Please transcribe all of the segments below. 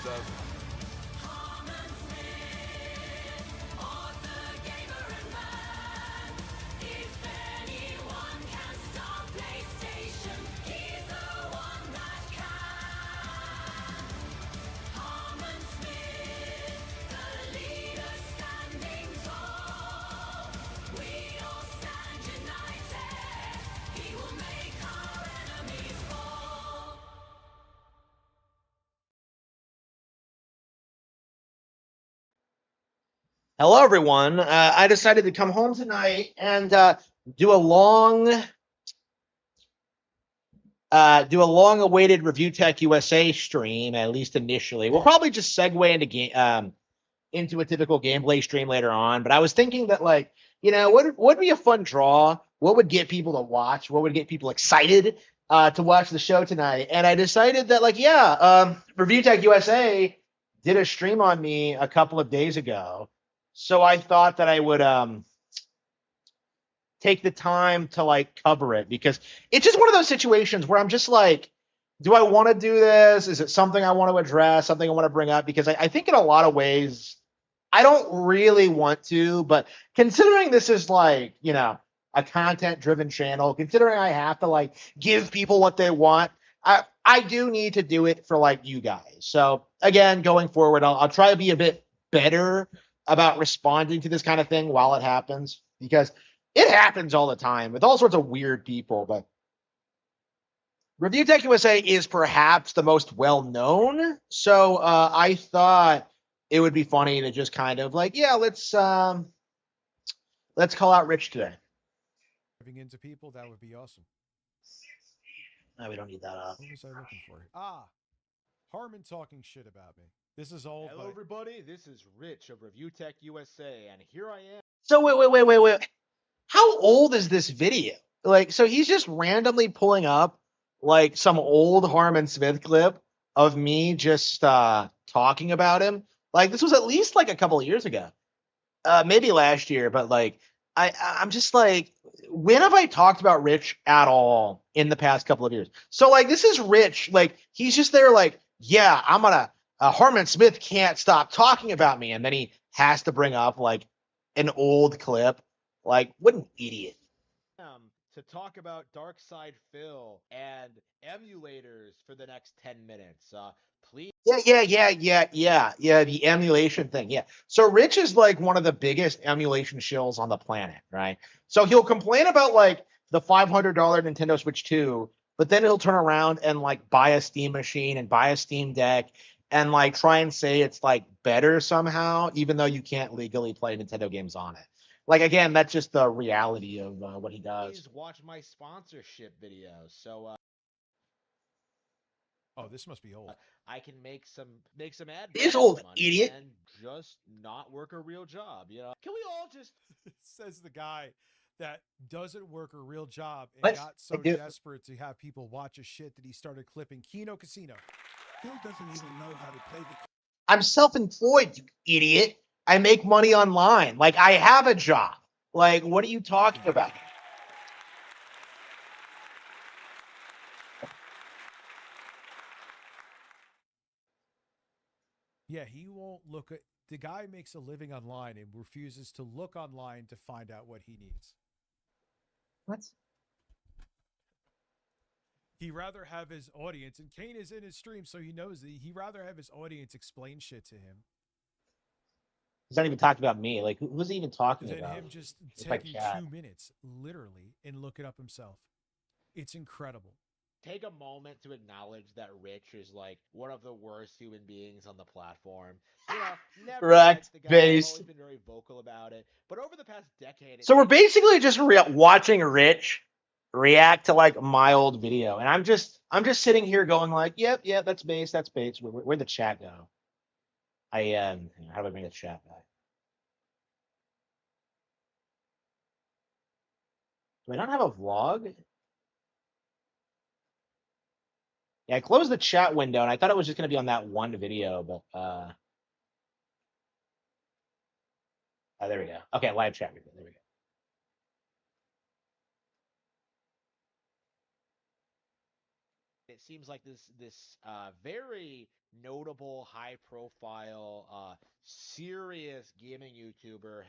does. Hello, everyone. I decided to come home tonight and do a long, awaited Review Tech USA stream. At least initially, we'll probably just segue into a typical gameplay stream later on. But I was thinking that, what would be a fun draw? What would get people to watch? What would get people excited to watch the show tonight? And I decided that, Review Tech USA did a stream on me a couple of days ago. So I thought that I would take the time to cover it because it's just one of those situations where I'm just like, do I want to do this? Is it something I want to address, something I want to bring up? Because I think in a lot of ways, I don't really want to, but considering this is a content-driven channel, considering I have to give people what they want, I do need to do it for you guys. So again, going forward, I'll try to be a bit better about responding to this kind of thing while it happens, because it happens all the time with all sorts of weird people. But Review Tech USA is perhaps the most well-known, so I thought it would be funny to just kind of let's call out Rich today. Diving into people, that would be awesome. No, we don't need that up. What was I looking for? Harmon talking shit about me. This is old. Hello, everybody. This is Rich of Review Tech USA, and here I am. So wait. How old is this video? So he's just randomly pulling up some old Harmon Smith clip of me just talking about him. This was at least a couple of years ago, maybe last year. But I'm just when have I talked about Rich at all in the past couple of years? So this is Rich. He's just there. Yeah, I'm gonna. Harmon Smith can't stop talking about me, and then he has to bring up an old clip. What an idiot. To talk about Dark Side Phil and emulators for the next 10 minutes. Please. Yeah. The emulation thing. Yeah. So Rich is one of the biggest emulation shills on the planet, right? So he'll complain about the $500 Nintendo Switch 2, but then he'll turn around and buy a Steam machine and buy a Steam Deck and try and say it's better somehow, even though you can't legally play Nintendo games on it. Again, that's just the reality of what he does. Please watch my sponsorship videos. So, oh, this must be old. I can make some ad. This old idiot. And just not work a real job. Can we all just? Says the guy that doesn't work a real job and got so desperate to have people watch his shit that he started clipping Kino Casino. Phil doesn't even know how to play the. I'm self-employed, you idiot. I make money online. I have a job. What are you talking about? Yeah, he won't look at. The guy makes a living online and refuses to look online to find out what he needs. What? He'd rather have his audience, and Kane is in his stream, so he knows that he'd rather have his audience explain shit to him. He's not even talking about me. Who's he even talking about? Then him just taking 2 minutes, literally, and look it up himself. It's incredible. Take a moment to acknowledge that Rich is one of the worst human beings on the platform. Never correct. The guy's always been very vocal about it. But over the past decade, so we're basically just watching Rich react to my old video, and I'm just sitting here going yep, that's base. Where'd the chat go? How do I bring the chat back? Do I not have a vlog? Yeah, I closed the chat window, and I thought it was just going to be on that one video, but oh, there we go. Okay, live chat window. There we go. it seems like this very notable, high profile, serious gaming YouTuber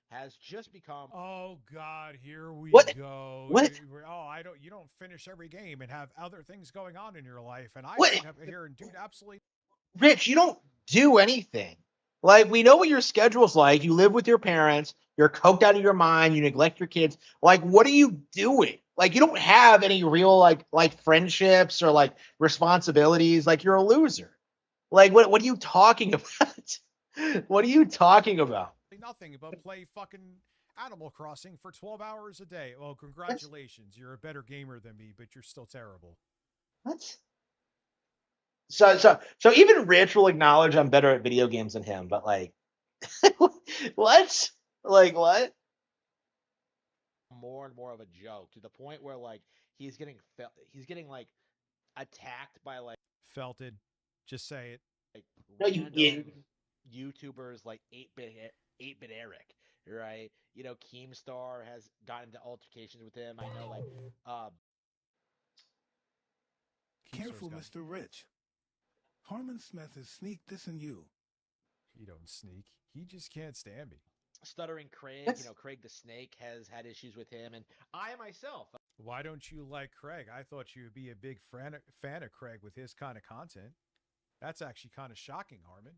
has just become. Oh God, here we What? go. What? You don't finish every game and have other things going on in your life, and I What? sit up here and do absolutely. Rich, you don't do anything. Like, we know what your schedule's like. You live with your parents. You're coked out of your mind. You neglect your kids. Like, what are you doing? Like, you don't have any real like friendships or like responsibilities. Like, you're a loser. Like, what are you talking about? What are you talking about? Nothing but play fucking Animal Crossing for 12 hours a day. Well, That's, congratulations. You're a better gamer than me, but you're still terrible. that's so even Rich will acknowledge I'm better at video games than him, but like what? Like what? More and more of a joke to the point where like he's getting like attacked by Felted. Just say it. like No, random YouTubers like 8-bit Eric, right? You know, Keemstar has gotten into altercations with him. I know like Careful, Mr. Rich. Harmon Smith has sneaked this in you. He don't sneak. He just can't stand me. Stuttering Craig, That's, you know, Craig the Snake has had issues with him, and I myself. Why don't you like Craig? I thought you would be a big fan of Craig with his kind of content. That's actually kind of shocking, Harmon.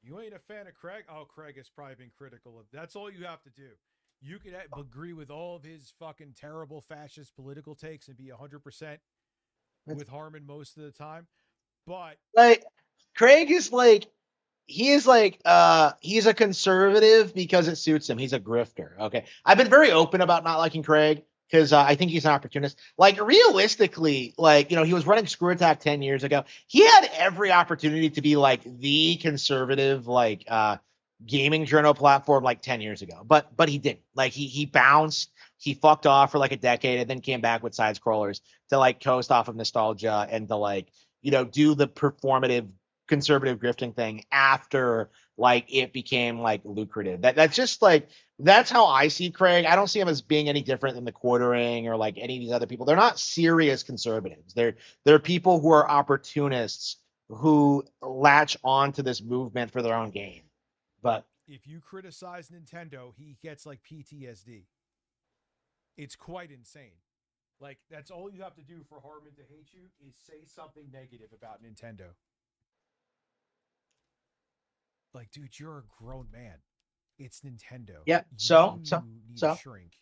You ain't a fan of Craig? Oh, Craig has probably been critical of. That's all you have to do. You could agree with all of his fucking terrible fascist political takes and be 100% with Harmon most of the time. But like Craig is like he's a conservative because it suits him. He's a grifter. Okay. I've been very open about not liking Craig because I think he's an opportunist. Like realistically, like, you know, he was running Screw Attack 10 years ago. He had every opportunity to be like the conservative, like gaming journal platform like 10 years ago. But he didn't. Like he bounced, he fucked off for like a decade and then came back with side scrollers to like coast off of nostalgia and to like, you know, do the performative conservative grifting thing after like it became like lucrative. That's just like that's how I see Craig. I don't see him as being any different than the Quartering or like any of these other people. They're not serious conservatives. They're people who are opportunists who latch on to this movement for their own gain. But if you criticize Nintendo, he gets like PTSD. It's quite insane. Like, that's all you have to do for Harmon to hate you is say something negative about Nintendo. Like, dude, you're a grown man. It's Nintendo. yeah, You need to shrink.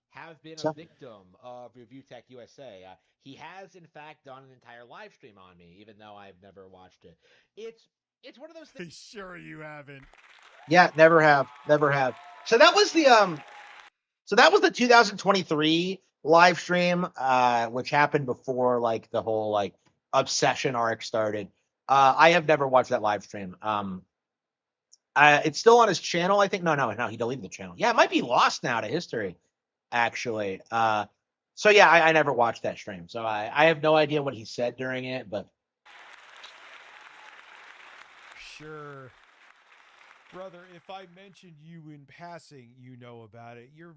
Have been a victim of ReviewTechUSA. He has, in fact, done an entire live stream on me, even though I've never watched it. It's one of those things. Sure you haven't. Yeah, never have. So that was the 2023 live stream, which happened before like the whole like obsession arc started. I have never watched that live stream. It's still on his channel, I think. No, he deleted the channel. Yeah, it might be lost now to history, actually. So yeah, I never watched that stream, so I have no idea what he said during it, but sure. Brother, if I mentioned you in passing, you know about it. You're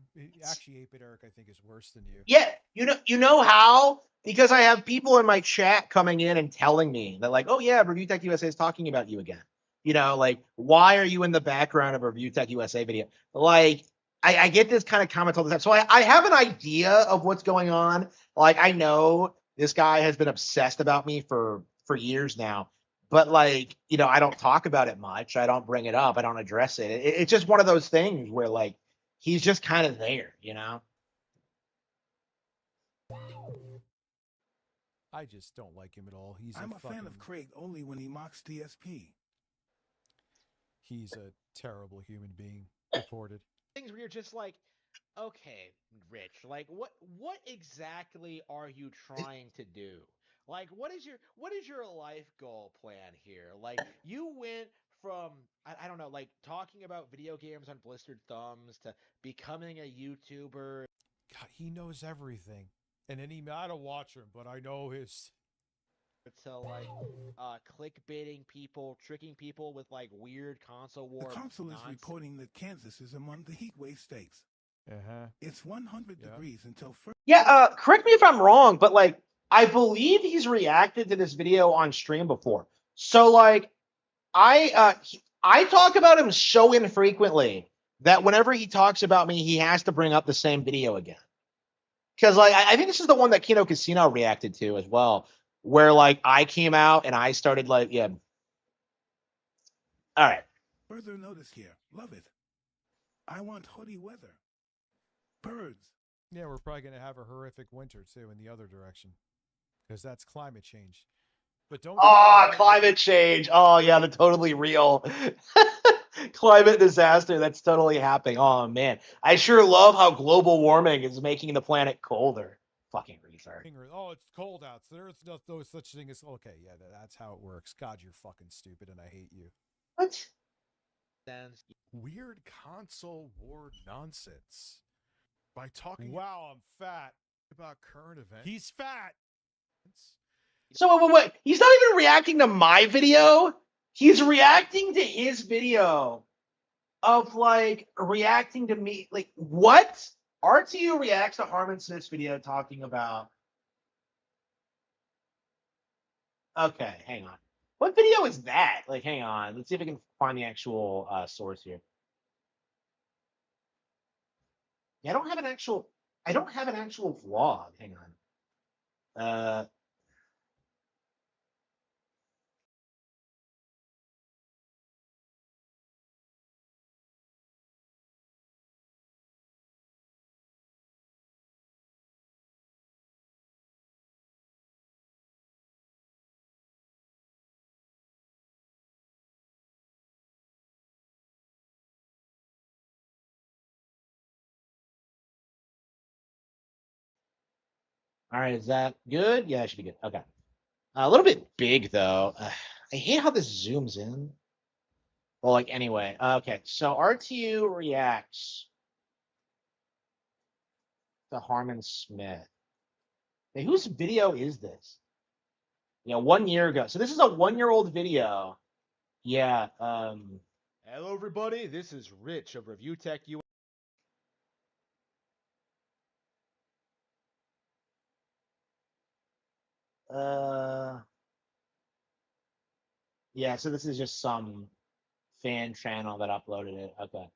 actually 8-bit Eric, I think, is worse than you. yeah, you know how? Because I have people in my chat coming in and telling me that like, oh yeah, ReviewTechUSA is talking about you again. You know, like, why are you in the background of a ReviewTechUSA video? Like, I get this kind of comments all the time. So I have an idea of what's going on. Like, I know this guy has been obsessed about me for years now. But like, you know, I don't talk about it much. I don't bring it up. I don't address it. It's just one of those things where like he's just kind of there, you know? I just don't like him at all. I'm a fan of Craig only when he mocks DSP. He's a terrible human being. Reported. Things where you're just like, okay, Rich, like what exactly are you trying to do? Like, what is your life goal plan here? Like, you went from I don't know, like talking about video games on Blistered Thumbs to becoming a YouTuber. God, he knows everything. And then I don't watch him, but I know his. To like clickbaiting people, tricking people with like weird console war. The consul is reporting that Kansas is among the heat wave states. Uh-huh. It's 100 degrees until first. Yeah, correct me if I'm wrong, but like I believe he's reacted to this video on stream before. So like, I talk about him so infrequently that whenever he talks about me, he has to bring up the same video again. Because like, I think this is the one that Kino Casino reacted to as well, where like I came out and I started like, yeah. All right. Further notice here. Love it. I want hoodie weather. Birds. Yeah, we're probably going to have a horrific winter too in the other direction, because that's climate change. But don't. Oh, climate change. Oh yeah, that's totally real. Climate disaster. That's totally happening. Oh man, I sure love how global warming is making the planet colder. Fucking retard. Oh, it's cold out. So there's no such thing as okay. Yeah, that's how it works. God, you're fucking stupid, and I hate you. What? Weird console war nonsense. By talking. Wow, I'm fat. About current events. He's fat. So wait. He's not even reacting to my video. He's reacting to his video of like reacting to me. Like what? RTU reacts to Harmon Smith's video talking about. Okay, hang on. What video is that? Like, hang on. Let's see if I can find the actual source here. Yeah, I don't have an actual vlog. Hang on. All right, is that good? Yeah, it should be good. Okay. A little bit big though. I hate how this zooms in. Well, like anyway. Okay, so RTU reacts to Harmon Smith. Hey, whose video is this? Yeah, 1 year ago. So this is a 1-year-old video. Yeah. Hello, everybody. This is Rich of ReviewTechUSA. Yeah, so this is just some fan channel that uploaded it. Okay.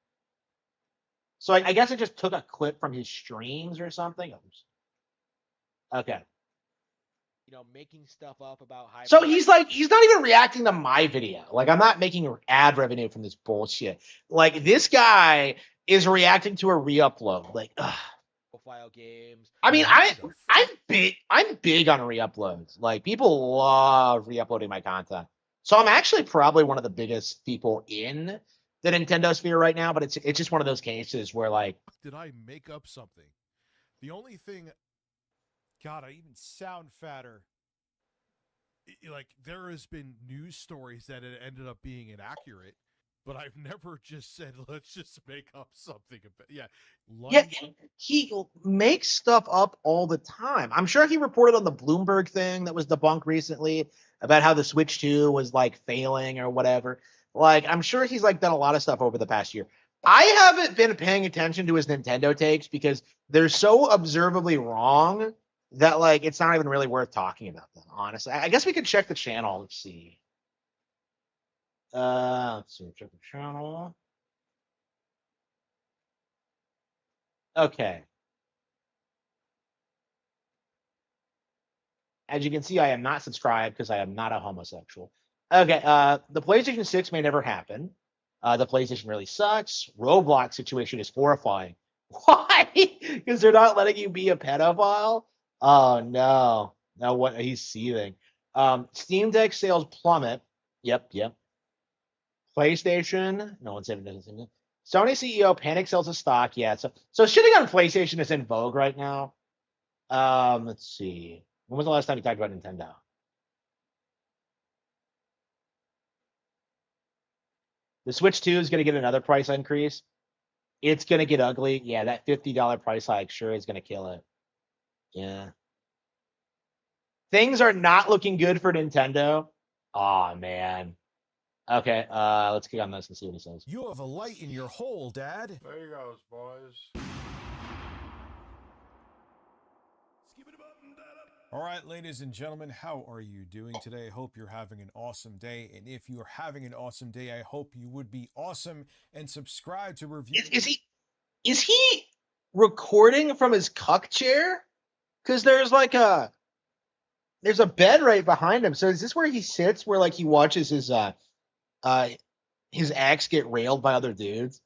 So I guess I just took a clip from his streams or something. Oops. Okay. Making stuff up about high. So he's not even reacting to my video. Like, I'm not making ad revenue from this bullshit. Like, this guy is reacting to a re-upload. Like, ugh. Profile games. I mean, I'm big on re-uploads. Like, people love re-uploading my content. So I'm actually probably one of the biggest people in the Nintendo sphere right now, but it's just one of those cases where like, did I make up something? The only thing, God, I even sound fatter. Like there has been news stories that it ended up being inaccurate, but I've never just said let's just make up something. Yeah, he makes stuff up all the time. I'm sure he reported on the Bloomberg thing that was debunked recently about how the Switch 2 was like failing or whatever. Like, I'm sure he's like done a lot of stuff over the past year. I haven't been paying attention to his Nintendo takes because they're so observably wrong that like it's not even really worth talking about them, honestly. I guess we could check the channel. Let's see. Check the channel. Okay. As you can see, I am not subscribed because I am not a homosexual. Okay, the PlayStation 6 may never happen. The PlayStation really sucks. Roblox situation is horrifying. Why? Because they're not letting you be a pedophile? Oh, no. No, what? He's seething. Steam Deck sales plummet. Yep. PlayStation. No one's even doing. Sony CEO panic sells a stock. Yeah, so shitting on PlayStation is in vogue right now. Let's see. When was the last time you talked about Nintendo? The Switch 2 is going to get another price increase. It's going to get ugly. Yeah, that $50 price hike sure is going to kill it. Yeah. Things are not looking good for Nintendo. Aw, man. Okay, let's click on this and see what he says. You have a light in your hole, Dad. There you go, boys. All right, ladies and gentlemen, how are you doing today? I hope you're having an awesome day. And if you're having an awesome day, I hope you would be awesome and subscribe to review. Is he recording from his cuck chair? Because there's a bed right behind him. So is this where he sits, where like he watches his ex get railed by other dudes?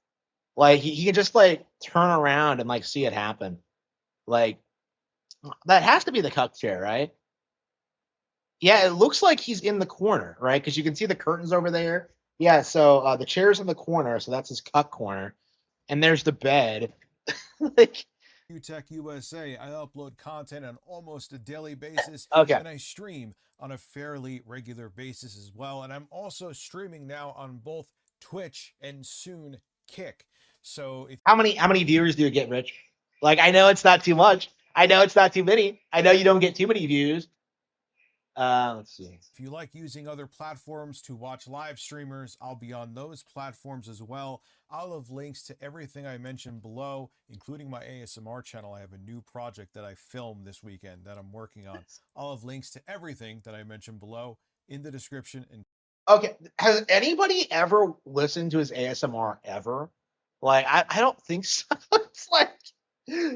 Like he can just like turn around and like see it happen. Like that has to be the cuck chair, right? Yeah, it looks like he's in the corner, right? Because you can see the curtains over there. Yeah, so the chair's in the corner, so that's his cuck corner. And there's the bed. Like, ReviewTechUSA, I upload content on almost a daily basis, okay. and I stream on a fairly regular basis as well. And I'm also streaming now on both Twitch and soon Kick. So if How many viewers do you get, Rich? Like, I know it's not too much. I know it's not too many. I know you don't get too many views. Let's see. If you like using other platforms to watch live streamers, I'll be on those platforms as well. I'll have links to everything I mentioned below, including my ASMR channel. I have a new project that I filmed this weekend that I'm working on. I'll have links to everything that I mentioned below in the description. And Okay, has anybody ever listened to his ASMR ever? Like, I don't think so. It's like,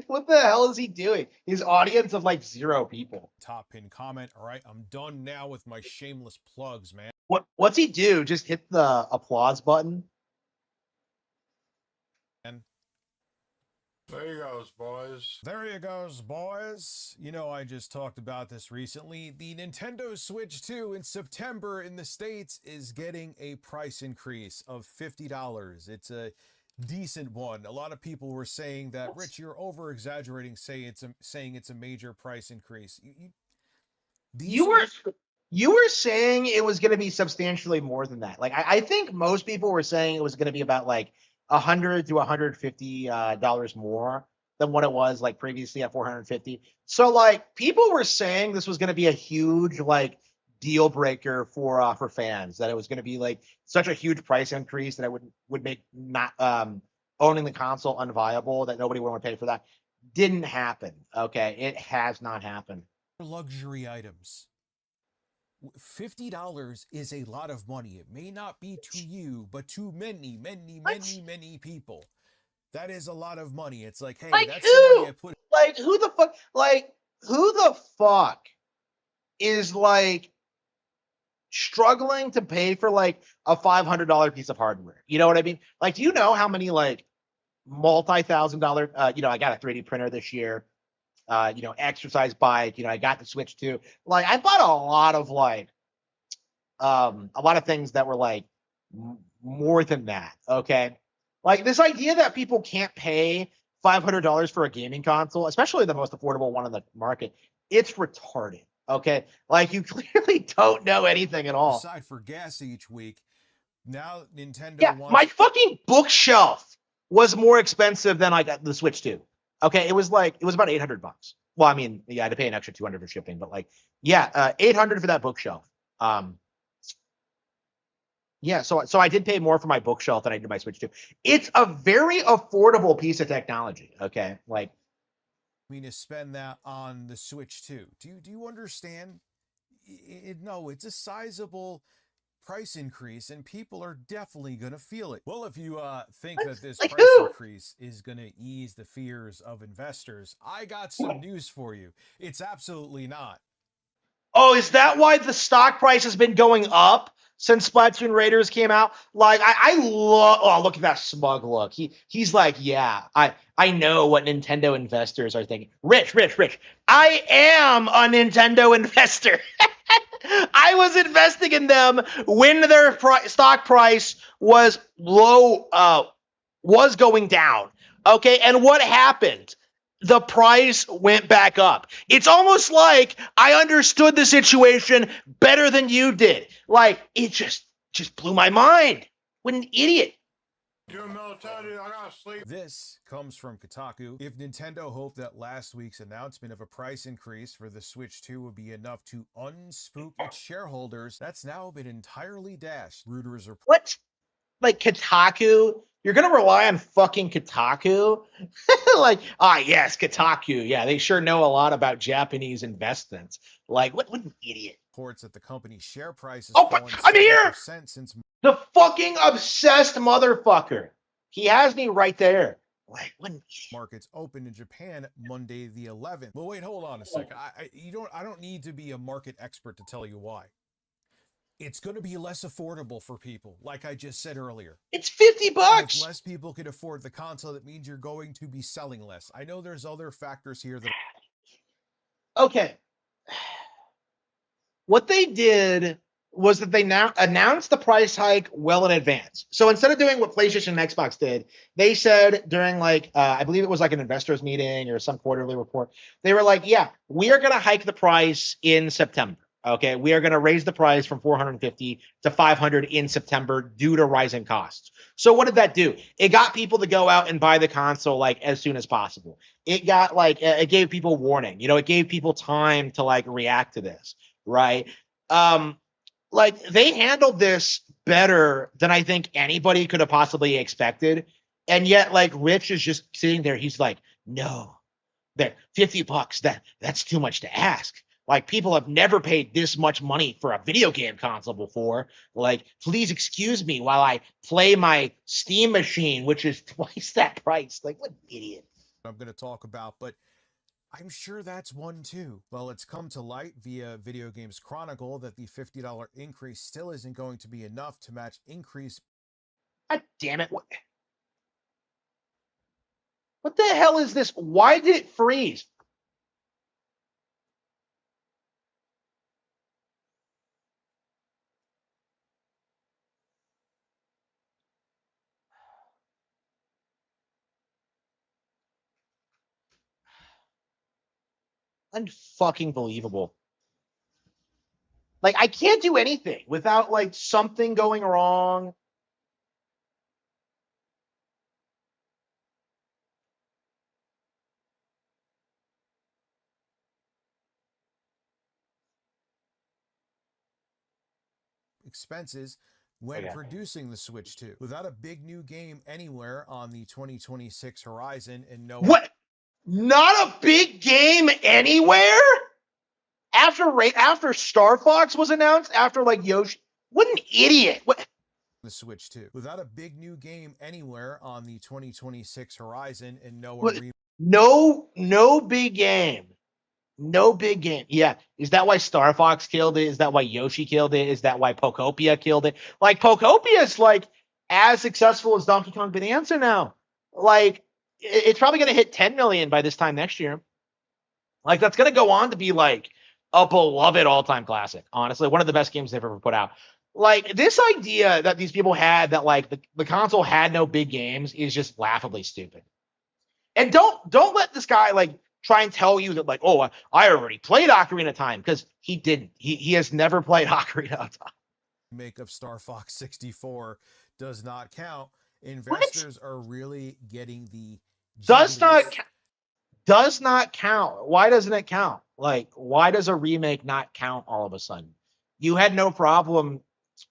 what the hell is he doing? His audience of like 0 people. top pin comment. All right, I'm done now with my shameless plugs, man. What's he do? Just hit the applause button? There you goes, boys. There you goes, boys. You know, I just talked about this recently. The Nintendo Switch 2 in September in the States is getting a price increase of $50. It's a decent one. A lot of people were saying that, Rich, you're over-exaggerating, saying it's a major price increase. You were saying it was going to be substantially more than that. Like, I think most people were saying it was going to be about like $100 to $150 more than what it was like previously at $450. So like people were saying this was going to be a huge like deal breaker for fans, that it was going to be like such a huge price increase that it would make not owning the console unviable, that nobody would want to pay for that. Didn't happen. Okay, it has not happened. Luxury items. $50 is a lot of money. It may not be to you, but to many, many, many, many people, that is a lot of money. It's like, hey, like that's the money I put. Like who the fuck is like struggling to pay for like a $500 piece of hardware? You know what I mean? Like, do you know how many like multi-$1,000? I got a 3D printer this year. Exercise bike. I got the Switch 2. Like, I bought a lot of things that were like more than that. Okay, like this idea that people can't pay $500 for a gaming console, especially the most affordable one on the market, it's retarded. Okay, like you clearly don't know anything at all. Aside for gas each week, now Nintendo wants. My fucking bookshelf was more expensive than I got the Switch 2. Okay, it was about $800. Well, I mean, yeah, I had to pay an extra $200 for shipping, but like, yeah, $800 for that bookshelf. So I did pay more for my bookshelf than I did my Switch 2. It's a very affordable piece of technology. Okay, like, I mean, to spend that on the Switch 2. Do you understand? No, it's a sizable price increase, and people are definitely going to feel it. Well, if you think that this price increase is going to ease the fears of investors, I got some news for you. It's absolutely not. Oh, is that why the stock price has been going up since Splatoon Raiders came out? Like, I love. Oh, look at that smug look. He's like, yeah, I know what Nintendo investors are thinking. Rich. I am a Nintendo investor. I was investing in them when their stock price was low, was going down. Okay, and what happened? The price went back up. It's almost like I understood the situation better than you did. Like, it just blew my mind. What an idiot. You're military, I gotta sleep. This comes from Kotaku. If Nintendo hoped that last week's announcement of a price increase for the Switch 2 would be enough to unspook its shareholders, that's now been entirely dashed. Reuters are... What? Like, Kotaku? You're gonna rely on fucking Kotaku? Like, yes, Kotaku. Yeah, they sure know a lot about Japanese investments. Like, what an idiot. Reports that the company's share price has Oh, but fallen I'm here! 70% since The fucking obsessed motherfucker. He has me right there. Like, what an idiot. markets opened in Japan Monday the 11th. Well, wait, hold on a second. I don't need to be a market expert to tell you why. It's going to be less affordable for people, like I just said earlier. It's $50. And if less people can afford the console, that means you're going to be selling less. I know there's other factors here that. Okay. What they did was that they now announced the price hike well in advance. So instead of doing what PlayStation and Xbox did, they said during I believe it was like an investors meeting or some quarterly report, they were like, yeah, we are going to hike the price in September. Okay, we are going to raise the price from $450 to $500 in September due to rising costs. So what did that do? It got people to go out and buy the console like as soon as possible. It got it gave people warning. It gave people time to react to this, right? They handled this better than I think anybody could have possibly expected. And yet Rich is just sitting there. He's like, no, that $50, that's too much to ask. People have never paid this much money for a video game console before. Please excuse me while I play my Steam machine, which is twice that price. What an idiot. I'm going to talk about, but I'm sure that's one too. Well, it's come to light via Video Games Chronicle that the $50 increase still isn't going to be enough to match increase. God damn it. What the hell is this? Why did it freeze? Unfucking believable. I can't do anything without something going wrong. Expenses when producing the Switch 2. Without a big new game anywhere on the 2026 horizon and no. What? Not a big game anywhere? After Star Fox was announced, after Yoshi. What an idiot. What? The Switch 2. Without a big new game anywhere on the 2026 horizon and no. No big game. No big game. Yeah. Is that why Star Fox killed it? Is that why Yoshi killed it? Is that why Pokopia killed it? Pokopia is as successful as Donkey Kong Bonanza now. It's probably going to hit 10 million by this time next year. That's going to go on to be a beloved all-time classic. Honestly, one of the best games they've ever put out. This idea that these people had that the console had no big games is just laughably stupid. And don't let this guy try and tell you that I already played Ocarina of Time, because he didn't. He has never played Ocarina of Time. Make of Star Fox 64 does not count. Investors are really getting the does not count. Why doesn't it count? Why does a remake not count all of a sudden? You had no problem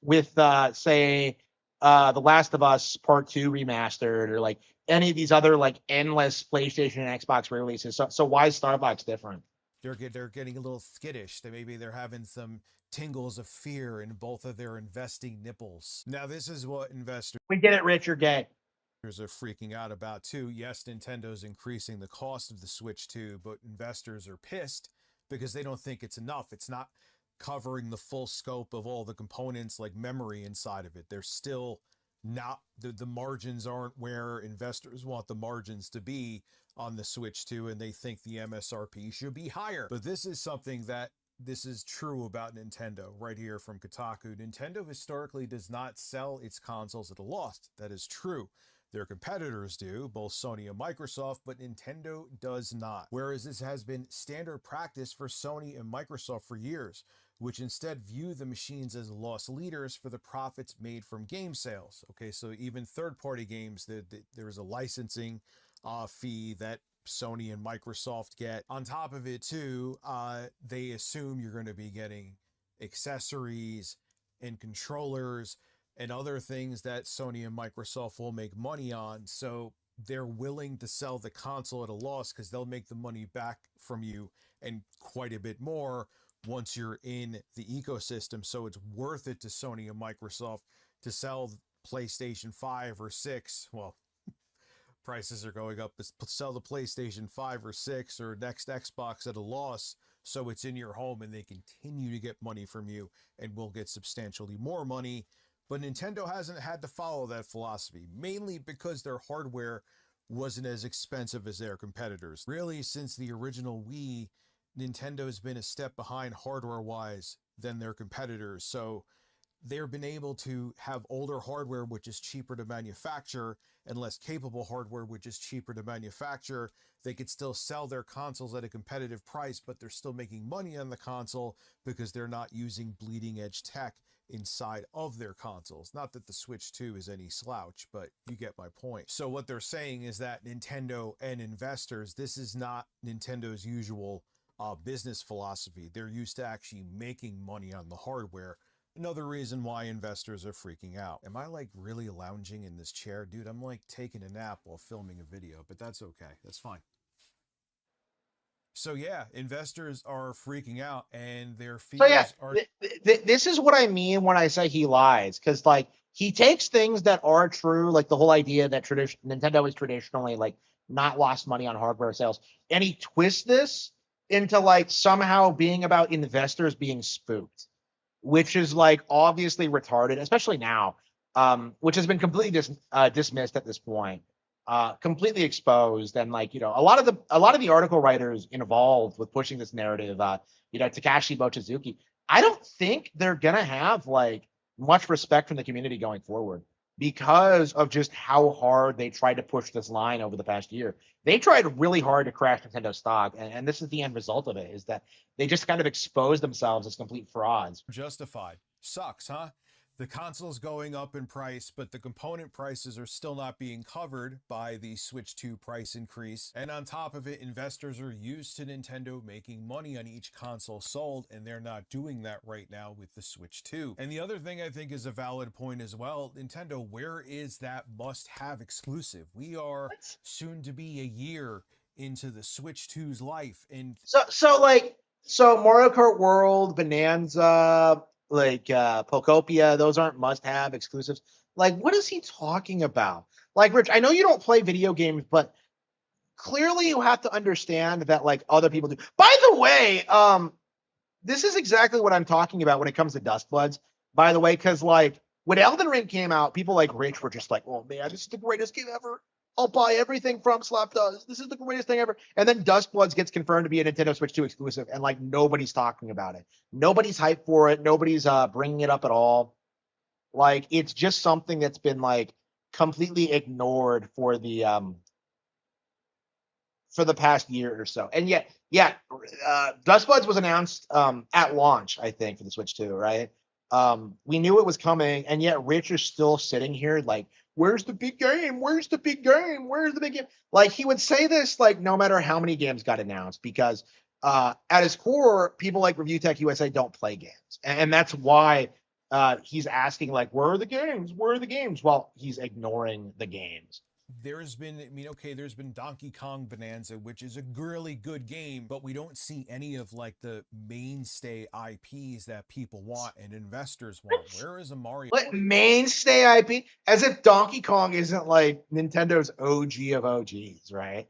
with say The Last of Us Part 2 remastered, or any of these other endless PlayStation and Xbox releases. So why is Star Fox different? They're getting a little skittish. Maybe they're having some tingles of fear in both of their investing nipples. Now, this is what investors. We get it, Rich. You're gay. Are freaking out about too. Yes, Nintendo's increasing the cost of the Switch 2, but investors are pissed because they don't think it's enough. It's not covering the full scope of all the components like memory inside of it. They're still not, the margins aren't where investors want the margins to be on the Switch 2, and they think the MSRP should be higher. But this is something that this is true about Nintendo right here from Kotaku. Nintendo historically does not sell its consoles at a loss. That is true. Their competitors do, both Sony and Microsoft, but Nintendo does not. Whereas this has been standard practice for Sony and Microsoft for years, which instead view the machines as loss leaders for the profits made from game sales. Okay, so even third-party games, there is a licensing fee that Sony and Microsoft get. On top of it too, they assume you're going to be getting accessories and controllers and other things that Sony and Microsoft will make money on. So they're willing to sell the console at a loss because they'll make the money back from you and quite a bit more once you're in the ecosystem. So it's worth it to Sony and Microsoft to sell PlayStation 5 or 6. Well, prices are going up. Sell the PlayStation 5 or 6 or next Xbox at a loss, so it's in your home and they continue to get money from you and will get substantially more money. But Nintendo hasn't had to follow that philosophy, mainly because their hardware wasn't as expensive as their competitors. Really, since the original Wii, Nintendo has been a step behind hardware-wise than their competitors. So they've been able to have older hardware, which is cheaper to manufacture, and less capable hardware, which is cheaper to manufacture. They could still sell their consoles at a competitive price, but they're still making money on the console because they're not using bleeding edge tech inside of their consoles. Not that the Switch 2 is any slouch, but you get my point. So what they're saying is that Nintendo and investors, this is not Nintendo's usual business philosophy. They're used to actually making money on the hardware. Another reason why investors are freaking out. Am I like really lounging in this chair? Dude, I'm like taking a nap while filming a video, but that's okay. That's fine. So yeah, investors are freaking out and their fears are... This is what I mean when I say he lies. Because like he takes things that are true, like the whole idea that Nintendo is traditionally like not lost money on hardware sales, and he twists this into like somehow being about investors being spooked, which is like obviously retarded, especially now, which has been completely dismissed at this point, completely exposed. And like, a lot of the article writers involved with pushing this narrative, Takashi Mochizuki, I don't think they're gonna have like much respect from the community going forward because of just how hard they tried to push this line over the past year. They tried really hard to crash Nintendo stock, and this is the end result of it, is that they just kind of exposed themselves as complete frauds. Justified. Sucks, huh? The console's going up in price, but the component prices are still not being covered by the Switch 2 price increase. And on top of it, investors are used to Nintendo making money on each console sold, and they're not doing that right now with the Switch 2. And the other thing I think is a valid point as well, Nintendo, where is that must-have exclusive? We are soon to be a year into the Switch 2's life, and so Mario Kart World, Bonanza, like Pokopia, those aren't must-have exclusives. Like, what is he talking about? Like, Rich, I know you don't play video games, but clearly you have to understand that like other people do. By the way, this is exactly what I'm talking about when it comes to Duskbloods, by the way, because like when Elden Ring came out, people like Rich were just like, oh man, this is the greatest game ever. I'll buy everything from Slapdoes. This is the greatest thing ever. And then Duskbloods gets confirmed to be a Nintendo Switch 2 exclusive, and like nobody's talking about it. Nobody's hyped for it. Nobody's bringing it up at all. Like it's just something that's been like completely ignored for the past year or so. And yet, Duskbloods was announced at launch, I think, for the Switch 2, right? We knew it was coming, and yet Rich is still sitting here like, where's the big game? Where's the big game? Where's the big game? Like he would say this like no matter how many games got announced, because at his core, people like ReviewTechUSA don't play games. And that's why he's asking like, where are the games? Where are the games? Well, he's ignoring the games. There's been Donkey Kong Bonanza, which is a really good game, but we don't see any of like the mainstay IPs that people want and investors want. Where is a Mario? What mainstay IP? As if Donkey Kong isn't like Nintendo's OG of OGs, right?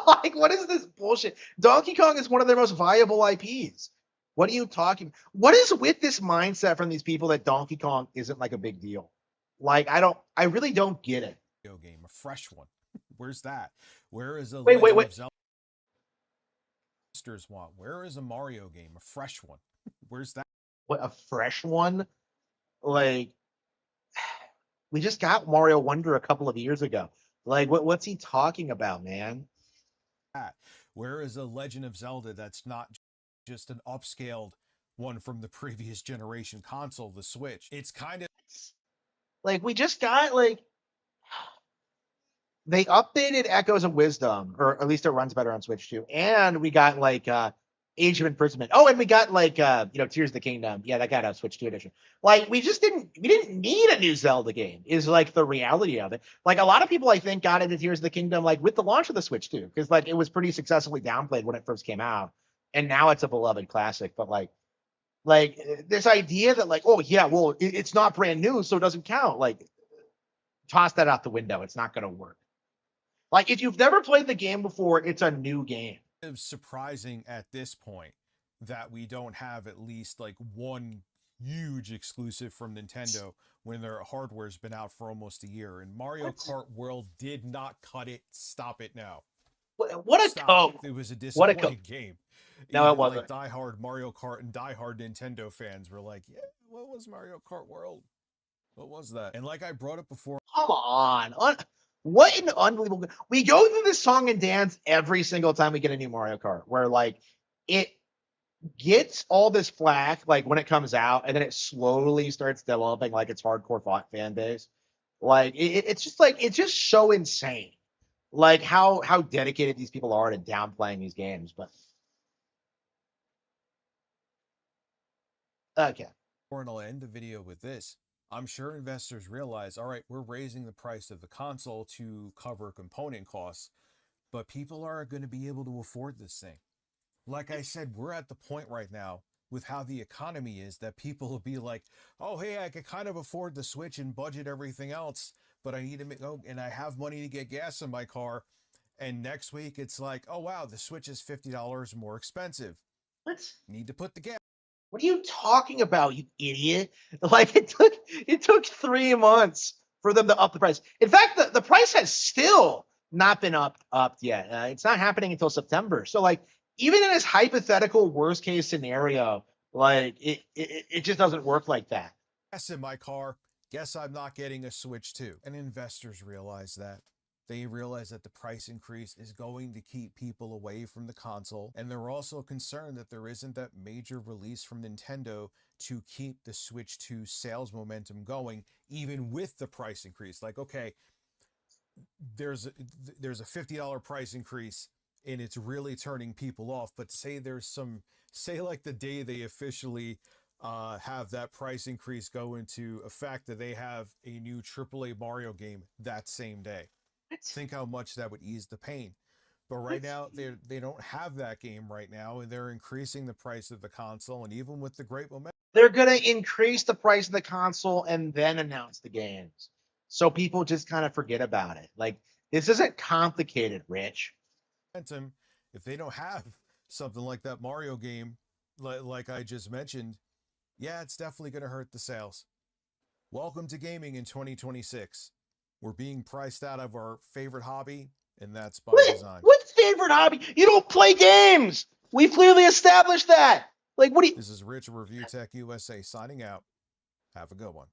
Like, what is this bullshit? Donkey Kong is one of their most viable IPs. What are you talking? What is with this mindset from these people that Donkey Kong isn't like a big deal? Like, I really don't get it. Game, a fresh one. Where's that? Where is a wait. Zelda want? Where is a Mario game, a fresh one? Where's that? What, a fresh one? Like, we just got Mario Wonder a couple of years ago. Like, what's he talking about, man? Where is a Legend of Zelda that's not just an upscaled one from the previous generation console, the Switch? It's kind of like we just got like. They updated Echoes of Wisdom, or at least it runs better on Switch 2. And we got like Age of Imprisonment. Oh, and we got like Tears of the Kingdom. Yeah, that got a Switch 2 edition. Like we didn't need a new Zelda game, is like the reality of it. Like a lot of people I think got into Tears of the Kingdom like with the launch of the Switch 2, because like it was pretty successfully downplayed when it first came out. And now it's a beloved classic. But like this idea that like, oh yeah, well, it's not brand new, so it doesn't count. Like, toss that out the window. It's not gonna work. Like if you've never played the game before, it's a new game. It's surprising at this point that we don't have at least like one huge exclusive from Nintendo when their hardware's been out for almost a year. And Mario Kart World did not cut it. Stop it now. What a Stop. It was a disappointing game. No, even it wasn't. Like diehard Mario Kart and diehard Nintendo fans were like, yeah, what was Mario Kart World? What was that? And like I brought up before. Come on. What an unbelievable. We go through this song and dance every single time we get a new Mario Kart, where like it gets all this flack like when it comes out, and then it slowly starts developing like its hardcore fan base. Like it's just so insane. Like how dedicated these people are to downplaying these games. But okay. And I'll end the video with this. I'm sure investors realize, all right, we're raising the price of the console to cover component costs, but people aren't going to be able to afford this thing. Like I said, we're at the point right now with how the economy is that people will be like, oh, hey, I could kind of afford the Switch and budget everything else, but I need to go and I have money to get gas in my car. And next week it's like, oh, wow, the Switch is $50 more expensive. What? Need to put the gas. What are you talking about, you idiot? Like it took 3 months for them to up the price. In fact, the price has still not been upped yet. It's not happening until September. So like even in this hypothetical worst case scenario, like it just doesn't work like that. Gas in my car. Guess I'm not getting a Switch 2. And investors realize that. They realize that the price increase is going to keep people away from the console, and they're also concerned that there isn't that major release from Nintendo to keep the Switch 2 sales momentum going, even with the price increase. Like, okay, there's a $50 price increase, and it's really turning people off, but say like the day they officially have that price increase go into effect, that they have a new AAA Mario game that same day. Think how much that would ease the pain. But right now, they don't have that game right now, and they're increasing the price of the console. And even with the great momentum, they're going to increase the price of the console and then announce the games. So people just kind of forget about it. Like, this isn't complicated, Rich. If they don't have something like that Mario game, like I just mentioned, yeah, it's definitely going to hurt the sales. Welcome to gaming in 2026. We're being priced out of our favorite hobby, and that's by design. What favorite hobby? You don't play games. We've clearly established that. Like, what do you... This is Rich of ReviewTechUSA signing out. Have a good one.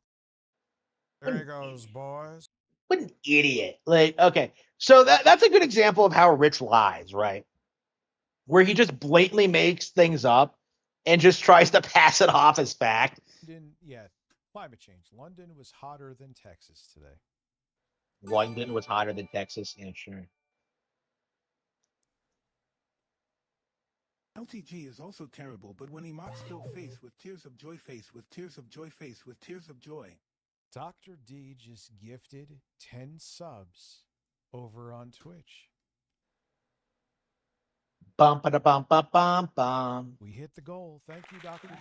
There he goes, boys. What an idiot. Like, okay. So that's a good example of how Rich lies, right? Where he just blatantly makes things up and just tries to pass it off as fact. Yeah, climate change. London was hotter than Texas today. London was hotter than Texas. Yeah, sure. LTG is also terrible, but when he mocks Phil face with tears of joy face with tears of joy face with tears of joy. Dr. D just gifted 10 subs over on Twitch. Bum ba da bum ba bum bum. We hit the goal. Thank you, Dr. D.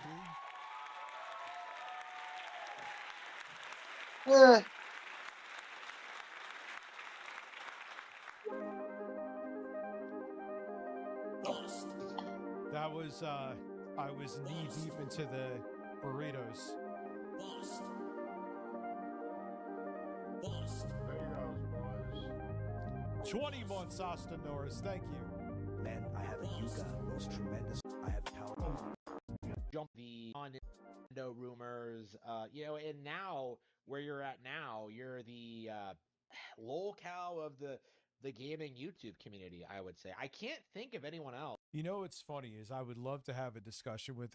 That was I was knee deep into the burritos. There you go, boys. 20 months, Austin Norris. Thank you. Man, I have a Yuga, most tremendous. I have power. Jump the on Nintendo rumors, and now where you're at now, you're the locale of the gaming YouTube community, I would say. I can't think of anyone else. You know what's funny is I would love to have a discussion with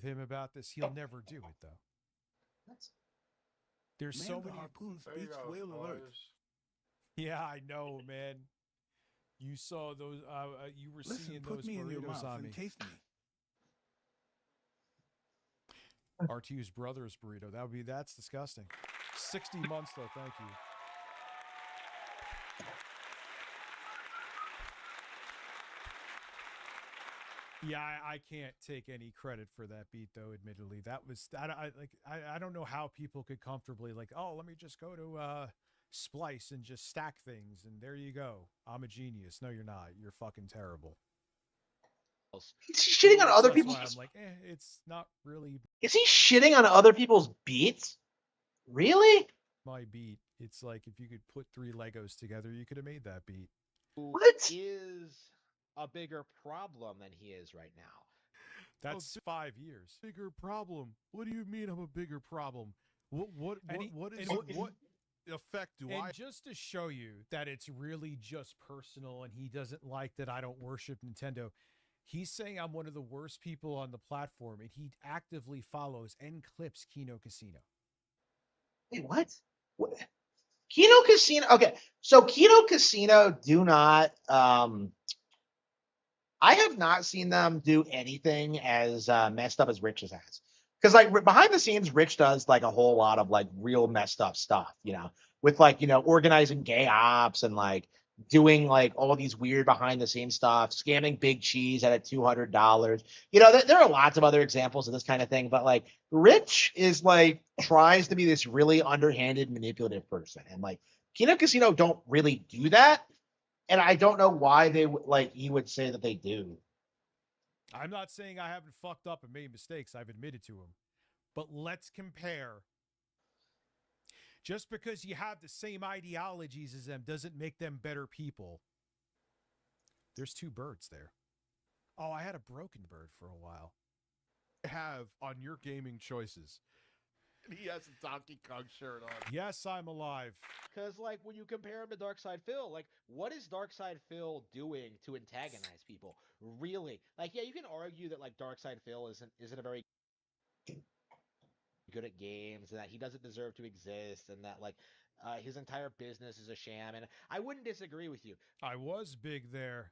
him about this. He'll never do it though. There's Man, so the many harpoon speaks whale alert. Yeah, I know, man. You saw those. You were Listen, seeing put those me in your burritos mouth on and me. taste me. R2's brother's burrito. That's disgusting. 60 months though. Thank you. Yeah, I can't take any credit for that beat, though. Admittedly, that was I don't know how people could comfortably like, oh, let me just go to Splice and just stack things, and there you go. I'm a genius. No, you're not. You're fucking terrible. He's shitting on other That's people's. why I'm like, it's not really Is he shitting on other people's beats? Really? my beat. It's like if you could put 3 Legos together, you could have made that beat. What? Is a bigger problem than he is right now. That's 5 years. Bigger problem. What do you mean I'm a bigger problem? What effect do I? And just to show you that it's really just personal and he doesn't like that I don't worship Nintendo, he's saying I'm one of the worst people on the platform, and he actively follows and clips Kino Casino. Wait, what? Kino Casino. Okay, so Kino Casino do not. I have not seen them do anything as messed up as Rich's has. Because like behind the scenes, Rich does like a whole lot of like real messed up stuff, with like organizing gay ops and like doing like all these weird behind the scenes stuff, scamming Big Cheese at $200. There are lots of other examples of this kind of thing, but like Rich is like tries to be this really underhanded, manipulative person, and like Kino Casino don't really do that. And I don't know why he would say that they do. I'm not saying I haven't fucked up and made mistakes. I've admitted to them. But let's compare. Just because you have the same ideologies as them doesn't make them better people. There's 2 birds there. Oh, I had a broken bird for a while. Have on your gaming choices. And he has a Donkey Kong shirt on. Yes, I'm alive. Because, like, when you compare him to Darkside Phil, like, what is Darkside Phil doing to antagonize people? Really? Like, yeah, you can argue that, like, Darkside Phil isn't a very good at games, and that he doesn't deserve to exist, and that, like, his entire business is a sham, and I wouldn't disagree with you. I was big there.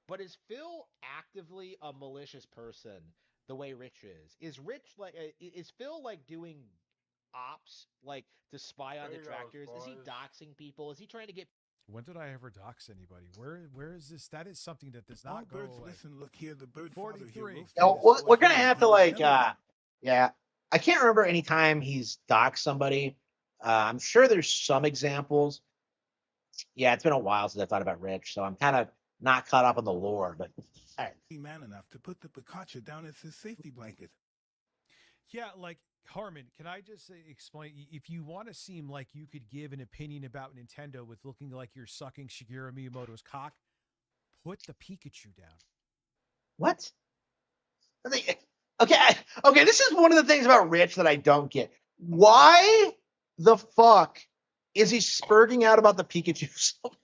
But is Phil actively a malicious person the way Rich is? Is Phil like doing ops like to spy on detractors? Is he doxing people? Is he trying to get? When did I ever dox anybody? Where is this? That is something that does All not go birds away. listen, look here, the bird 43. We're gonna have to yeah. I can't remember any time he's doxed somebody. I'm sure there's some examples. Yeah, it's been a while since I thought about Rich, so I'm kind of not caught up on the lore, but all right. Man enough to put the Pikachu down as his safety blanket. Yeah, like Harmon, can I just explain? If you want to seem like you could give an opinion about Nintendo with looking like you're sucking Shigeru Miyamoto's cock, put the Pikachu down. What? Okay, this is one of the things about Rich that I don't get. Why the fuck is he spurting out about the Pikachu so much?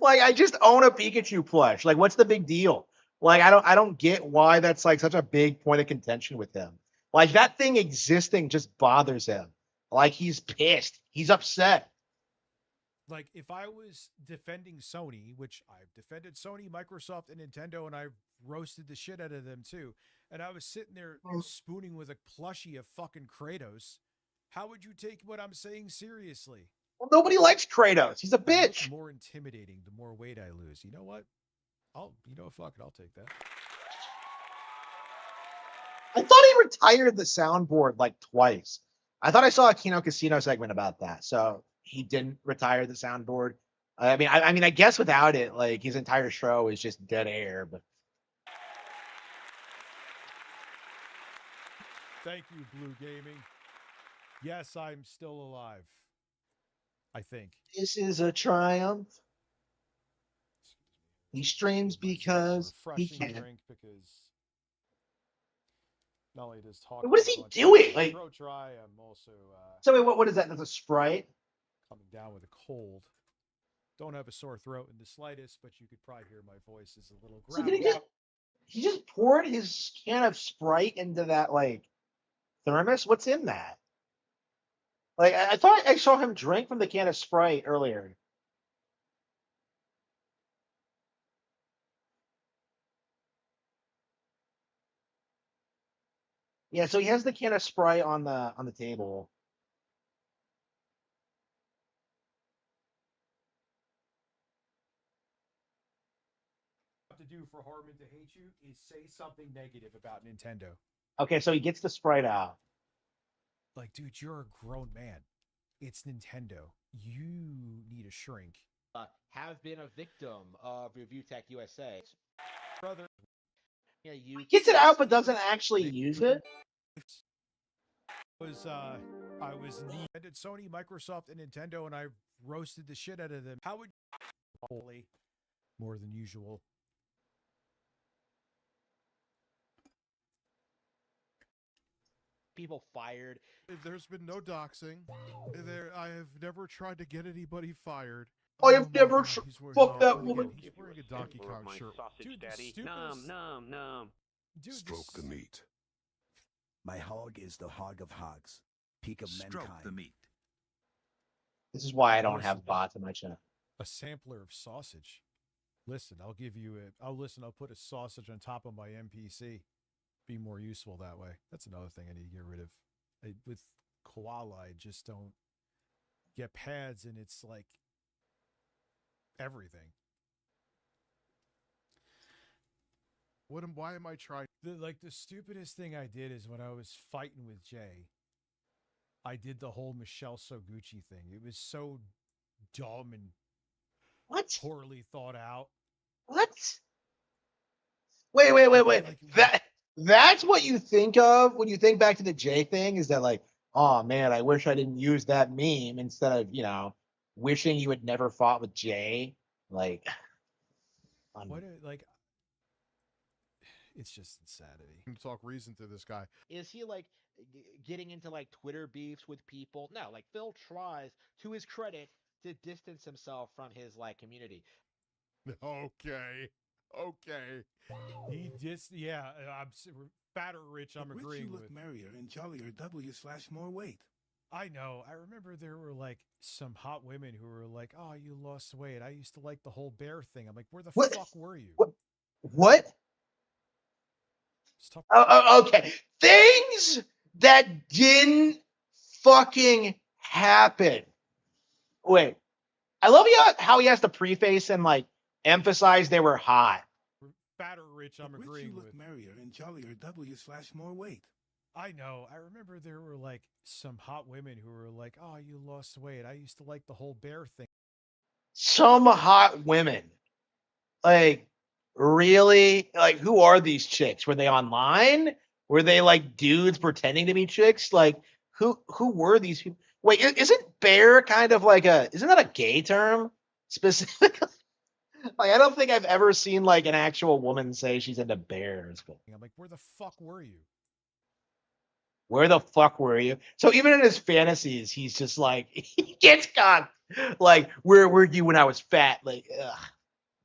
Like, I just own a Pikachu plush. Like, what's the big deal? Like, I don't get why that's like such a big point of contention with him. Like, that thing existing just bothers him. Like, he's pissed. He's upset. Like, if I was defending Sony, which I've defended Sony, Microsoft, and Nintendo, and I've roasted the shit out of them too, and I was sitting there spooning with a plushie of fucking Kratos, how would you take what I'm saying seriously? Well, nobody likes Kratos. He's a bitch. More intimidating the more weight I lose. You know what? Fuck it. I'll take that. I thought he retired the soundboard like twice. I thought I saw a Kino Casino segment about that. So he didn't retire the soundboard. I mean, I guess without it, like his entire show is just dead air. But thank you, Blue Gaming. Yes, I'm still alive. I think this is a triumph. He streams because he can. Drink because not only does talk. What is he doing? Like, throat dry. I'm also. So wait, what is that? That's a Sprite. Coming down with a cold. Don't have a sore throat in the slightest, but you could probably hear my voice is a little gravelly. So he just poured his can of Sprite into that like thermos. What's in that? Like, I thought I saw him drink from the can of Sprite earlier. Yeah, so he has the can of Sprite on the table. To do for Harmon to hate you is say something negative about Nintendo. Okay, so he gets the Sprite out. Like, dude, you're a grown man. It's Nintendo. You need a shrink. Have been a victim of ReviewTechUSA. Brother. Yeah, you Gets it out but doesn't actually use it. I was at Sony, Microsoft, and Nintendo, and I roasted the shit out of them. How would you more than usual? People fired. There's been no doxing. I have never tried to get anybody fired. I have my never God, he's wearing- fucked that again, woman. He's wearing a Donkey Kong shirt. Dude, Daddy. stupidest- Nom, nom, nom. Dude, Stroke the meat. My hog is the hog of hogs, peak of Stroke mankind. the meat. This is why I don't have bots in my chat. a sampler of sausage. Listen, I'll give you a. I'll listen. I'll put a sausage on top of my NPC. Be more useful that way. That's another thing I need to get rid of. With Koala, I just don't get pads, and it's like everything. Why am I trying? The stupidest thing I did is when I was fighting with Jay, I did the whole Michelle Soguchi thing. It was so dumb and What? poorly thought out. What? Wait. That's what you think of when you think back to the Jay thing, is that like, oh man, I wish I didn't use that meme instead of, wishing you had never fought with Jay. Like, it's just insanity. To talk reason to this guy. Is he like getting into like Twitter beefs with people? No, like Phil tries, to his credit, to distance himself from his like community. Okay. He just, yeah, I'm fat or rich. I'm Rich, agreeing you look with. merrier and jollier W/more weight. I know. I remember there were like some hot women who were like, "Oh, you lost weight. I used to like the whole bear thing." I'm like, "Where the fuck were you?" What? It's tough. Okay. Things that didn't fucking happen. Wait. I love how he has to preface and like emphasize they were hot. Fat or rich, I'm Rich, agreeing you look with. merrier and jollier W/more weight. I know. I remember there were like some hot women who were like, "Oh, you lost weight. I used to like the whole bear thing." Some hot women. Like, really? Like, who are these chicks? Were they online? Were they like dudes pretending to be chicks? Like, who were these people? Wait, isn't bear kind of like isn't that a gay term specifically? Like, I don't think I've ever seen like an actual woman say she's into bears. But I'm like, "Where the fuck were you?" where the fuck were you? So even in his fantasies, he's just like, he gets cocked. Like, where were you when I was fat? Like, ugh.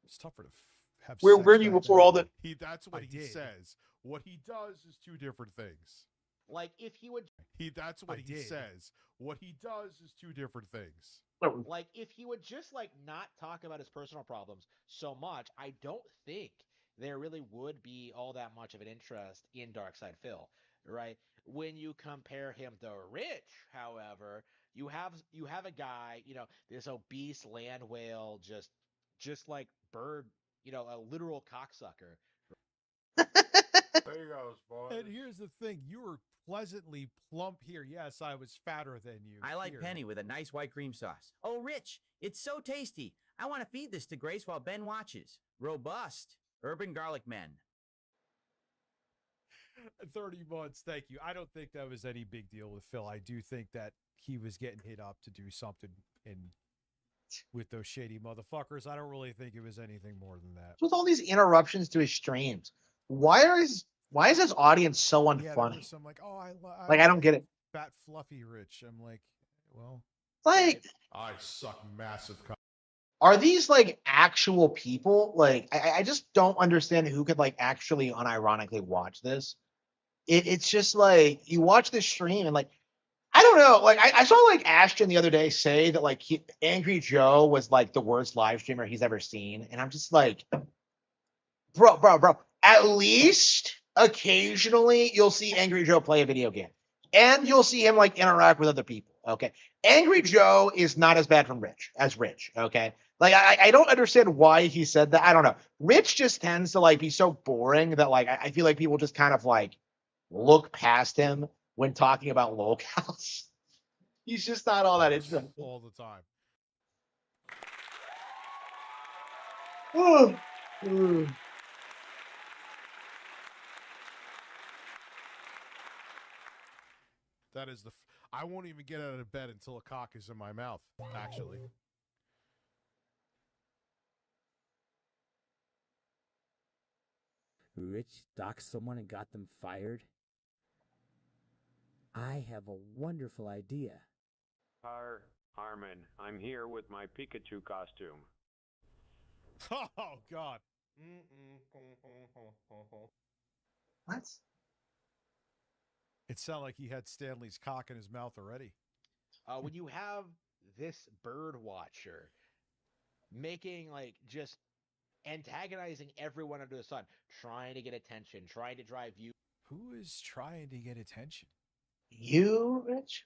It's tougher to have. Where sex were you back before then. all the? That's what I he did. says. What he does is two different things. Like if he would That's what I he did. says. What he does is two different things. like if he would just like not talk about his personal problems so much, I don't think there really would be all that much of an interest in Darkside Phil, right? When you compare him to Rich, however, you have a guy, this obese land whale, just like bird, a literal cocksucker. There you go, boys. And here's the thing: you were pleasantly plump here. Yes, I was fatter than you. I like here. Penny with a nice white cream sauce. Oh, Rich, it's so tasty. I want to feed this to Grace while Ben watches. Robust. Urban Garlic Men. 30 months, thank you. I don't think that was any big deal with Phil. I do think that he was getting hit up to do something with those shady motherfuckers. I don't really think it was anything more than that. With all these interruptions to his streams, why is his audience so Yeah, there unfunny? was some like, "Oh, I Like, I don't get it. Fat, fluffy Rich." I'm like, well, Like, I suck massive. are these like actual people? Like, I just don't understand who could like actually unironically watch this. It's just like you watch this stream and like, I don't know. Like, I saw like Ashton the other day say that like Angry Joe was like the worst live streamer he's ever seen, and I'm just like, bro. At least occasionally you'll see Angry Joe play a video game, and you'll see him like interact with other people. Okay, Angry Joe is not as bad from Rich as Rich. Okay, like I don't understand why he said that. I don't know. Rich just tends to like be so boring that like I feel like people just kind of like look past him when talking about locales. He's just not all that interesting. all the time. That is the. I won't even get out of bed until a cock is in my mouth. Actually, Rich doxed someone and got them fired? I have a wonderful idea. Harmon, I'm here with my Pikachu costume. oh God. What? It sounded like he had Stanley's cock in his mouth already. When you have this bird watcher making like just antagonizing everyone under the sun, trying to get attention, trying to drive you. Who is trying to get attention? You, Rich?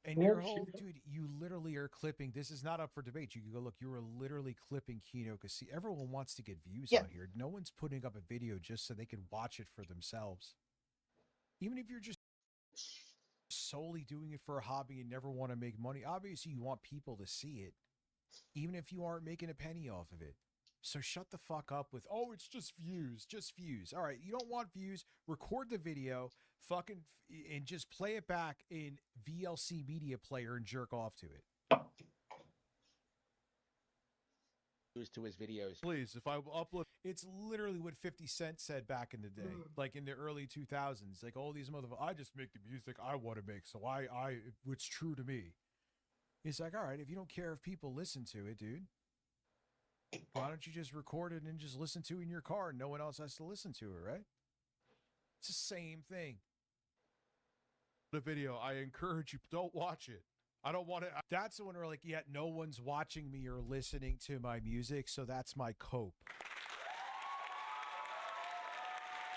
And your whole dude, you literally are clipping. This is not up for debate. You can go look. You are literally clipping Kino because see, everyone wants to get views out here. No one's putting up a video just so they can watch it for themselves. Even if you're just solely doing it for a hobby and never want to make money, obviously you want people to see it, even if you aren't making a penny off of it. So shut the fuck up with, oh, it's just views, just views. All right, you don't want views, record the video, and just play it back in VLC Media Player and jerk off to it. To his videos. Please, if I upload, it's literally what 50 Cent said back in the day, like in the early 2000s. Like all these motherfuckers, I just make the music I want to make, so it's true to me. It's like, all right, if you don't care if people listen to it, dude, why don't you just record it and just listen to it in your car and no one else has to listen to it, right? It's the same thing. The video, I encourage you, don't watch it. I don't want to. That's the one where like, yeah, no one's watching me or listening to my music, so that's my cope.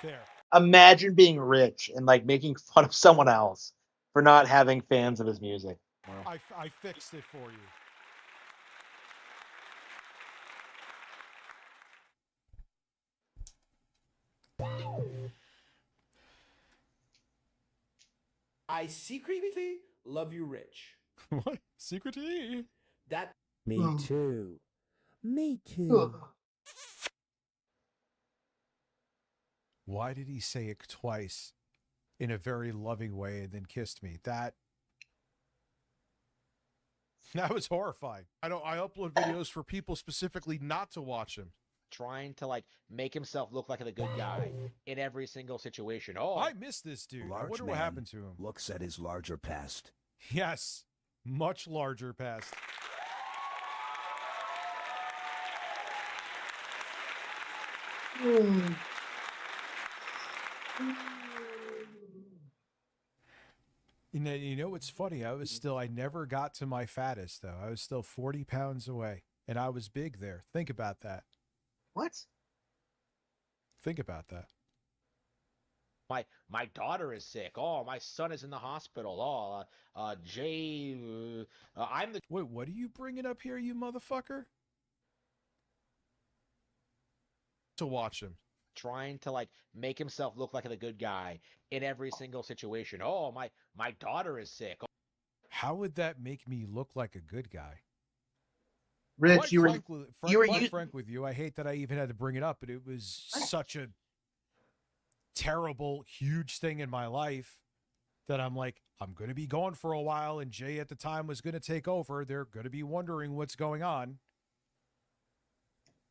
There. Imagine being Rich and like making fun of someone else for not having fans of his music. I fixed it for you. I secretly love you, Rich. What? Secretly? That. Me too. Me too. Why did he say it twice in a very loving way and then kissed me? That was horrifying. I upload videos for people specifically not to watch them. Trying to like make himself look like the good guy in every single situation. Oh, I miss this dude. I wonder what happened to him. Looks at his larger past. Yes, much larger past. You know what's funny? I never got to my fattest though. I was still 40 pounds away and I was big there. Think about that. What? Think about that. My daughter is sick. Oh, my son is in the hospital. Oh, Jay, I'm the. Wait, what are you bringing up here, you motherfucker? To watch him. Trying to like make himself look like the good guy in every single situation. Oh, my daughter is sick. How would that make me look like a good guy? Rich, you were frank with you. I hate that I even had to bring it up, but it was such a terrible, huge thing in my life that I'm like, I'm going to be gone for a while, and Jay at the time was going to take over. They're going to be wondering what's going on.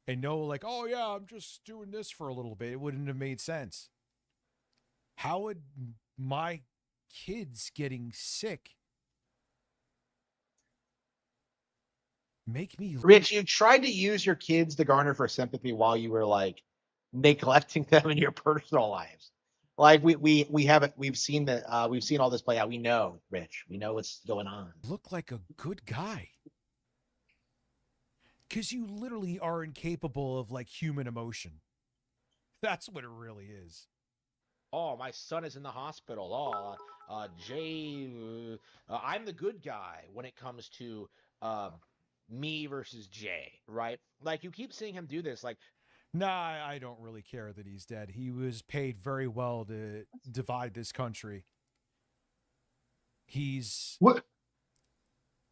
And know, like, oh, yeah, I'm just doing this for a little bit. It wouldn't have made sense. How would my kids getting sick make me... Rich, you tried to use your kids to garner for sympathy while you were, like, neglecting them in your personal lives. Like, we've seen all this play out. We know, Rich. We know what's going on. Look like a good guy. Because you literally are incapable of, like, human emotion. That's what it really is. Oh, my son is in the hospital. Oh, Jay, I'm the good guy when it comes to me versus Jay, right? Like you keep seeing him do this. Like, Nah, I don't really care that he's dead. He was paid very well to divide this country. He's. What?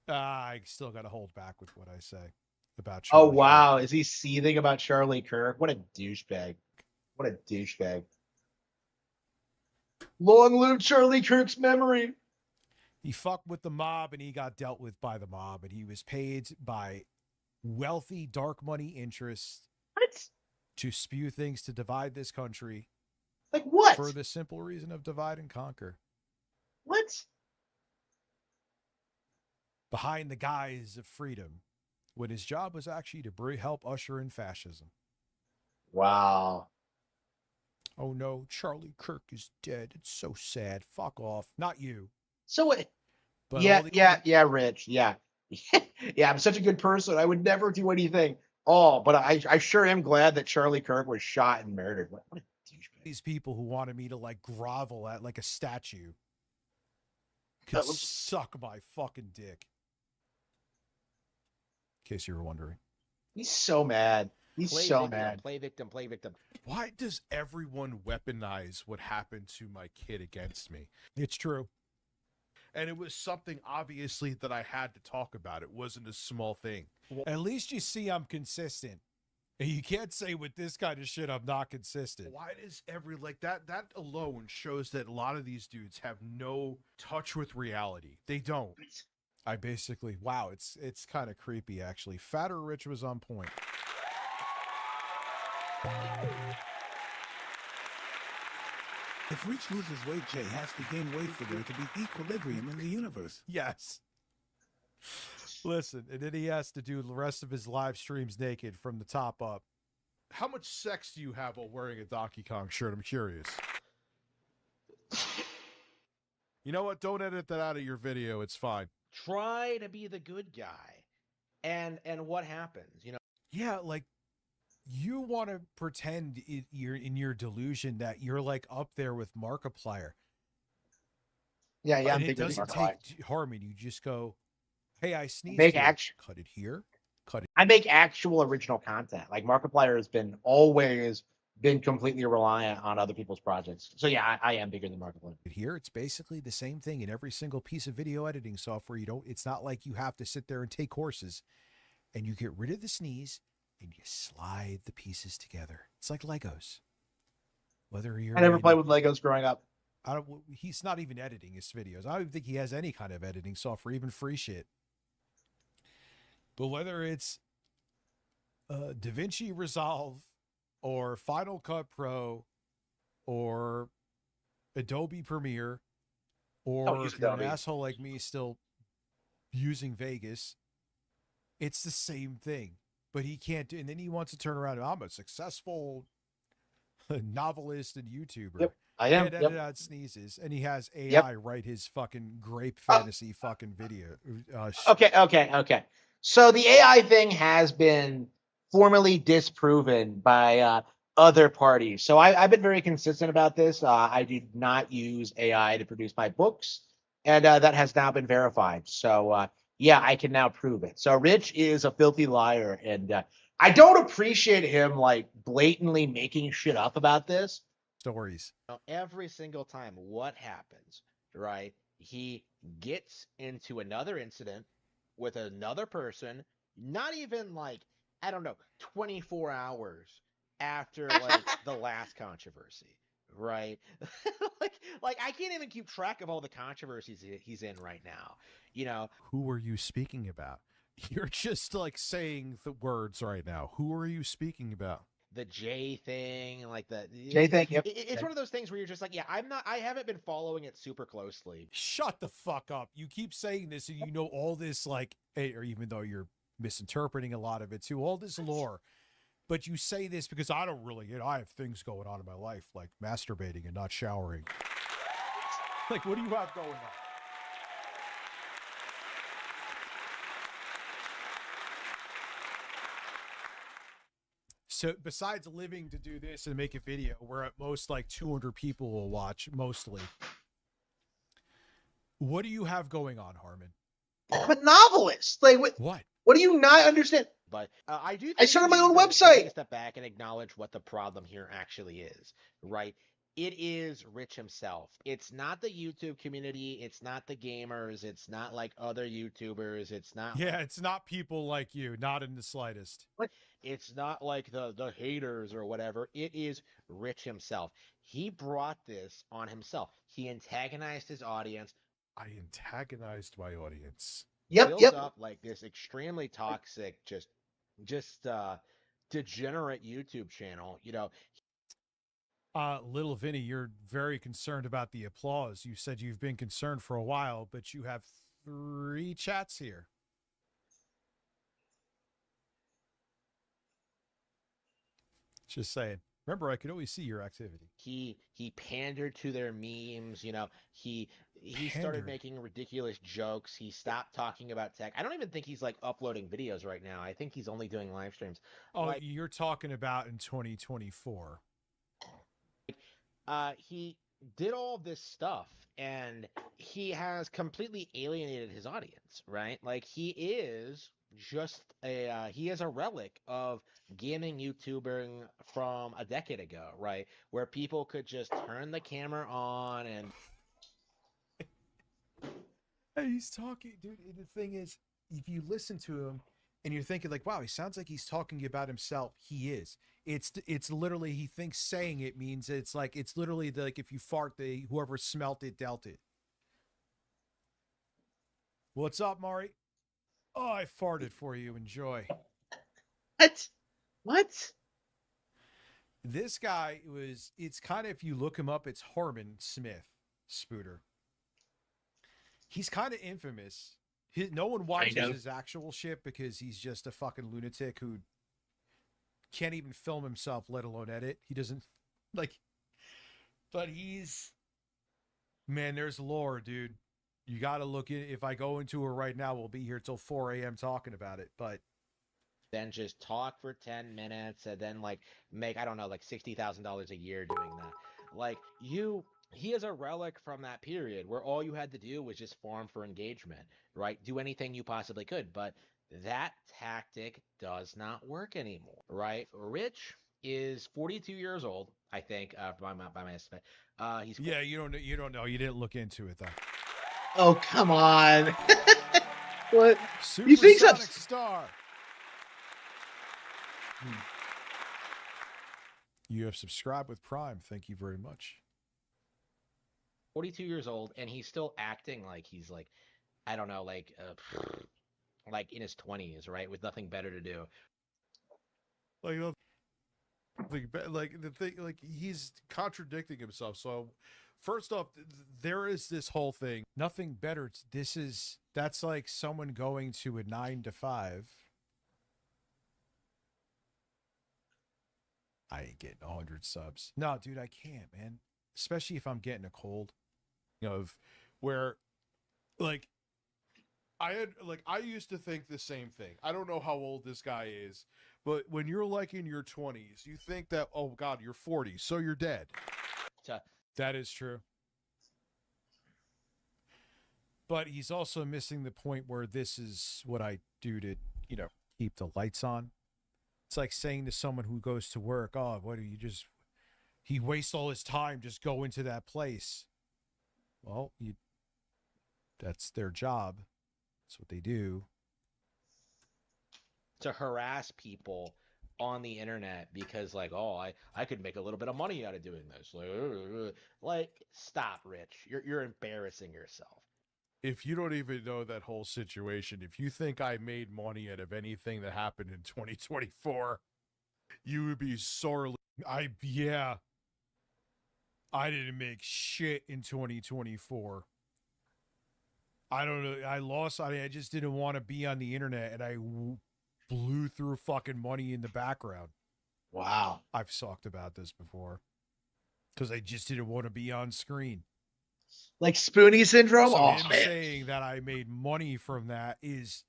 I still got to hold back with what I say about Oh Charlie wow, Kirk. is he seething about Charlie Kirk? What a douchebag! What a douchebag! Long live Charlie Kirk's memory. He fucked with the mob and he got dealt with by the mob, and he was paid by wealthy dark money interests What? to spew things to divide this country. Like what? For the simple reason of divide and conquer. What? Behind the guise of freedom, when his job was actually to help usher in fascism. Wow. Oh no, Charlie Kirk is dead. It's so sad. Fuck off. Not you. So But yeah, Rich. Yeah. Yeah, I'm such a good person. I would never do anything. Oh, but I sure am glad that Charlie Kirk was shot and murdered. What a douchebag. These people who wanted me to like grovel at like a statue could suck my fucking dick. In case you were wondering. He's so mad. He's so victim, mad. Play victim, play victim. Why does everyone weaponize what happened to my kid against me? It's true. And it was something obviously that I had to talk about. It wasn't a small thing. At least you see I'm consistent. And you can't say with this kind of shit I'm not consistent. Why does that alone shows that a lot of these dudes have no touch with reality. They don't. I basically, wow, it's kind of creepy actually. Fatter Rich was on point. If Rich loses weight, Jay has to gain weight for there to be equilibrium in the universe. Yes. Listen, and then he has to do the rest of his live streams naked from the top up. How much sex do you have while wearing a Donkey Kong shirt? I'm curious. You know what? Don't edit that out of your video. It's fine. Try to be the good guy. And what happens? You know? Yeah, like you want to pretend you're in your delusion that you're like up there with Markiplier. Yeah, and it doesn't take Harmon. You just go, "Hey, I sneezed." Cut it here. Cut it. I make actual original content. Like Markiplier has always been completely reliant on other people's projects. So yeah, I am bigger than Markiplier. Here, it's basically the same thing in every single piece of video editing software. It's not like you have to sit there and take courses, and you get rid of the sneeze and you slide the pieces together. It's like Legos. Whether you're I never played with Legos growing up. He's not even editing his videos. I don't even think he has any kind of editing software, even free shit. But whether it's DaVinci Resolve or Final Cut Pro or Adobe Premiere, or if you're an asshole like me still using Vegas, it's the same thing. But he can't do, and then he wants to turn around and I'm a successful novelist and YouTuber. Yep, I am. Can't edit out sneezes, and he has AI write his fucking grape fantasy fucking video. Okay. So the AI thing has been formally disproven by other parties. So I've been very consistent about this. I did not use AI to produce my books, and that has now been verified. So yeah, I can now prove it. So Rich is a filthy liar, and I don't appreciate him like blatantly making shit up about this. Stories. Every single time, what happens, right? He gets into another incident with another person, not even like, I don't know, 24 hours after like the last controversy, right? like I can't even keep track of all the controversies he's in right now. You know, who are you speaking about? You're just like saying the words right now. Who are you speaking about? The J thing, like the J thing. Yep. It's one of those things where you're just like, yeah, I haven't been following it super closely. Shut the fuck up. You keep saying this and you know all this, like, or even though you're misinterpreting a lot of it too, all this lore. But you say this because I don't really, I have things going on in my life, like masturbating and not showering. Like, what do you have going on? So besides living to do this and make a video, where at most like 200 people will watch, mostly. What do you have going on, Harmon? I'm a novelist. Like what? What? What do you not understand? But I do. I started my we own need to website. Take a step back and acknowledge what the problem here actually is. Right? It is Rich himself. It's not the YouTube community. It's not the gamers. It's not like other YouTubers. It's not. Yeah, it's not people like you, not in the slightest. It's not like the haters or whatever. It is Rich himself. He brought this on himself. He antagonized his audience. I antagonized my audience. Built up like this extremely toxic, just degenerate YouTube channel. You know. Little Vinny, you're very concerned about the applause. You said you've been concerned for a while, but you have 3 chats here. Just saying. Remember, I could always see your activity. He pandered to their memes. You know, he started making ridiculous jokes. He stopped talking about tech. I don't even think he's like uploading videos right now. I think he's only doing live streams. Oh, like, you're talking about in 2024. He did all this stuff, and he has completely alienated his audience, right? Like, he is just he is a relic of gaming YouTubing from a decade ago, right? Where people could just turn the camera on and... Hey, he's talking, dude. The thing is, if you listen to him and you're thinking like, wow, he sounds like he's talking about himself. He is. It's literally, he thinks saying it means it's literally like if you fart, whoever smelt it dealt it. What's up, Mari? Oh, I farted for you. Enjoy. What? This guy it's kind of, if you look him up, it's Harmon Smith Spooter. He's kind of infamous. No one watches his actual shit because he's just a fucking lunatic who can't even film himself, let alone edit. He doesn't like, but man, there's lore, dude. You got to look in. If I go into it right now, we'll be here till 4 a.m. talking about it, but then just talk for 10 minutes and then like make, I don't know, like $60,000 a year doing that. Like he is a relic from that period where all you had to do was just farm for engagement, right? Do anything you possibly could, but that tactic does not work anymore, right? Rich is 42 years old, I think, by my estimate. He's you don't know. You didn't look into it though. Oh, come on. What? You think so? Star. You have subscribed with Prime. Thank you very much. 42 years old, and he's still acting like he's like, I don't know, like in his 20s, right? With nothing better to do. Like the thing, like he's contradicting himself. So first off, there is this whole thing. Nothing better. That's like someone going to a 9 to 5. I ain't getting 100 subs. No, dude, I can't, man. Especially if I'm getting a cold. Where, like, I used to think the same thing. I don't know how old this guy is, but when you're like in your 20s, you think that, oh God, you're 40, so you're dead. That is true. But he's also missing the point where this is what I do to, keep the lights on. It's like saying to someone who goes to work, oh, what do you he wastes all his time just go into that place. Well, that's their job. That's what they do. To harass people on the internet because like, oh, I could make a little bit of money out of doing this. Like stop, Rich. You're embarrassing yourself. If you don't even know that whole situation, if you think I made money out of anything that happened in 2024, you would be sorely... I didn't make shit in 2024. I don't know. I just didn't want to be on the internet, and I blew through fucking money in the background. Wow. I've talked about this before. Because I just didn't want to be on screen. Like Spoonie syndrome? So him saying that I made money from that is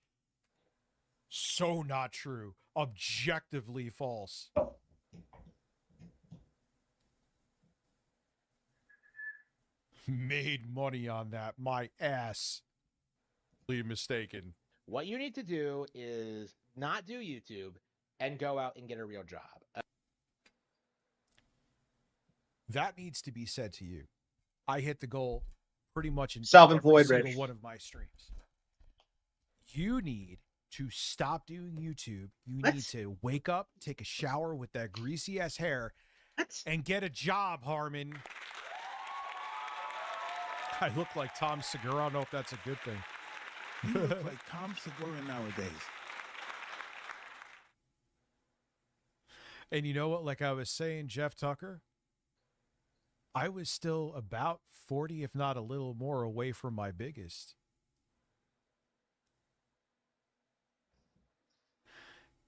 so not true. Objectively false. Made money on that. My ass. Completely mistaken. What you need to do is not do YouTube and go out and get a real job. That needs to be said to you. I hit the goal pretty much in every Self-employed, single Rich. one of my streams. You need to stop doing YouTube. You need to wake up, take a shower with that greasy ass hair, and get a job, Harmon. I look like Tom Segura. I don't know if that's a good thing. You look like Tom Segura nowadays. And you know what? Like I was saying, Jeff Tucker, I was still about 40, if not a little more, away from my biggest.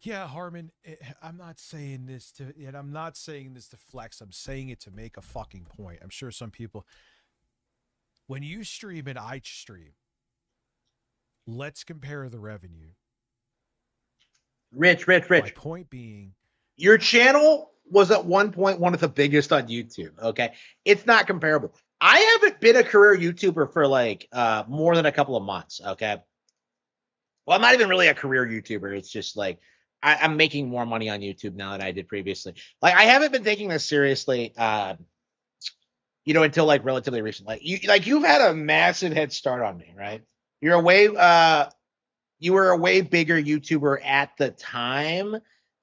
Yeah, Harmon, I'm not saying this to flex. I'm saying it to make a fucking point. I'm sure some people, when you stream and I stream, let's compare the revenue. Rich. My point being, your channel was at one point one of the biggest on YouTube. Okay, it's not comparable. I haven't been a career YouTuber for like more than a couple of months. Okay, well, I'm not even really a career YouTuber. It's just like I'm making more money on YouTube now than I did previously. Like I haven't been taking this seriously, until like relatively recently. You've had a massive head start on me, right? You're you were a way bigger YouTuber at the time,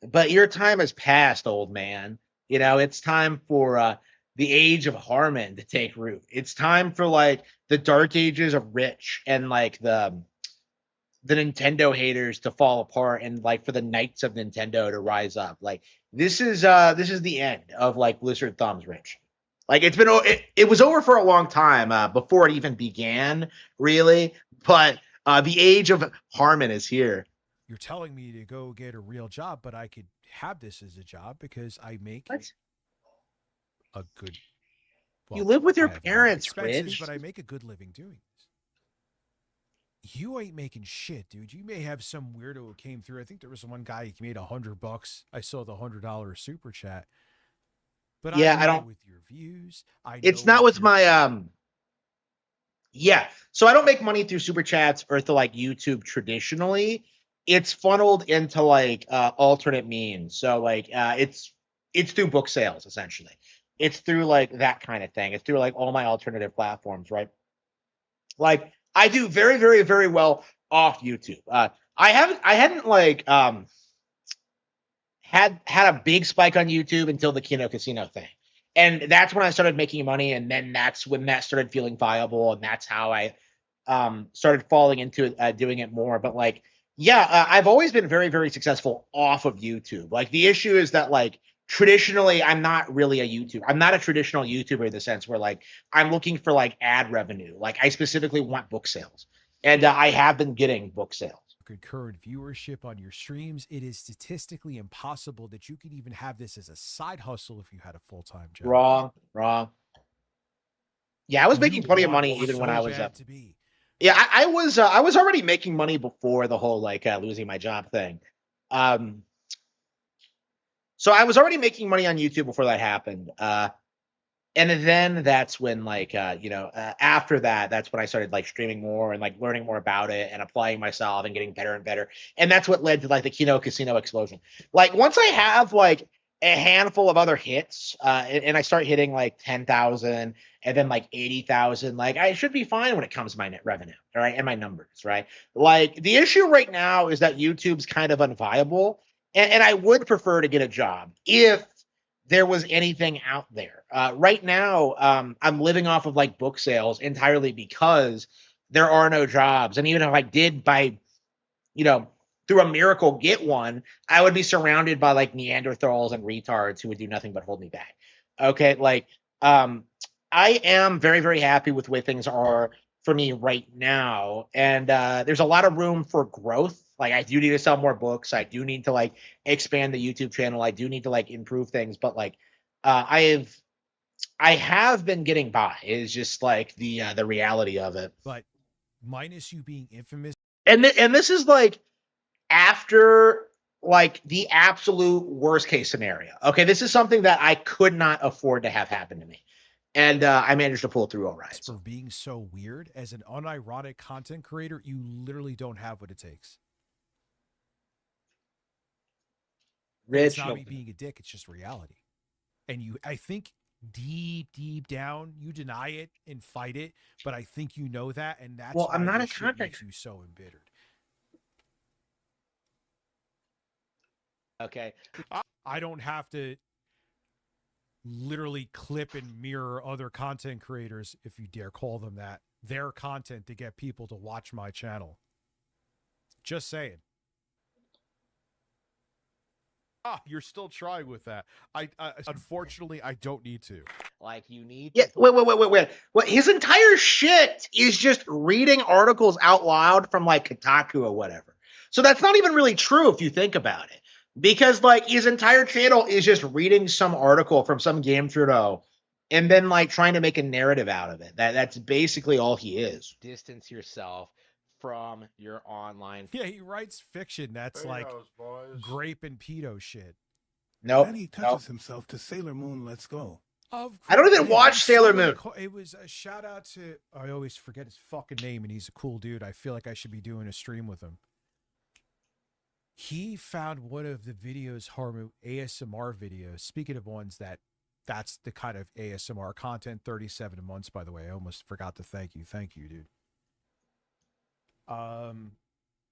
but your time has passed, old man. It's time for the age of Harmon to take root. It's time for like the dark ages of Rich and like the Nintendo haters to fall apart and like for the knights of Nintendo to rise up. Like this is the end of like Blizzard Thumbs, Rich. Like it was over for a long time before it even began, really. But the age of Harmon is here. you're telling me to go get a real job, but I could have this as a job because I make a good. Well, you live with your I have parents, expenses, Rich. but I make a good living doing this. You ain't making shit, dude. You may have some weirdo who came through. I think there was one guy who made $100. I saw the $100 super chat. But Yeah, I I don't. with your views. It's not with my Yeah, so I don't make money through super chats or through like YouTube traditionally. It's funneled into like alternate means. So like it's through book sales essentially. It's through like that kind of thing. It's through like all my alternative platforms, right? Like I do very, very, very well off YouTube. I hadn't like had a big spike on YouTube until the Kino Casino thing. And that's when I started making money, and then that's when that started feeling viable, and that's how I started falling into it, doing it more. But like, yeah, I've always been very, very successful off of YouTube. Like the issue is that like traditionally, I'm not really a YouTuber. I'm not a traditional YouTuber in the sense where like I'm looking for like ad revenue. Like I specifically want book sales, and I have been getting book sales. Current viewership on your streams, it is statistically impossible that you could even have this as a side hustle if you had a full-time job. Wrong. Yeah, I was making plenty of money even when I was up. Yeah, I was already making money before the whole like losing my job thing. So I was already making money on YouTube before that happened. And then that's when like after that's when I started like streaming more and like learning more about it and applying myself and getting better and better. And that's what led to like the Kino Casino explosion. Like once I have like a handful of other hits and I start hitting like 10,000 and then like 80,000, like I should be fine when it comes to my net revenue, all right, and my numbers, right? Like the issue right now is that YouTube's kind of unviable, and I would prefer to get a job if there was anything out there. Right now, I'm living off of like book sales entirely because there are no jobs. And even if I did through a miracle get one, I would be surrounded by like Neanderthals and retards who would do nothing but hold me back. Okay. Like, I am very, very happy with the way things are for me right now. And there's a lot of room for growth. Like I do need to sell more books. I do need to like expand the YouTube channel. I do need to like improve things, but like I have been getting by. Is just like the reality of it. But minus you being infamous, and this is like after like the absolute worst case scenario. Okay, this is something that I could not afford to have happen to me. and I managed to pull through all right. For being so weird, as an unironic content creator, you literally don't have what it takes. And it's not me being a dick, it's just reality. And I think deep down, you deny it and fight it, but I think you know that, and that's why I'm not this shit makes you so embittered. Okay. I don't have to literally clip and mirror other content creators, if you dare call them that, their content to get people to watch my channel. Just saying. You're still trying with that. I unfortunately I don't need to. Like, you need Yeah, wait. Well, his entire shit is just reading articles out loud from like Kotaku or whatever. So that's not even really true if you think about it. Because like his entire channel is just reading some article from some game journal and then like trying to make a narrative out of it. That's basically all he is. distance yourself from your online. Yeah, he writes fiction that's like grape and pedo shit. Nope. Then he touches himself to Sailor Moon. Let's go. I don't even watch Sailor Moon. It was a shout out to, I always forget his fucking name, and he's a cool dude. I feel like I should be doing a stream with him. He found one of the videos, Harmu, ASMR videos. Speaking of ones that's the kind of ASMR content, 37 months, by the way. I almost forgot to thank you. Thank you, dude.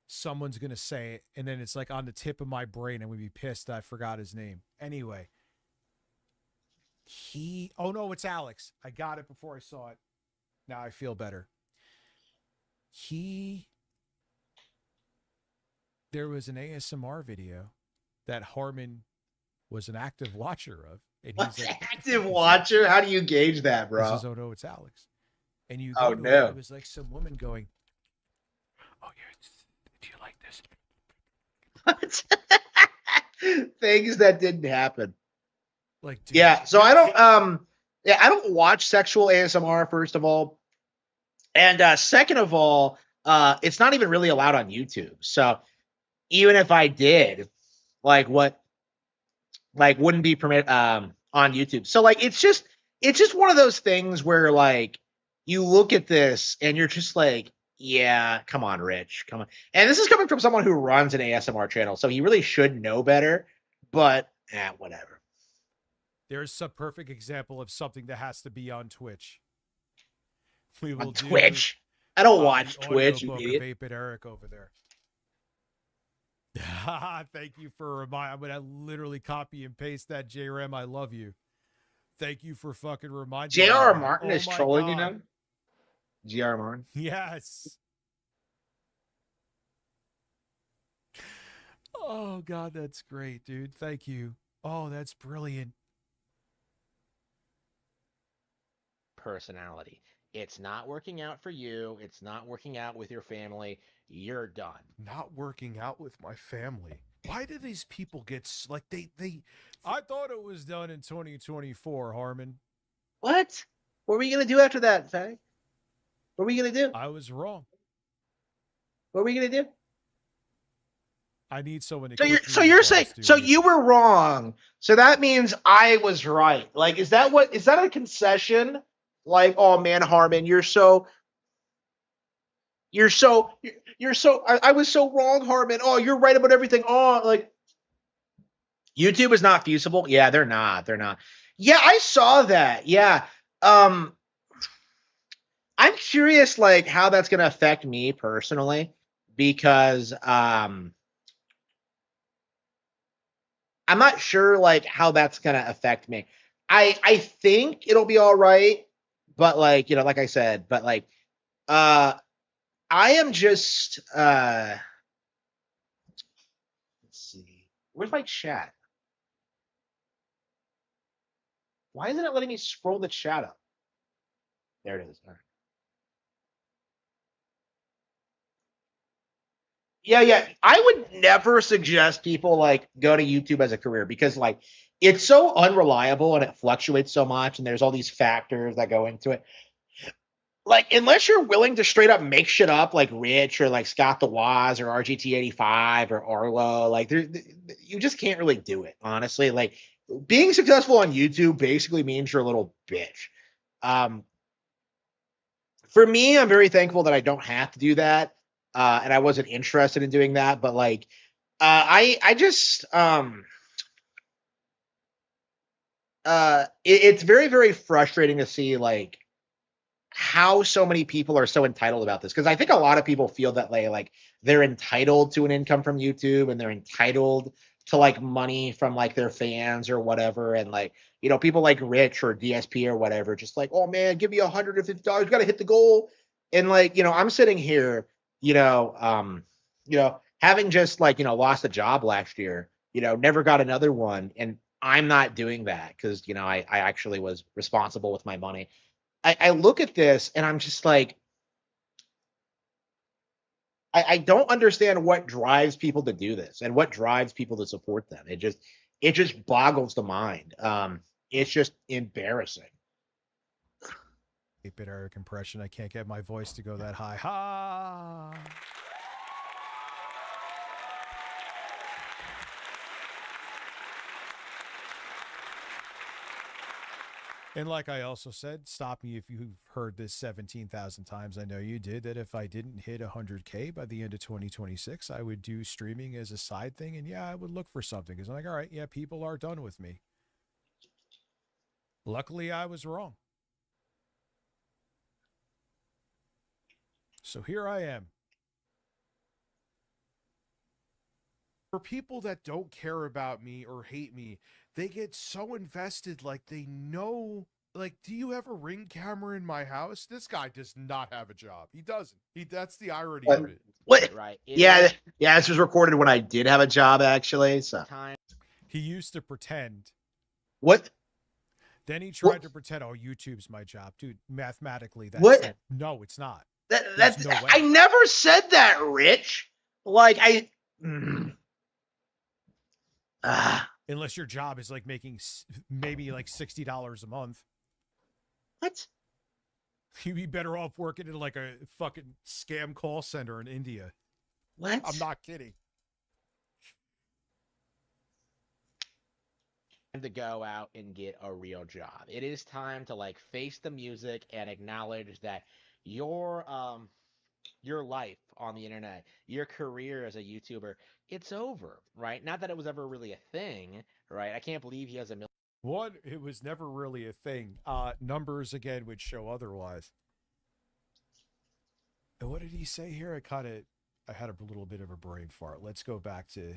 Someone's going to say it, and then it's like on the tip of my brain. I'm going to be pissed that I forgot his name. Anyway. Oh no, it's Alex. I got it before I saw it. Now I feel better. There was an ASMR video that Harmon was an active watcher of. And he's like, active watcher? How do you gauge that, bro? This is, oh no, it's Alex. And you go no. It was like some woman going, oh yeah, do you like this? What? Things that didn't happen. Like, dude, yeah, so I don't watch sexual ASMR, first of all. And second of all, it's not even really allowed on YouTube. So even if I did, wouldn't be permitted on YouTube. So like it's just one of those things where like you look at this and you're just like, yeah, come on, Rich, come on. And this is coming from someone who runs an ASMR channel, so he really should know better, but whatever. There's a perfect example of something that has to be on Twitch. We will on Twitch? I don't watch Twitch, you idiot. 8-Bit Eric over there. Thank you for reminding. I'm gonna literally copy and paste that. JRM, I love you. Thank you for fucking reminding me. J.R. Martin is trolling you now? J.R. Martin? Yes. Oh God, that's great, dude. Thank you. Oh, that's brilliant. Personality. It's not working out for you. It's not working out with your family. You're done. Not working out with my family. Why do these people get like they? I thought it was done in 2024, Harmon. What? What are we gonna do after that, Faye? What are we gonna do? I was wrong. What are we gonna do? I need someone to. So you're saying so you were wrong. So that means I was right. Like, is that a concession? Like, oh man, Harmon, I was so wrong, Harmon. Oh, you're right about everything. Oh, like YouTube is not feasible. Yeah, they're not. Yeah, I saw that. Yeah. I'm curious like how that's gonna affect me personally, because I'm not sure like how that's gonna affect me. I think it'll be all right, but like, like I said, but like I am just let's see. Where's my chat? Why isn't it letting me scroll the chat up? There it is. All right. Yeah. I would never suggest people like go to YouTube as a career, because like it's so unreliable and it fluctuates so much, and there's all these factors that go into it. Like, unless you're willing to straight up make shit up like Rich or like Scott the Waz or RGT85 or Arlo, like you just can't really do it, honestly. Like, being successful on YouTube basically means you're a little bitch. For me, I'm very thankful that I don't have to do that, and I wasn't interested in doing that. But like, I just it's very very frustrating to see like how so many people are so entitled about this, because I think a lot of people feel that like they're entitled to an income from YouTube and they're entitled to like money from like their fans or whatever, and like people like Rich or DSP or whatever, just like, oh man, give me $150, we got to hit the goal, and like I'm sitting here, having just like lost a job last year, never got another one, and I'm not doing that because I actually was responsible with my money. I look at this and I'm just like, I don't understand what drives people to do this and what drives people to support them. It just boggles the mind. It's just embarrassing. 8-bit Eric impression. I can't get my voice to go that high. Ha! And like I also said, stop me if you've heard this 17,000 times. I know you did, that if I didn't hit 100K by the end of 2026, I would do streaming as a side thing. And yeah, I would look for something because I'm like, all right, yeah, people are done with me. Luckily, I was wrong. So here I am. For people that don't care about me or hate me, they get so invested, like they know. Like, do you have a Ring camera in my house? This guy does not have a job. He doesn't. That's the irony of it. What? Right. Yeah, this was recorded when I did have a job, actually. So he used to pretend. What? Then he tried to pretend, oh, YouTube's my job. Dude, mathematically, that's what? No, it's not. That's no way. I never said that, Rich. Like, unless your job is like making maybe like $60 a month. What? You'd be better off working in like a fucking scam call center in India. What? I'm not kidding. To go out and get a real job. It is time to like face the music and acknowledge that your life on the internet, your career as a YouTuber, it's over, right? Not that it was ever really a thing, right? I can't believe he has a million. One, it was never really a thing. Numbers again would show otherwise. And what did he say here? I had a little bit of a brain fart. Let's go back to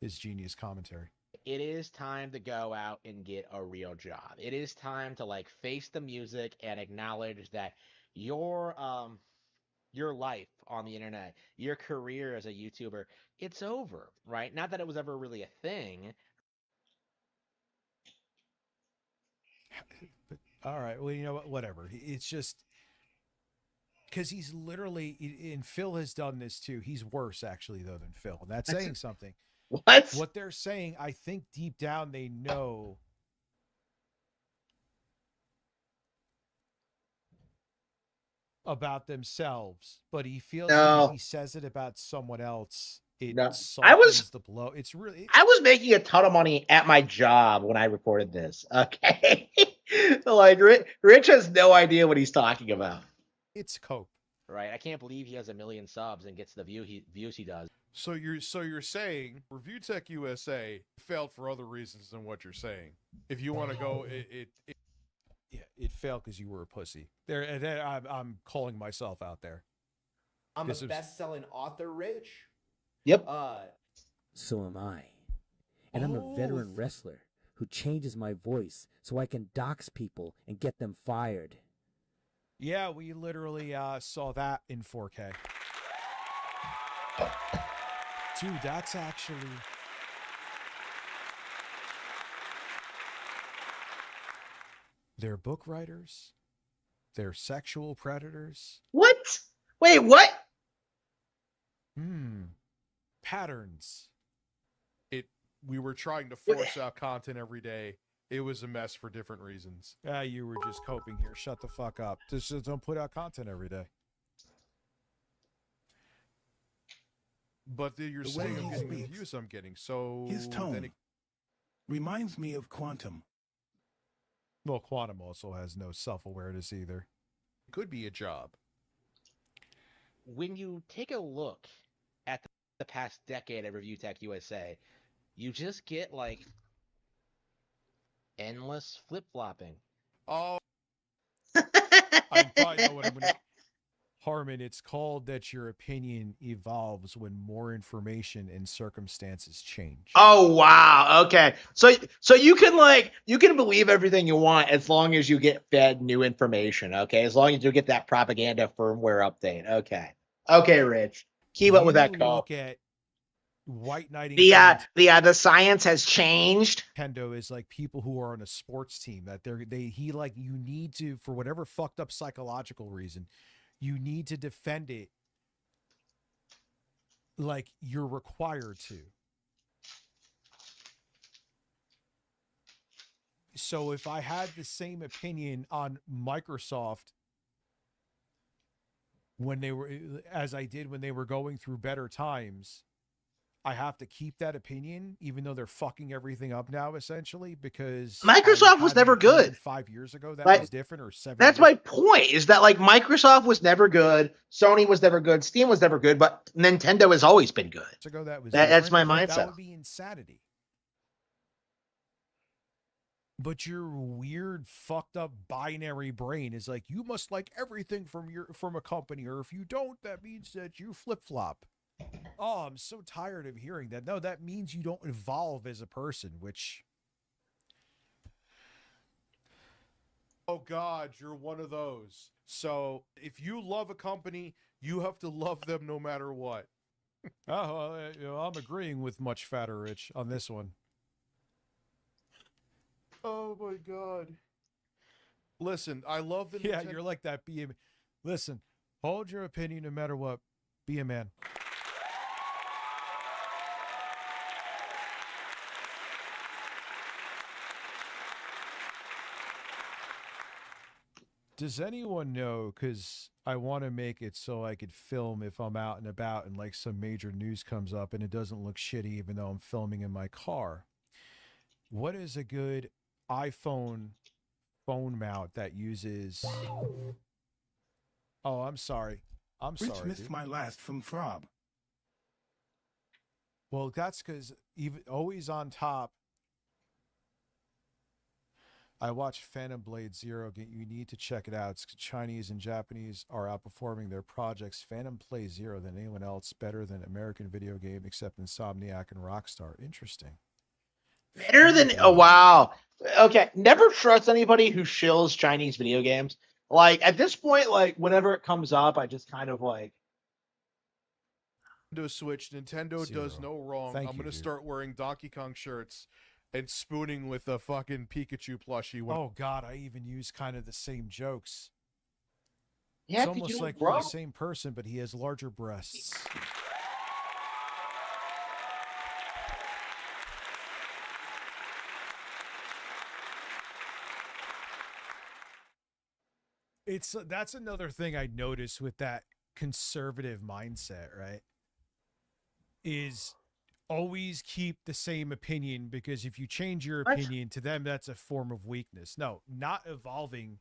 his genius commentary. It is time to go out and get a real job. It is time to like face the music and acknowledge that your life on the internet, your career as a YouTuber, it's over, right? Not that it was ever really a thing. But all right, well, you know what? Whatever. It's just because he's literally, and Phil has done this too. He's worse actually though than Phil, and that's saying something. What they're saying, I think deep down they know about themselves, but he feels like if he says it about someone else, it softens the blow. It's really. I was making a ton of money at my job when I recorded this. Okay, like Rich has no idea what he's talking about. It's cope, right? I can't believe he has 1 million subs and gets the views he does. So you're saying ReviewTechUSA failed for other reasons than what you're saying. If you want to go, it failed because you were a pussy. I'm calling myself out there. I'm a best-selling author, Rich. Yep. So am I. And I'm a veteran wrestler who changes my voice so I can dox people and get them fired. Yeah, we literally saw that in 4K. Dude, that's actually... They're book writers. They're sexual predators. What? Wait, what? Patterns. We were trying to force out content every day. It was a mess for different reasons. You were just coping here. Shut the fuck up. Just don't put out content every day. But you're saying I'm getting the views I'm getting, so... His tone reminds me of Quantum. Well, Quantum also has no self-awareness either. Could be a job. When you take a look at the past decade of ReviewTechUSA, you just get like endless flip-flopping. Oh, I probably know what I'm going to. Harmon, it's called that your opinion evolves when more information and circumstances change. Oh wow. Okay. So you can believe everything you want as long as you get fed new information. Okay. As long as you get that propaganda firmware update. Okay. Okay, Rich. Keep up with that call. Look at White Knighting the science has changed. Nintendo is like people who are on a sports team that you need to, for whatever fucked up psychological reason, you need to defend it like you're required to. So if I had the same opinion on Microsoft as I did when they were going through better times, I have to keep that opinion, even though they're fucking everything up now, essentially, because Microsoft was never good. 5 years ago, that like, was different, or 7 That's years. my point, is that like Microsoft was never good, Sony was never good, Steam was never good, but Nintendo has always been good. Ago, that's my mindset. That would be insanity. But your weird, fucked up binary brain is like, you must like everything from a company, or if you don't, that means that you flip-flop. Oh, I'm so tired of hearing that. No, that means you don't evolve as a person, which... Oh, God, you're one of those. So if you love a company, you have to love them no matter what. I'm agreeing with Much Fatter Rich on this one. Oh, my God. Listen, I love the Yeah, you're like that. Listen, hold your opinion no matter what. Be a man. Does anyone know, because I want to make it so I could film if I'm out and about and like some major news comes up and it doesn't look shitty even though I'm filming in my car. What is a good iPhone phone mount that uses... Oh, I'm sorry. Rich missed my last from Throb. Well, that's because even always on top... I watched Phantom Blade Zero. You need to check it out. It's Chinese and Japanese are outperforming their projects Phantom Blade Zero than anyone else, better than American video game except Insomniac and Rockstar. Interesting. Better than... Oh, wow. Okay, never trust anybody who shills Chinese video games. Like, at this point, like, whenever it comes up, I just kind of like... Nintendo Switch, Nintendo does no wrong. I'm going to start wearing Donkey Kong shirts and spooning with a fucking Pikachu plushie. Oh, God, I even use kind of the same jokes. Yeah, it's almost like we're the same person, but he has larger breasts. That's another thing I noticed with that conservative mindset, right? Is always keep the same opinion, because if you change your opinion to them, that's a form of weakness. No, not evolving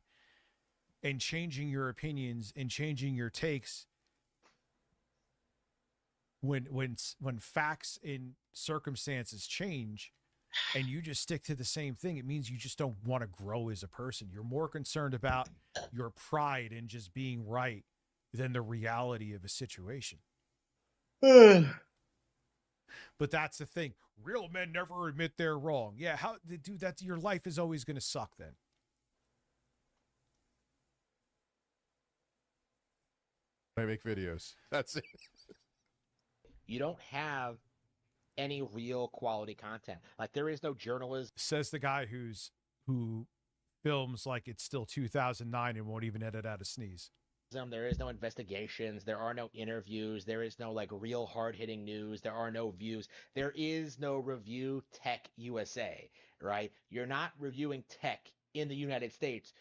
and changing your opinions and changing your takes when facts and circumstances change and you just stick to the same thing, it means you just don't want to grow as a person. You're more concerned about your pride and just being right than the reality of a situation. But that's the thing. Real men never admit they're wrong. Yeah, how, dude, that's, your life is always going to suck then. I make videos. That's it. You don't have any real quality content. Like, there is no journalism. Says the guy who films like it's still 2009 and won't even edit out a sneeze. There is no investigations. There are no interviews. There is no like real hard-hitting news. There are no views. There is no Review Tech USA, right? You're not reviewing tech in the United States.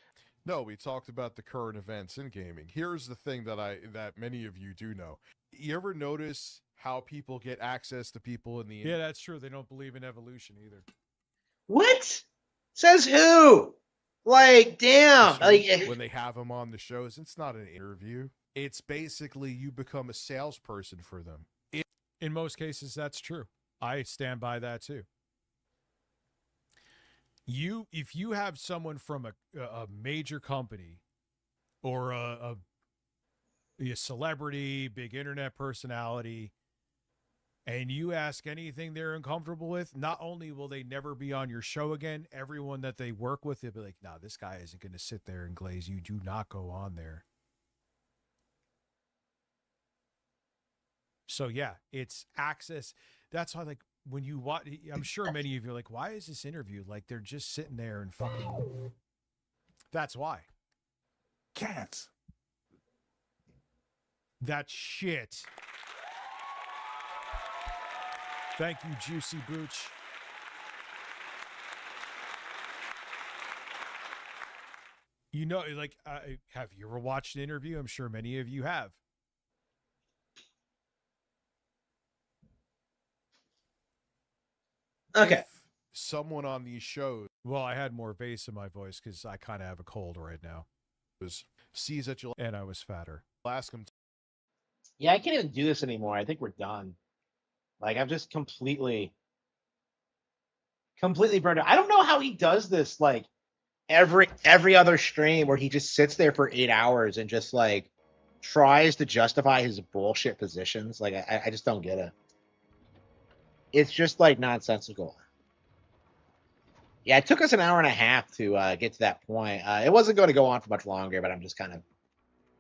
No, we talked about the current events in gaming. Here's the thing that many of you do know. You ever notice how people get access to people in the Yeah, that's true. They don't believe in evolution either. What? Says who? Like, damn. Like, when they have them on the shows, it's not an interview. It's basically you become a salesperson for them. In most cases, that's true. I stand by that too. If you have someone from a major company or a celebrity, big internet personality, and you ask anything they're uncomfortable with, not only will they never be on your show again, everyone that they work with, they'll be like, "No, this guy isn't going to sit there and glaze you. Do not go on there." So yeah, it's access. That's why, like, when you watch, I'm sure many of you are like, "Why is this interview?" Like, they're just sitting there and fucking. That's why. Cats. That shit. Thank you, Juicy Booch. You know, like, have you ever watched an interview? I'm sure many of you have. Okay. If someone on these shows, well, I had more bass in my voice because I kind of have a cold right now. Sees that you and I was fatter. Ask them. Yeah, I can't even do this anymore. I think we're done. Like, I'm just completely burned out. I don't know how he does this. Like, every other stream where he just sits there for 8 hours and just like tries to justify his bullshit positions. Like, I just don't get it. It's just like nonsensical. Yeah, it took us an hour and a half to get to that point. It wasn't going to go on for much longer, but I'm just kind of.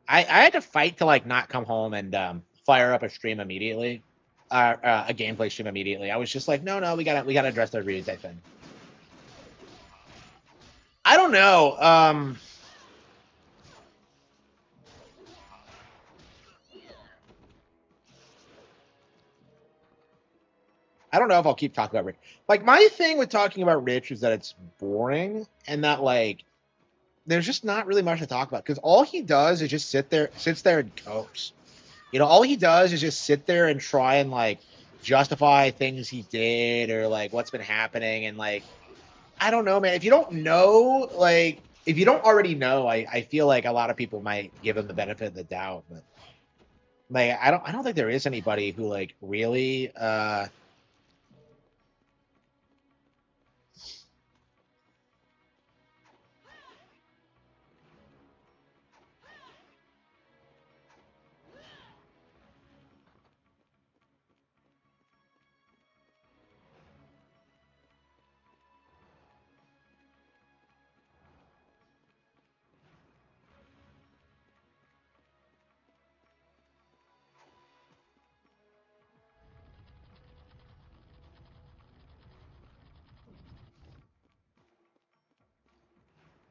I had to fight to like not come home and fire up a stream immediately, a gameplay stream immediately. I was just like, no, we gotta address the review type thing. I don't know. I don't know if I'll keep talking about Rich. Like, my thing with talking about Rich is that it's boring and that like there's just not really much to talk about because all he does is just sits there and coast. You know, all he does is just sit there and try and like justify things he did or like what's been happening and like I don't know, man. If you don't know, like if you don't already know, I feel like a lot of people might give him the benefit of the doubt, but like I don't think there is anybody who like really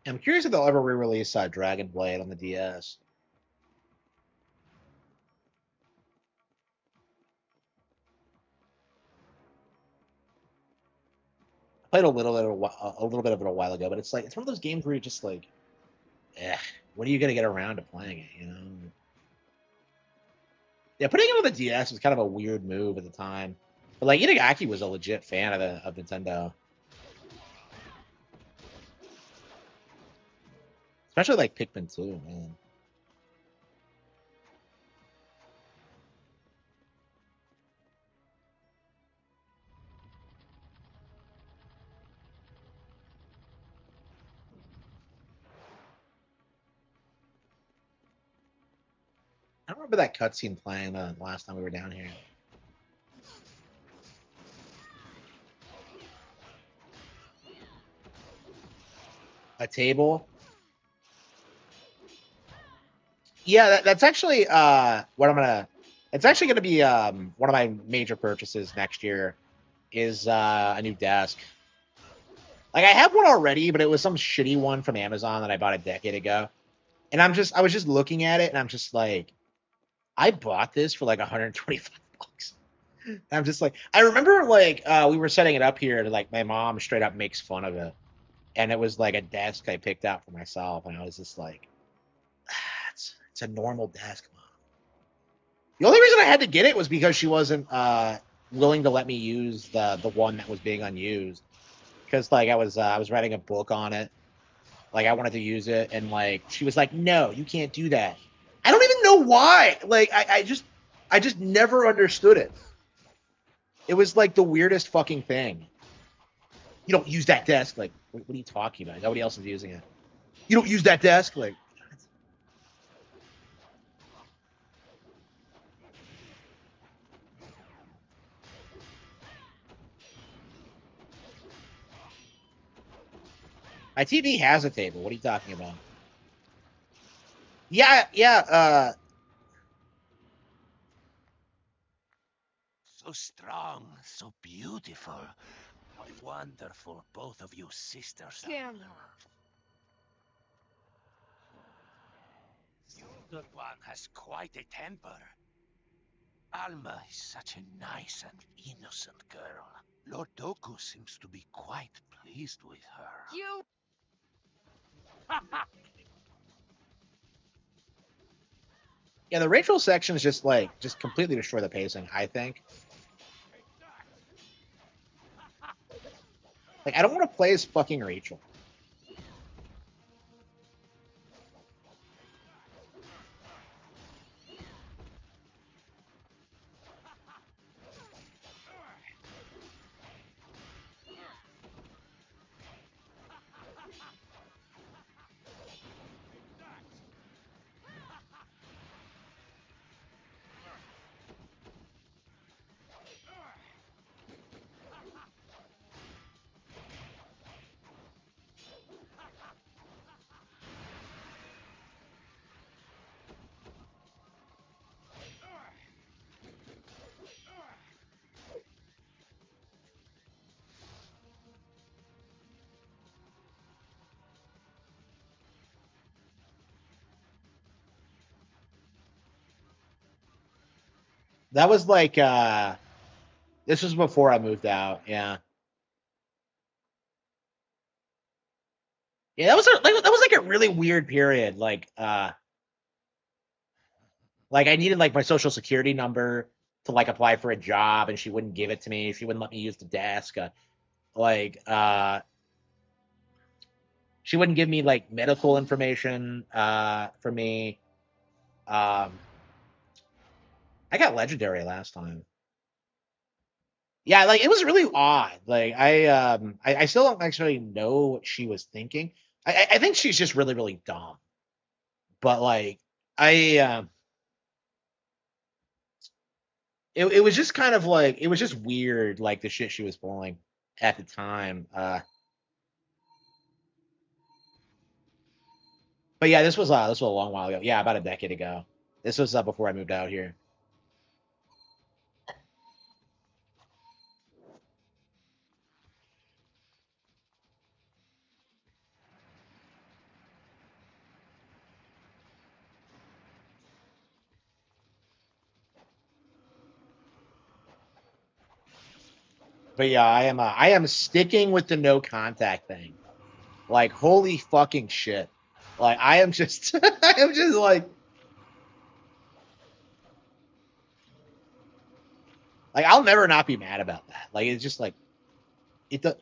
I'm curious if they'll ever re-release Dragon Blade on the DS. I played a little bit of it a while ago, but it's like it's one of those games where you're just like, when are you gonna get around to playing it? You know? Yeah, putting it on the DS was kind of a weird move at the time, but like Itagaki was a legit fan of Nintendo. Especially like Pikmin 2, man. I don't remember that cutscene playing the last time we were down here. A table? Yeah, that's actually what I'm gonna. It's actually gonna be one of my major purchases next year. Is a new desk. Like I have one already, but it was some shitty one from Amazon that I bought a decade ago. And I was just looking at it, and I'm just like, I bought this for like $125. And I'm just like, I remember like we were setting it up here, and like my mom straight up makes fun of it, and it was like a desk I picked out for myself, and I was just like, it's a normal desk, Mom. The only reason I had to get it was because she wasn't willing to let me use the one that was being unused, because like I was writing a book on it. Like I wanted to use it, and like she was like, "No, you can't do that." I don't even know why. Like I just never understood it. It was like the weirdest fucking thing. You don't use that desk. Like, what are you talking about? Nobody else is using it. You don't use that desk. Like, my TV has a table. What are you talking about? Yeah, yeah. So strong, so beautiful. How wonderful both of you sisters are. The older one has quite a temper. Alma is such a nice and innocent girl. Lord Doku seems to be quite pleased with her. You. Yeah, the Rachel sections just completely destroy the pacing, I think. Like, I don't want to play as fucking Rachel. That was like this was before I moved out, yeah. Yeah, that was like a really weird period. Like I needed like my social security number to like apply for a job, and she wouldn't give it to me. She wouldn't let me use the desk. Like she wouldn't give me like medical information for me. I got legendary last time. Yeah, like it was really odd. Like I still don't actually know what she was thinking. I think she's just really really dumb. But like I it was just kind of like it was just weird, like the shit she was pulling at the time. But yeah, this was a long while ago. Yeah, about a decade ago. This was before I moved out here. But yeah, I am sticking with the no contact thing. Like holy fucking shit. Like I am just I am just like I'll never not be mad about that. Like it's just like it does.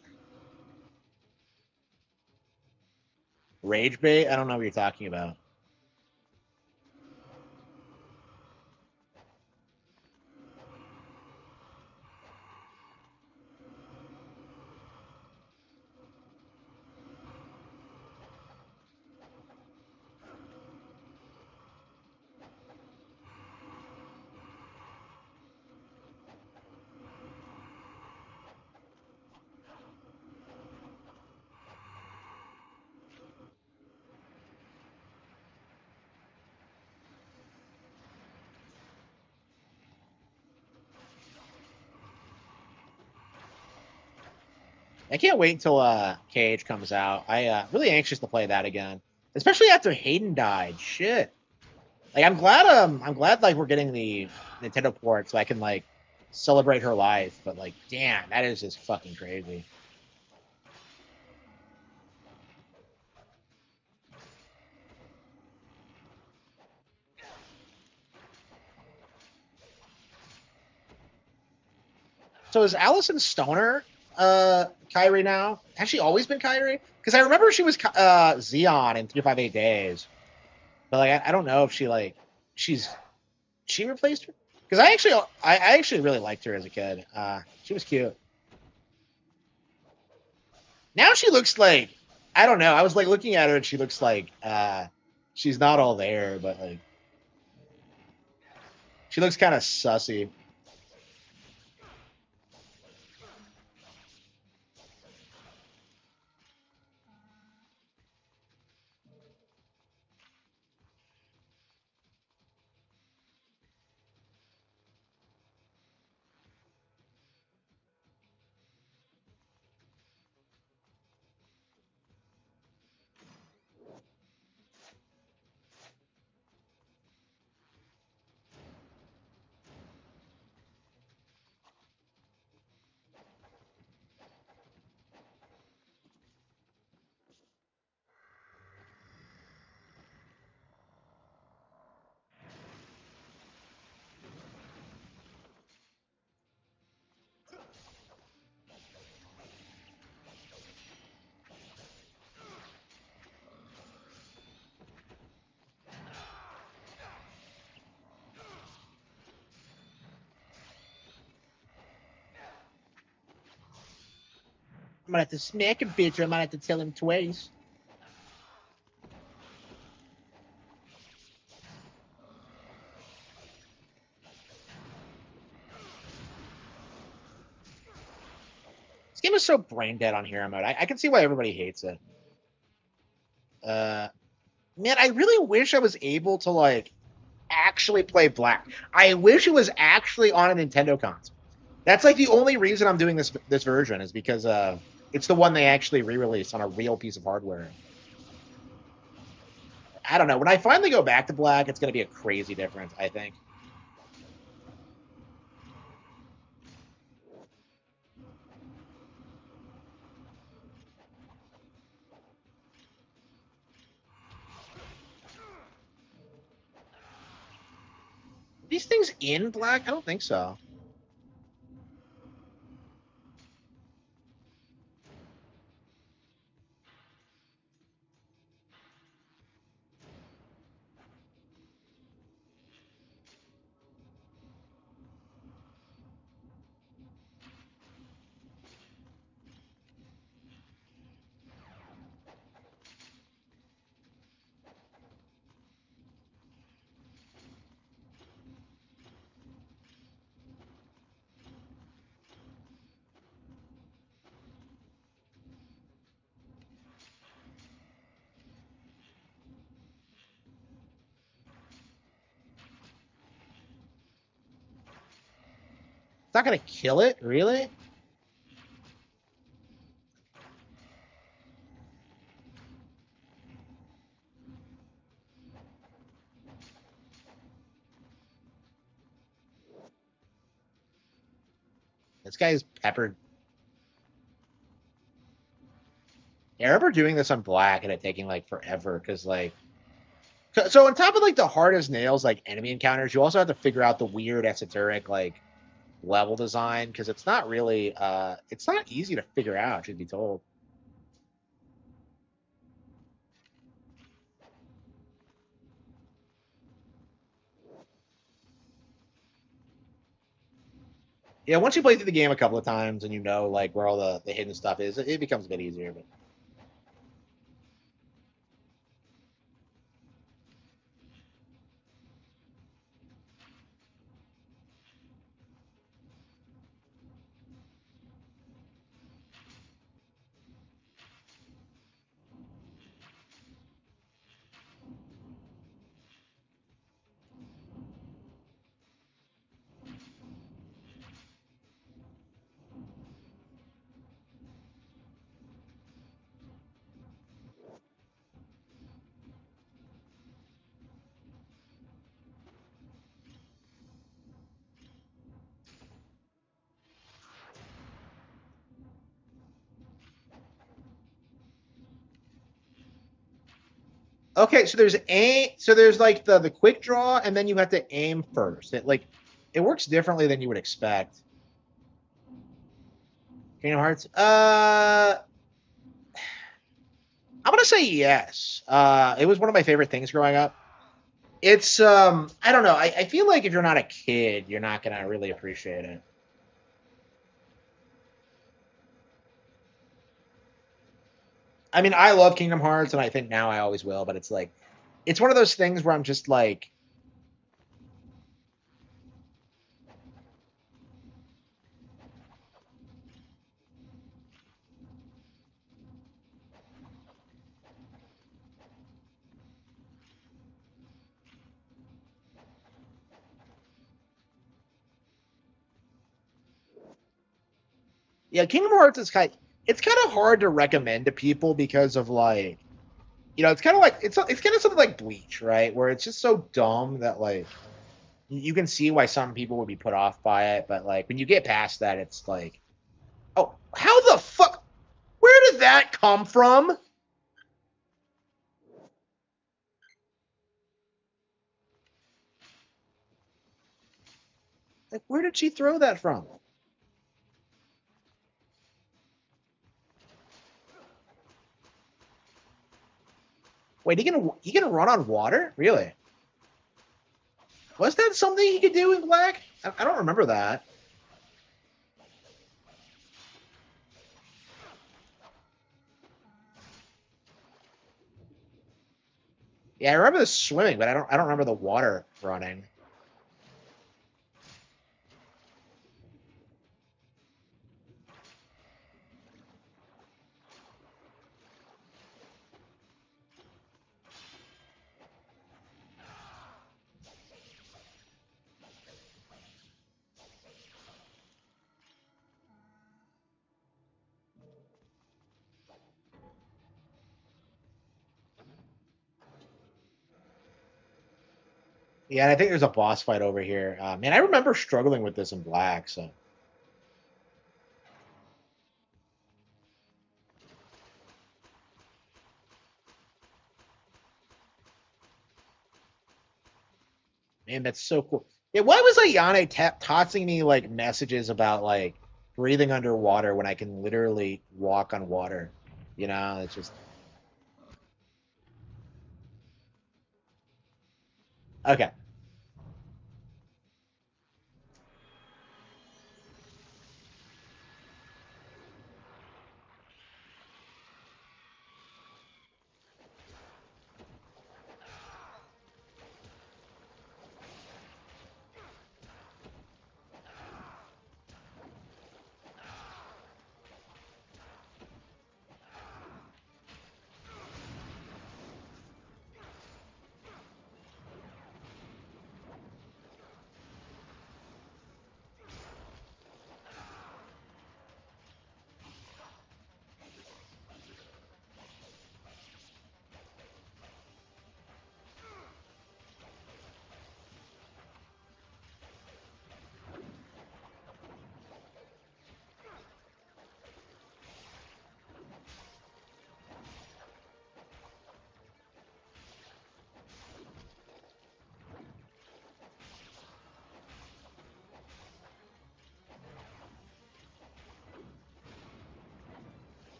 Rage bait? I don't know what you're talking about. I can't wait until KH comes out. Really anxious to play that again, especially after Hayden died. Shit. Like I'm glad like we're getting the Nintendo port so I can like celebrate her life. But like, damn, that is just fucking crazy. So is Allison Stoner Kyrie now? Has she always been Kyrie? Because I remember she was Xeon in 358 Days, but like I don't know if she she replaced her. Because I actually really liked her as a kid. She was cute. Now she looks like, I don't know. I was like looking at her and she looks like she's not all there, but like she looks kind of sussy. I'm gonna have to smack a bitch, or I might have to tell him twice. This game is so brain dead on hero mode. I can see why everybody hates it. Man, I really wish I was able to like actually play Black. I wish it was actually on a Nintendo console. That's like the only reason I'm doing this version is because it's the one they actually re-released on a real piece of hardware. I don't know. When I finally go back to Black, it's going to be a crazy difference, I think. These things in Black? I don't think so. It's not going to kill it? Really? This guy's peppered. Yeah, I remember doing this on Black and it taking like forever because like so on top of like the hard as nails like enemy encounters, you also have to figure out the weird esoteric like level design because it's not really it's not easy to figure out, should be told. Yeah, once you play through the game a couple of times and you know like where all the hidden stuff is, it becomes a bit easier. But okay, so there's like the quick draw and then you have to aim first. It works differently than you would expect. Kingdom Hearts. I'm gonna say yes. It was one of my favorite things growing up. It's I don't know. I feel like if you're not a kid, you're not gonna really appreciate it. I mean, I love Kingdom Hearts, and I think now I always will. But it's like, it's one of those things where I'm just like, yeah, Kingdom Hearts is it's kind of hard to recommend to people because of like, it's kind of like it's kind of something like Bleach, right? Where it's just so dumb that like you can see why some people would be put off by it, but like when you get past that, it's like, oh, how the fuck? Where did that come from? Like, where did she throw that from? Wait, he gonna run on water? Really? Was that something he could do in Black? I don't remember that. Yeah, I remember the swimming, but I don't remember the water running. Yeah, and I think there's a boss fight over here. Man, I remember struggling with this in Black, so. Man, that's so cool. Yeah, why was Ayane tossing me like messages about like breathing underwater when I can literally walk on water? It's just okay.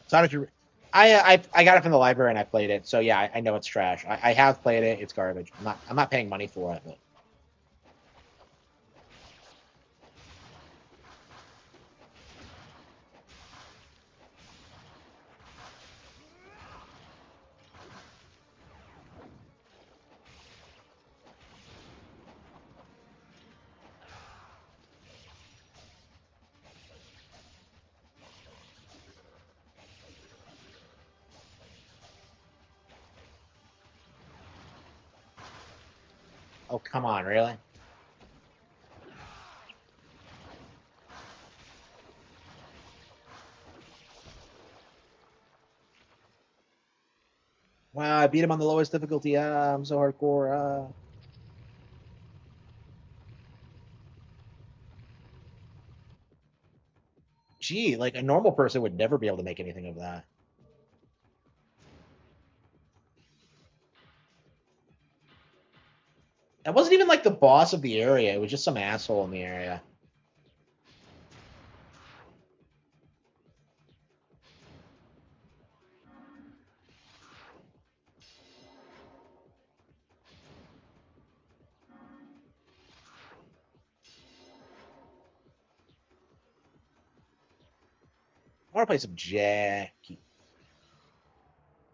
Sonic, I got it from the library and I played it, so yeah, I know it's trash. I have played it. It's garbage. I'm not paying money for it, but oh come on, really? Wow, I beat him on the lowest difficulty. I'm so hardcore. Gee, like a normal person would never be able to make anything of that. It wasn't even like the boss of the area. It was just some asshole in the area. I want to play some Jackie.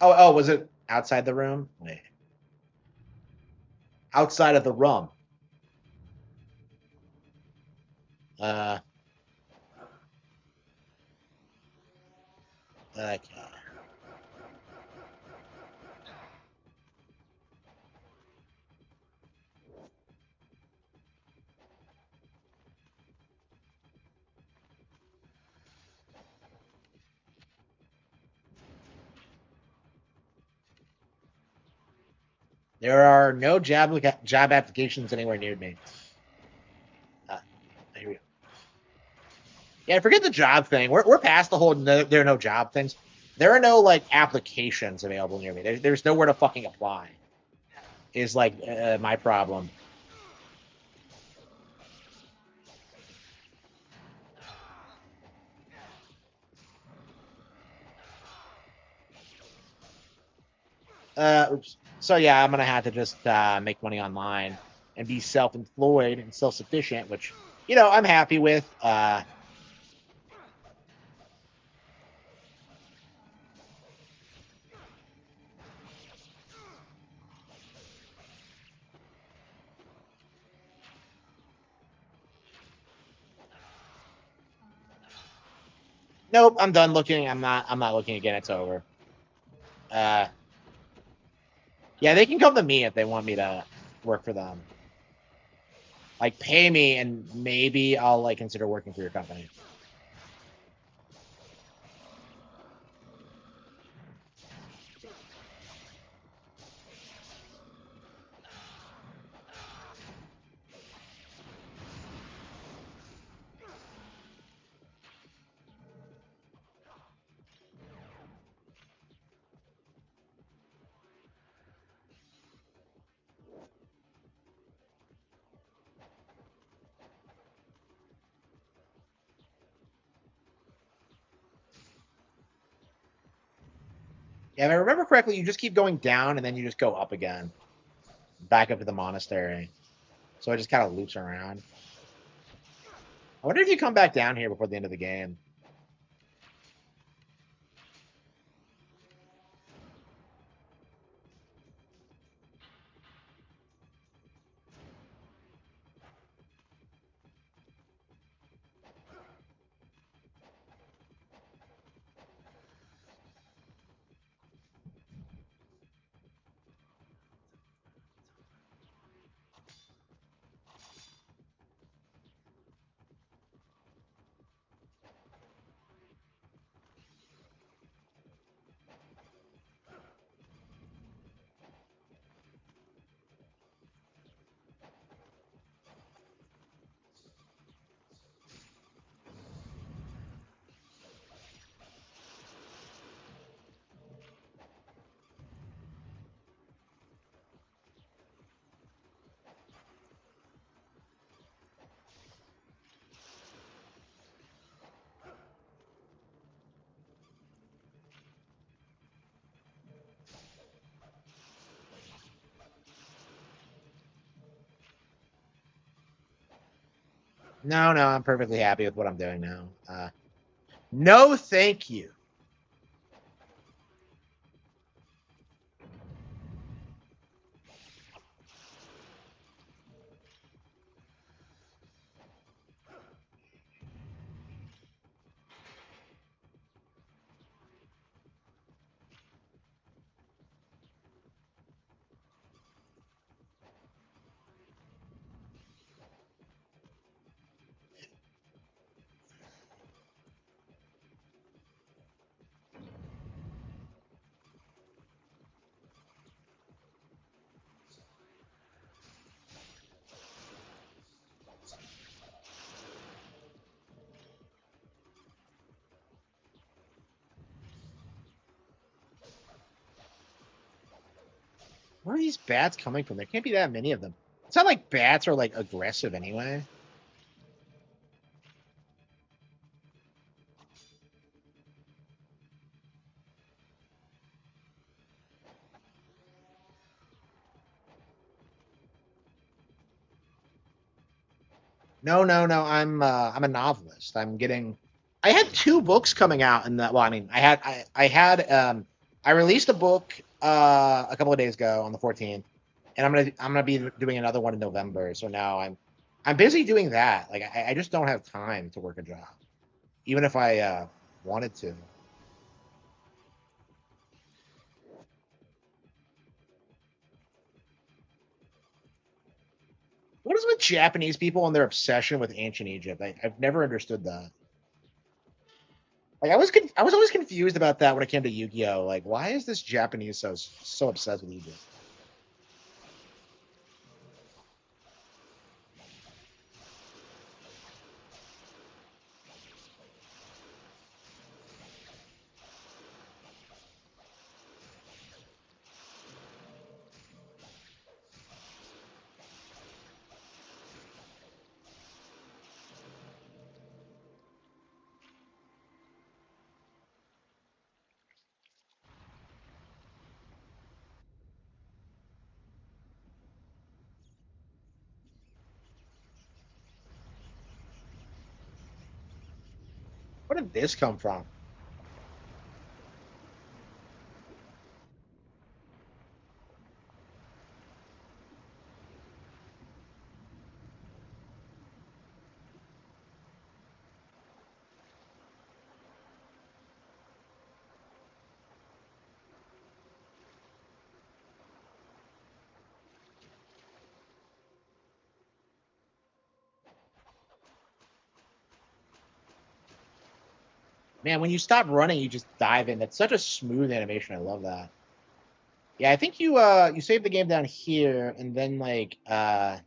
Oh, was it outside the room? Wait. Outside of the room. Okay. There are no job applications anywhere near me. Here we go. Yeah, forget the job thing. We're past the whole there are no job things. There are no like applications available near me. There's nowhere to fucking apply. Is like my problem. Oops. So yeah, I'm gonna have to just make money online and be self-employed and self-sufficient, which I'm happy with. Nope, I'm done looking. I'm not looking again. It's over. Yeah, they can come to me if they want me to work for them. Like, pay me, and maybe I'll like consider working for your company. Yeah, if I remember correctly, you just keep going down and then you just go up again, back up to the monastery. So it just kind of loops around. I wonder if you come back down here before the end of the game. No, I'm perfectly happy with what I'm doing now. No, thank you. Where are these bats coming from? There can't be that many of them. It's not like bats are like aggressive anyway. No, no, no. I'm a novelist. I had 2 books coming out in that. Well, I mean, I released a book a couple of days ago on the 14th, and I'm gonna be doing another one in November. So now I'm busy doing that. Like I just don't have time to work a job, even if I wanted to. What is with Japanese people and their obsession with ancient Egypt? I've never understood that. Like I was always confused about that when it came to Yu-Gi-Oh. Like, why is this Japanese so obsessed with Egypt? Where did this come from? Man, when you stop running, you just dive in. That's such a smooth animation. I love that. Yeah, I think you save the game down here, and then like yeah,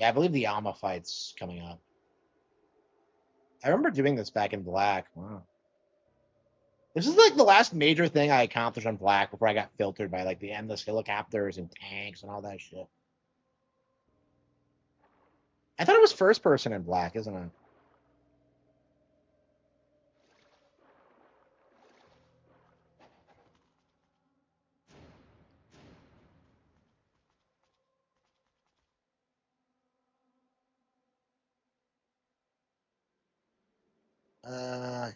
I believe the Alma fight's coming up. I remember doing this back in Black. Wow. This is like the last major thing I accomplished on Black before I got filtered by like the endless helicopters and tanks and all that shit. I thought it was first person in Black, isn't it? Uh,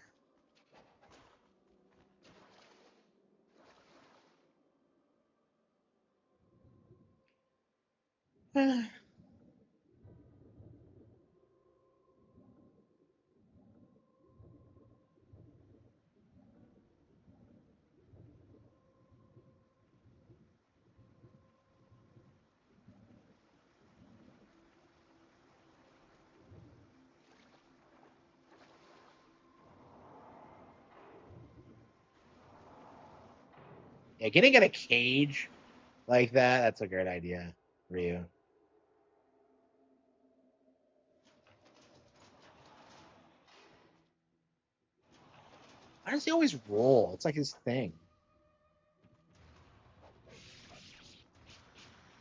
yeah, getting in a cage like that's a great idea, Ryu. Why does he always roll? It's like his thing.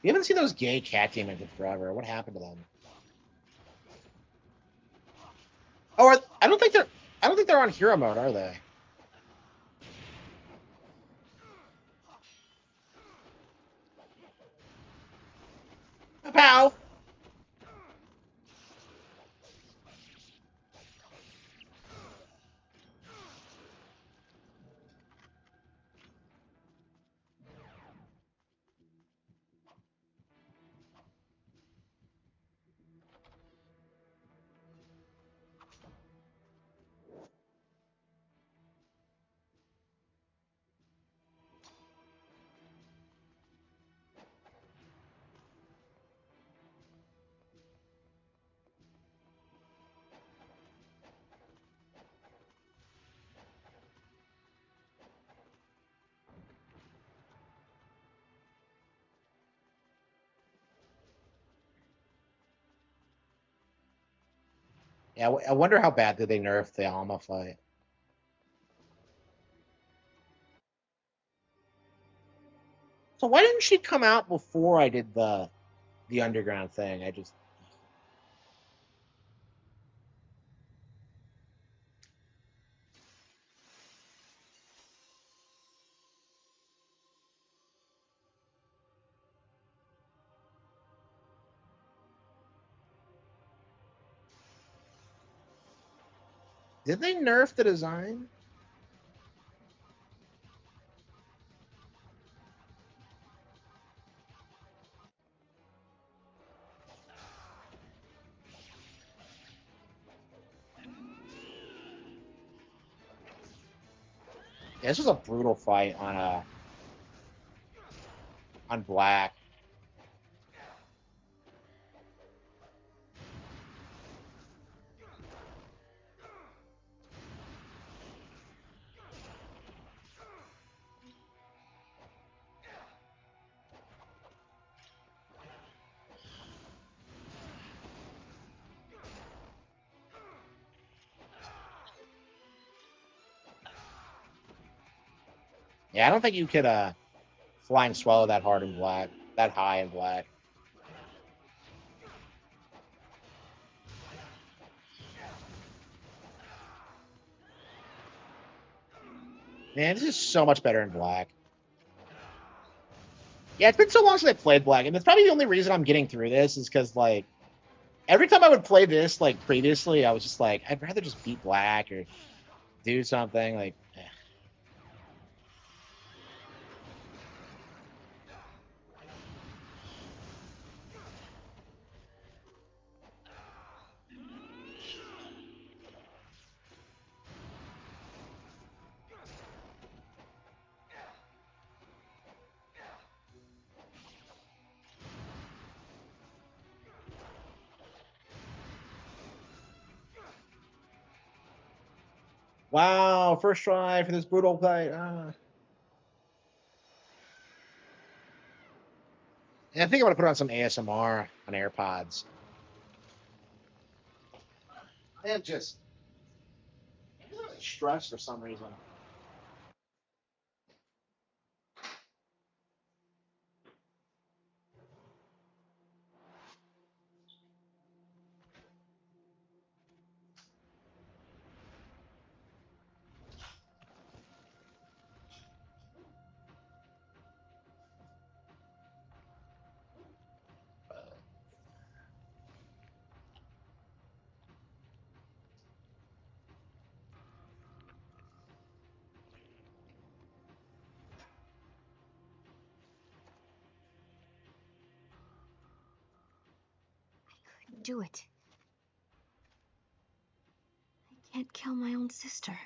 You haven't seen those gay cat demons in forever. What happened to them? Oh, I don't think they're on hero mode, are they? Pow! Yeah, I wonder how bad did they nerf the Alma fight. So why didn't she come out before I did the underground thing? I just. Did they nerf the design? Yeah, this was a brutal fight on black. Yeah, I don't think you could flying swallow that hard in black, that high in black. Man, this is so much better in black. Yeah, it's been so long since I played black, and that's probably the only reason I'm getting through this is because like every time I would play this like previously, I was just like, I'd rather just beat black or do something like. Wow, first try for this brutal fight. Yeah, I think I'm gonna put on some ASMR on AirPods. I'm just really stressed for some reason. Do it. I can't kill my own sister.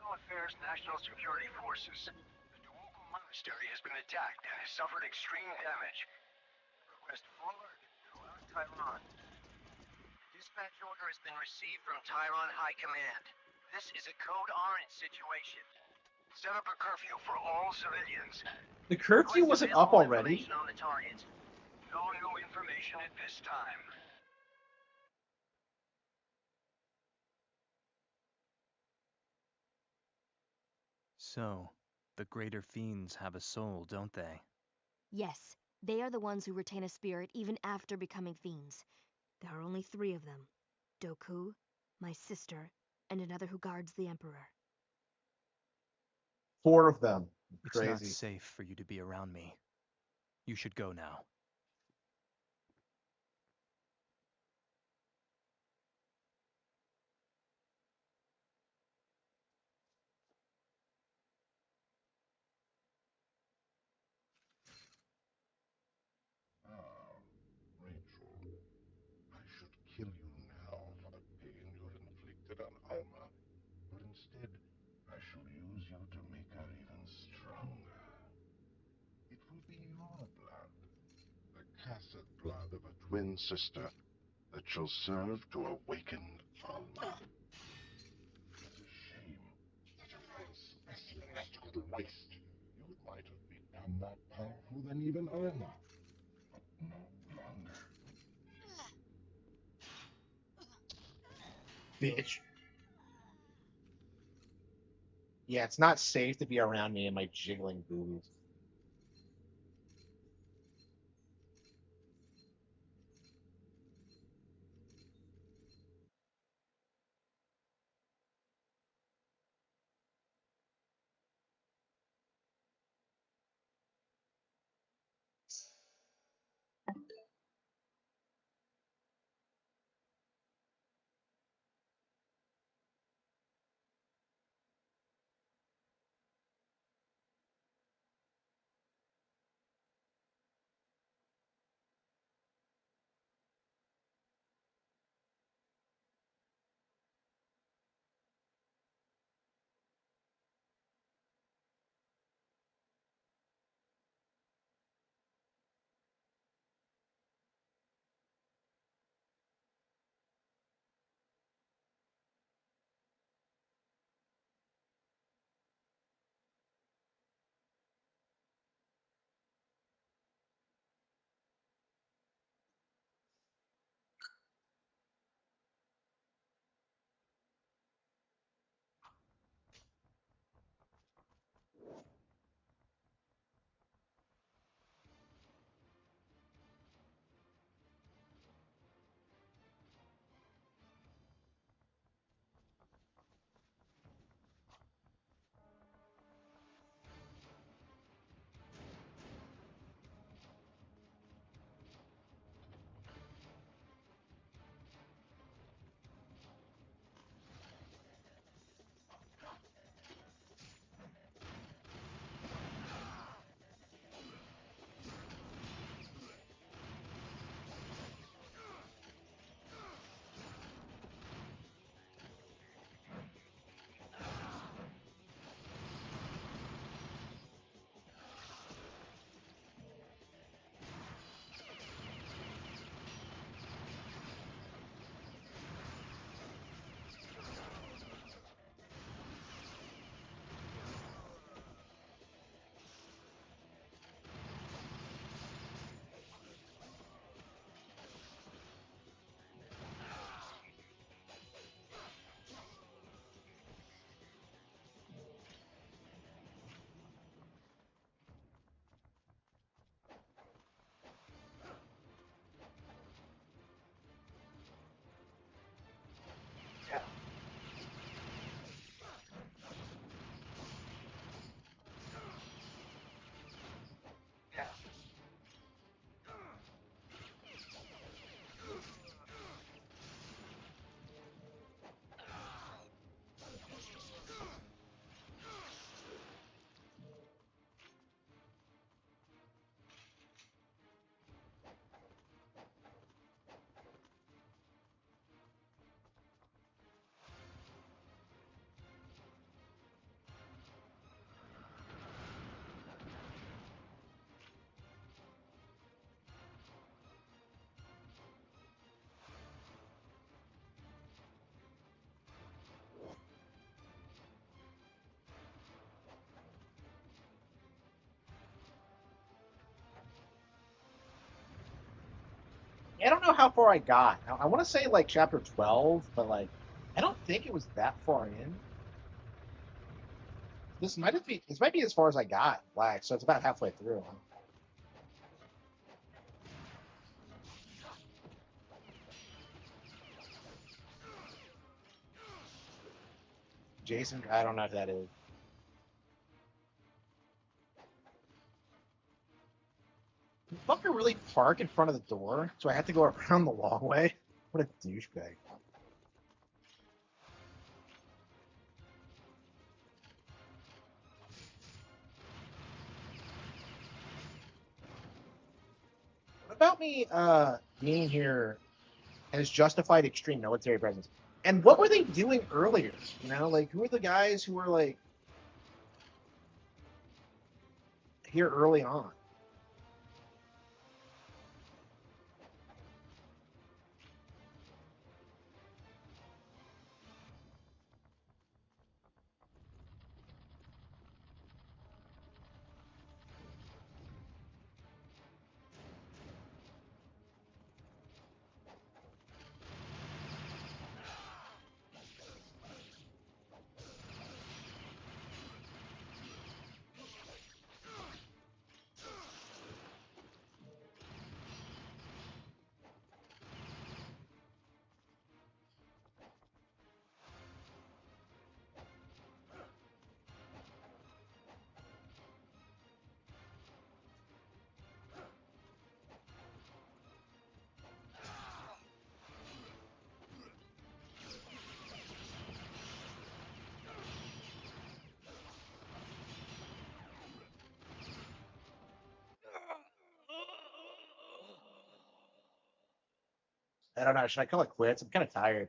Internal Affairs National Security Forces. The Duoku Monastery has been attacked and has suffered extreme damage. Request full alert throughout Taiwan. Dispatch order has been received from Taiwan High Command. This is a Code Orange situation. Set up a curfew for all civilians. The curfew wasn't up already. On the target. No new information at this time. So, the greater fiends have a soul, don't they? Yes, they are the ones who retain a spirit even after becoming fiends. There are only 3 of them. Doku, my sister, and another who guards the Emperor. 4 of them. It's not Crazy. safe for you to be around me. You should go now. you to make her even stronger. It will be your blood, the casted blood of a twin sister, that shall serve to awaken Alma. It's a shame such a fine specimen has to go to waste. You might have become more powerful than even Alma, but no longer. Bitch. Yeah, it's not safe to be around me and my jiggling boobies. I don't know how far I got. I want to say like chapter 12, but like I don't think it was that far in. This might be as far as I got, Black, so it's about halfway through. Jason, I don't know if that is. Did the fucker really park in front of the door? So I have to go around the long way? What a douchebag. What about me being here has justified extreme military presence? And what were they doing earlier? You know, like who are the guys who were like here early on. I don't know. Should I call it quits? I'm kind of tired.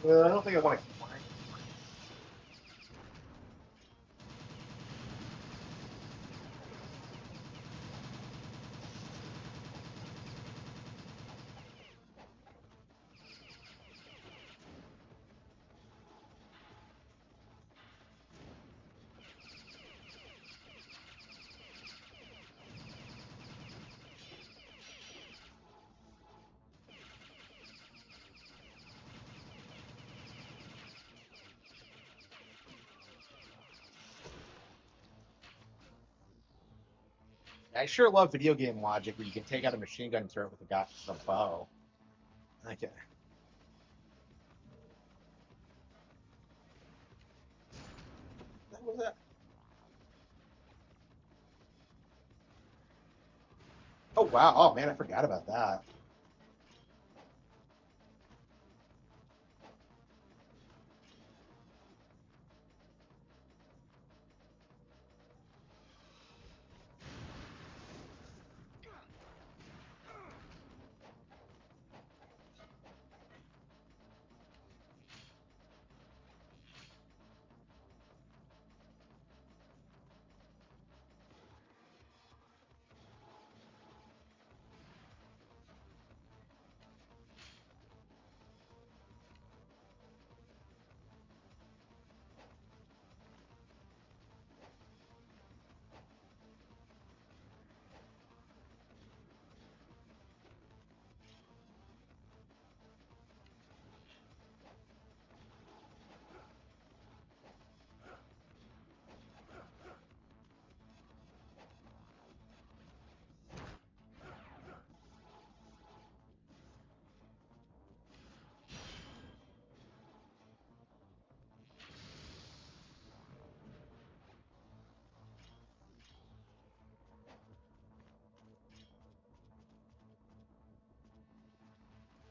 I don't think I want to. I sure love video game logic where you can take out a machine gun turret with a bow. Okay. What was that? Oh wow! Oh man, I forgot about that.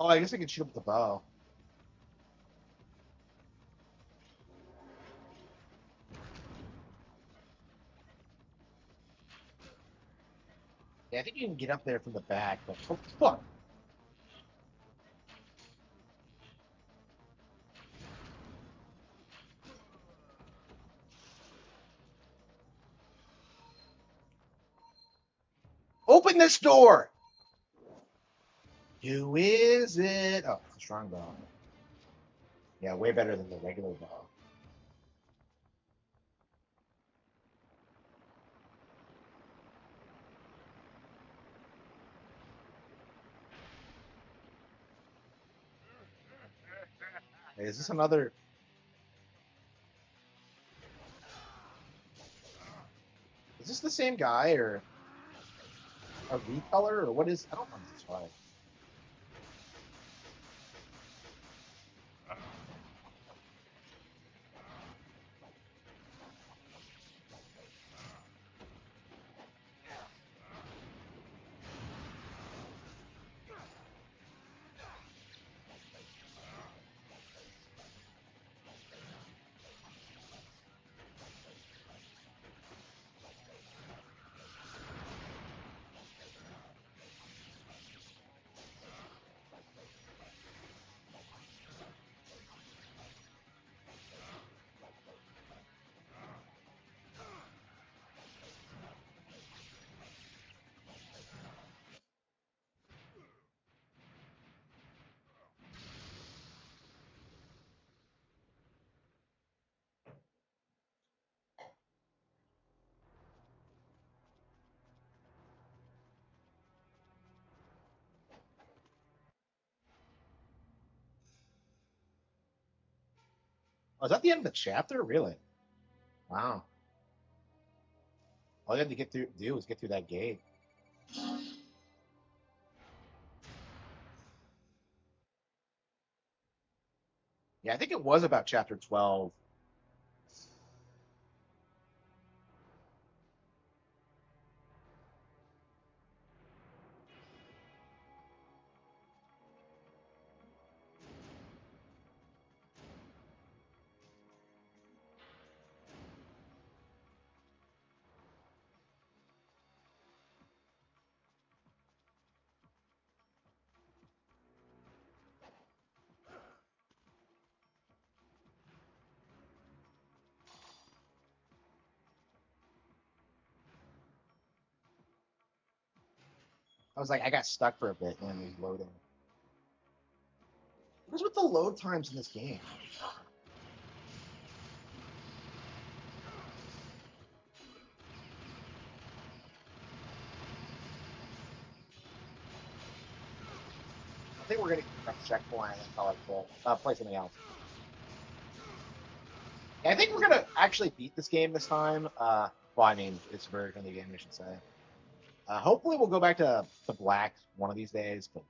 Oh, I guess I can shoot up the bow. Yeah, I think you can get up there from the back, but oh, fuck. Open this door! Who is it? Oh, it's a strong bow. Yeah, way better than the regular bow. Hey, is this another? Is this the same guy or a recolor or what is? I don't know this fight. Oh, is that the end of the chapter? Really? Wow. All you had to do was get through that gate. Yeah, I think it was about chapter 12. I was like, I got stuck for a bit when it was loading. What's with the load times in this game? I think we're gonna get the next checkpoint and call it quit. Play something else. Yeah, I think we're gonna actually beat this game this time. Well, I mean, it's a version of the game, I should say. Hopefully, we'll go back to black one of these days, but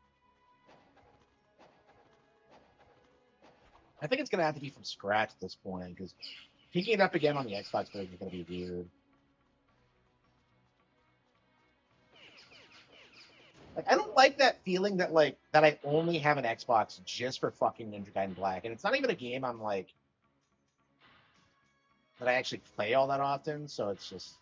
I think it's gonna have to be from scratch at this point because picking it up again on the Xbox version is gonna be weird. Like, I don't like that feeling that that I only have an Xbox just for fucking Ninja Gaiden Black, and it's not even a game I'm like that I actually play all that often. So it's just.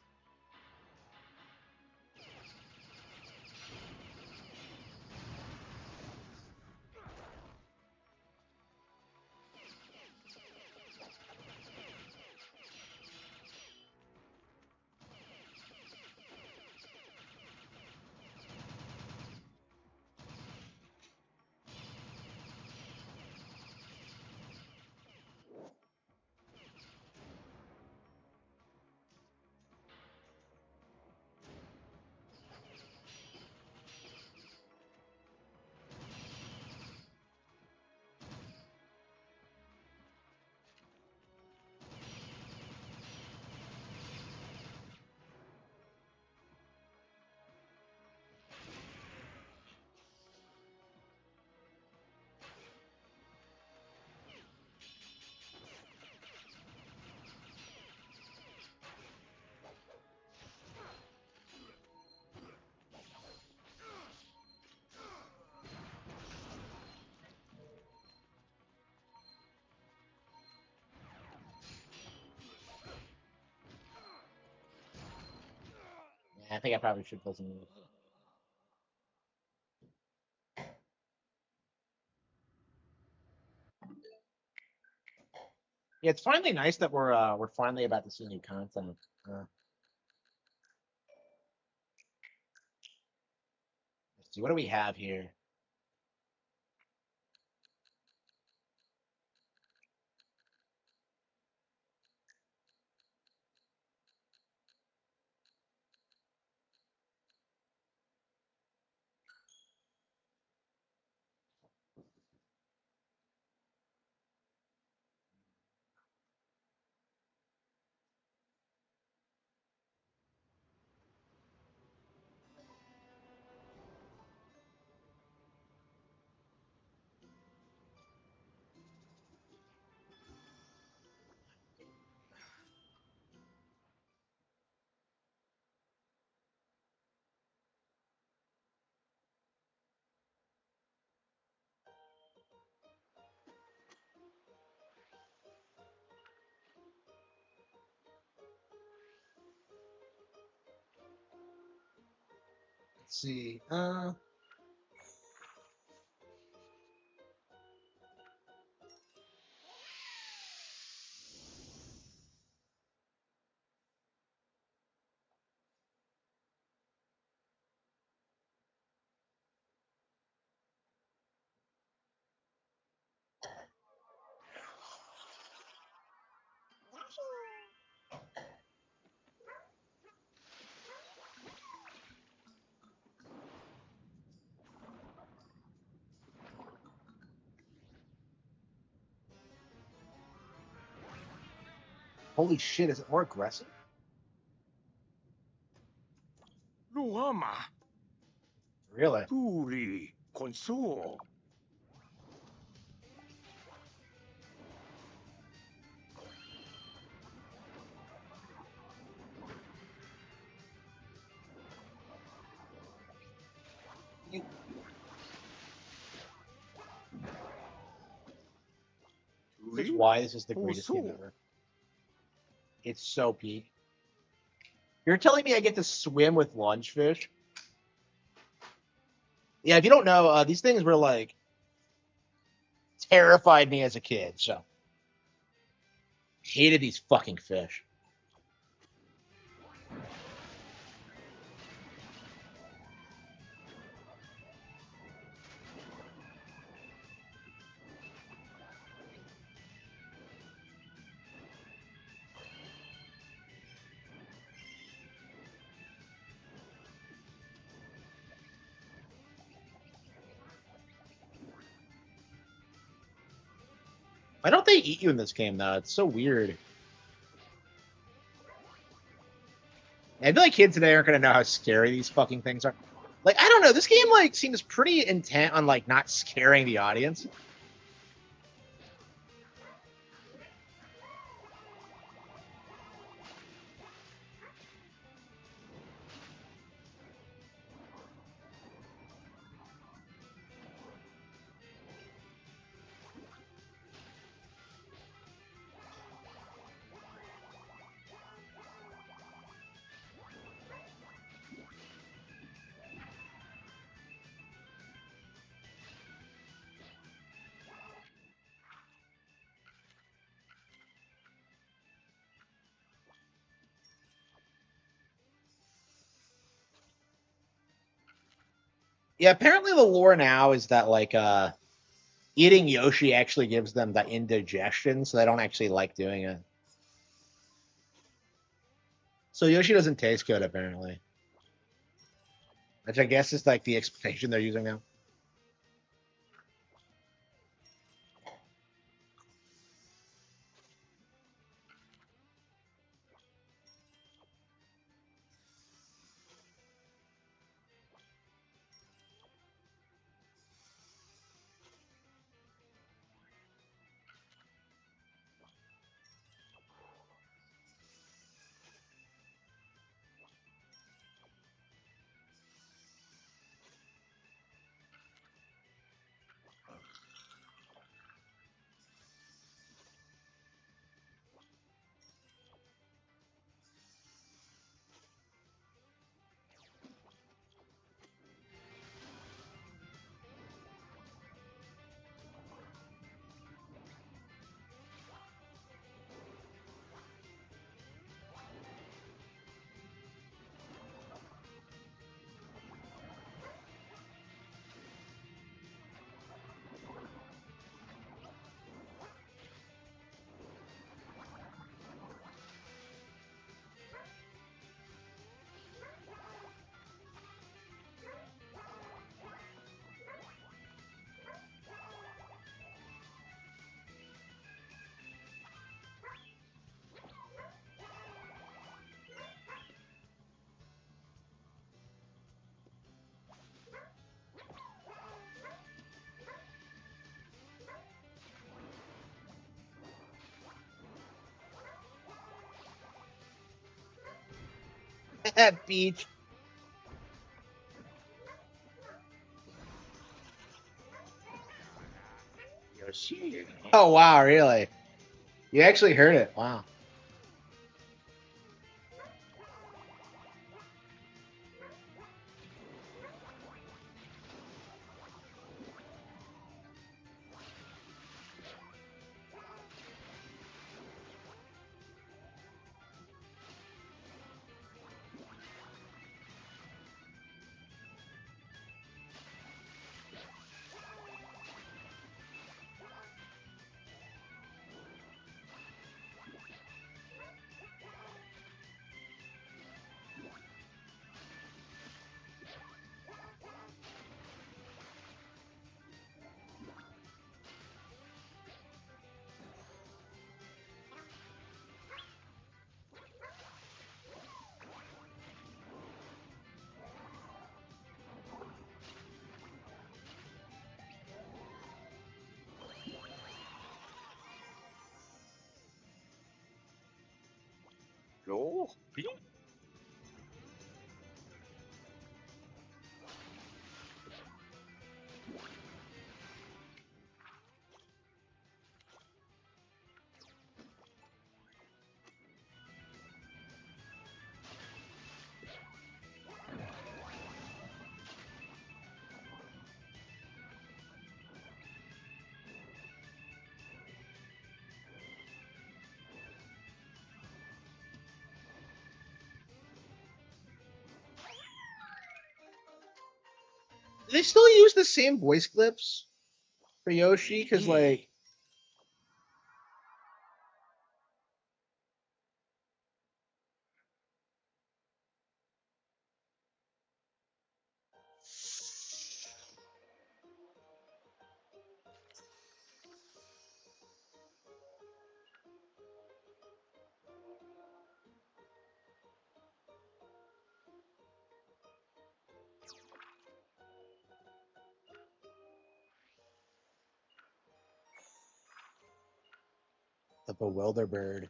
I think I probably should play some. Yeah, it's finally nice that we're finally about to see new content. Let's see, what do we have here? Let's see. Holy shit! Is it more aggressive? Luama, Really? Turi, Consuo. This is why this is the greatest game ever. It's so peak. You're telling me I get to swim with lunchfish? Yeah, if you don't know, these things were like terrified me as a kid. So hated these fucking fish. Why don't they eat you in this game though? It's so weird. I feel like kids today aren't gonna know how scary these fucking things are. Like, I don't know. This game like seems pretty intent on like not scaring the audience. Yeah, apparently the lore now is that like eating Yoshi actually gives them the indigestion, so they don't actually like doing it. So Yoshi doesn't taste good apparently. Which I guess is like the explanation they're using now. Beach. Yoshi. Oh wow, really? You actually heard it. Wow. No. Do they still use the same voice clips for Yoshi? Because like, the Bewilderbird.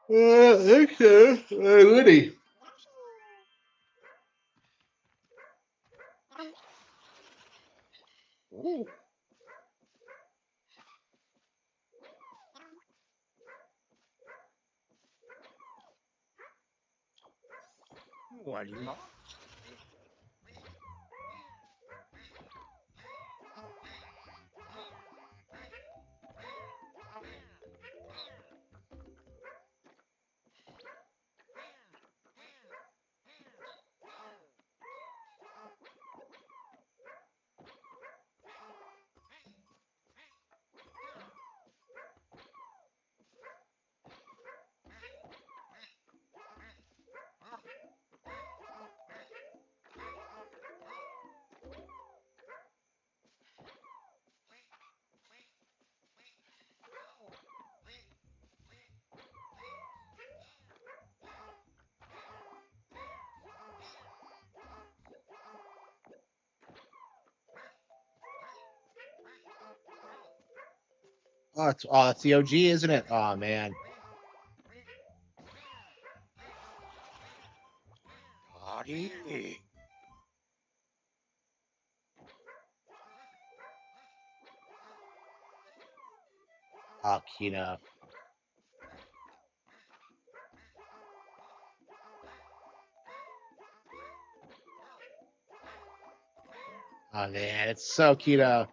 Okay. Woody. What you know? It's the OG, isn't it? Oh man. Daddy. Oh, Kina. Oh man, it's so Kina.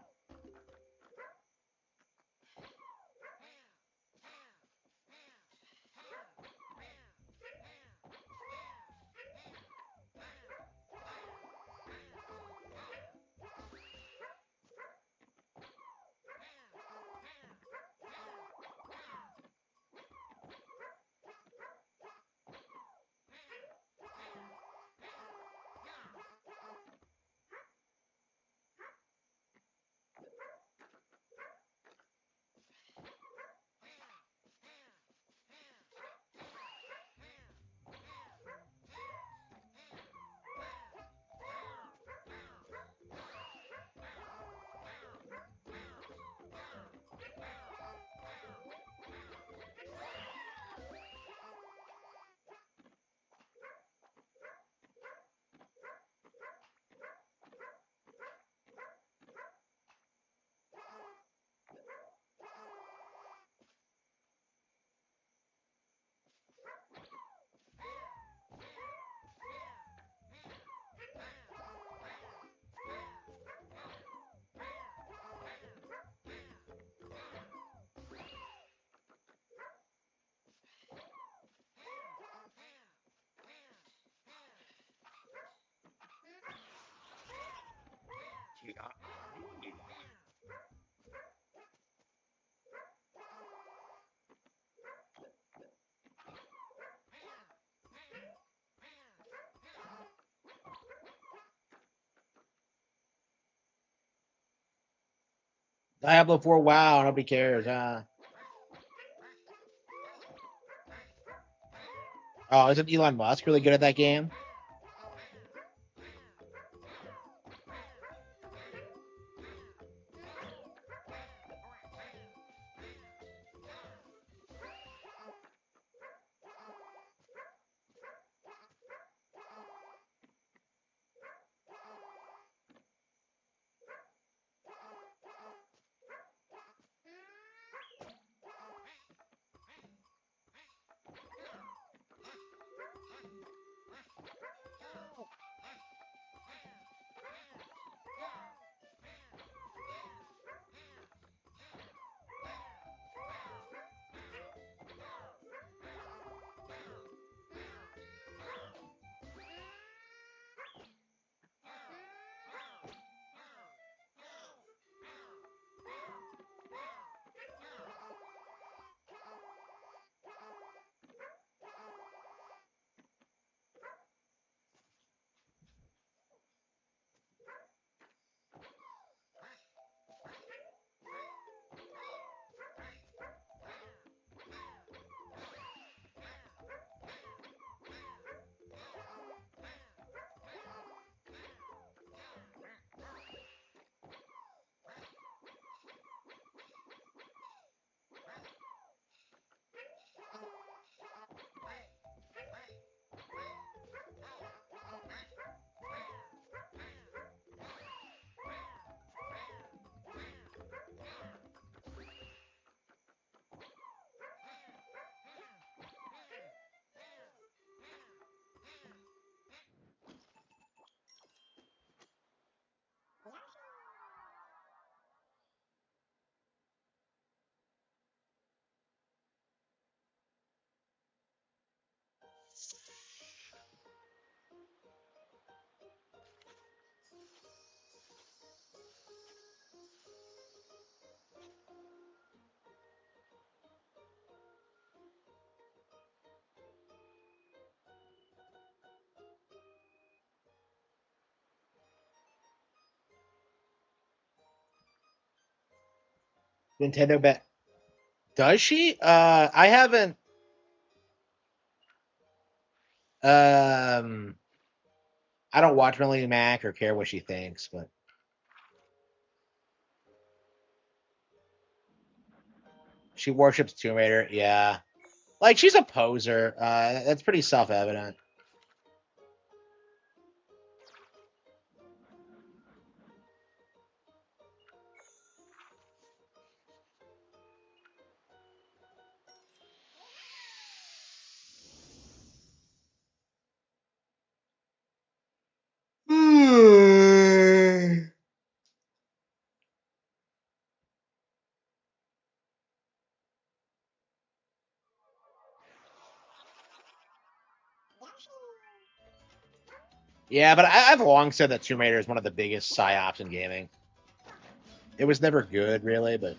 Diablo 4, wow, nobody cares. Oh, isn't Elon Musk really good at that game? Nintendo bet. Does she? I haven't. I don't watch Melanie Mac or care what she thinks, but she worships Tomb Raider. Yeah, like she's a poser. That's pretty self-evident. Yeah, but I've long said that Tomb Raider is one of the biggest psyops in gaming. It was never good, really, but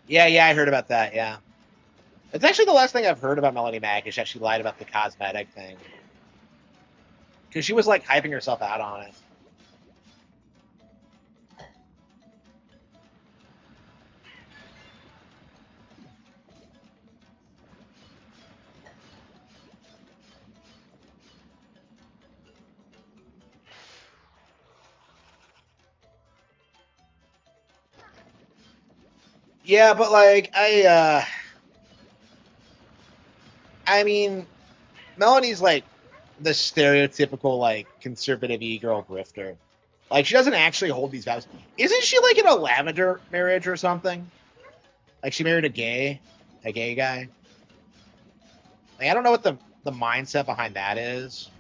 yeah, I heard about that. Yeah, it's actually the last thing I've heard about Melanie Mac is that she lied about the cosmetic thing because she was like hyping herself out on it. Yeah, but like I mean, Melanie's like the stereotypical like conservative e-girl grifter. Like she doesn't actually hold these vows. Isn't she like in a lavender marriage or something? Like she married a gay? a gay guy. Like, I don't know what the mindset behind that is.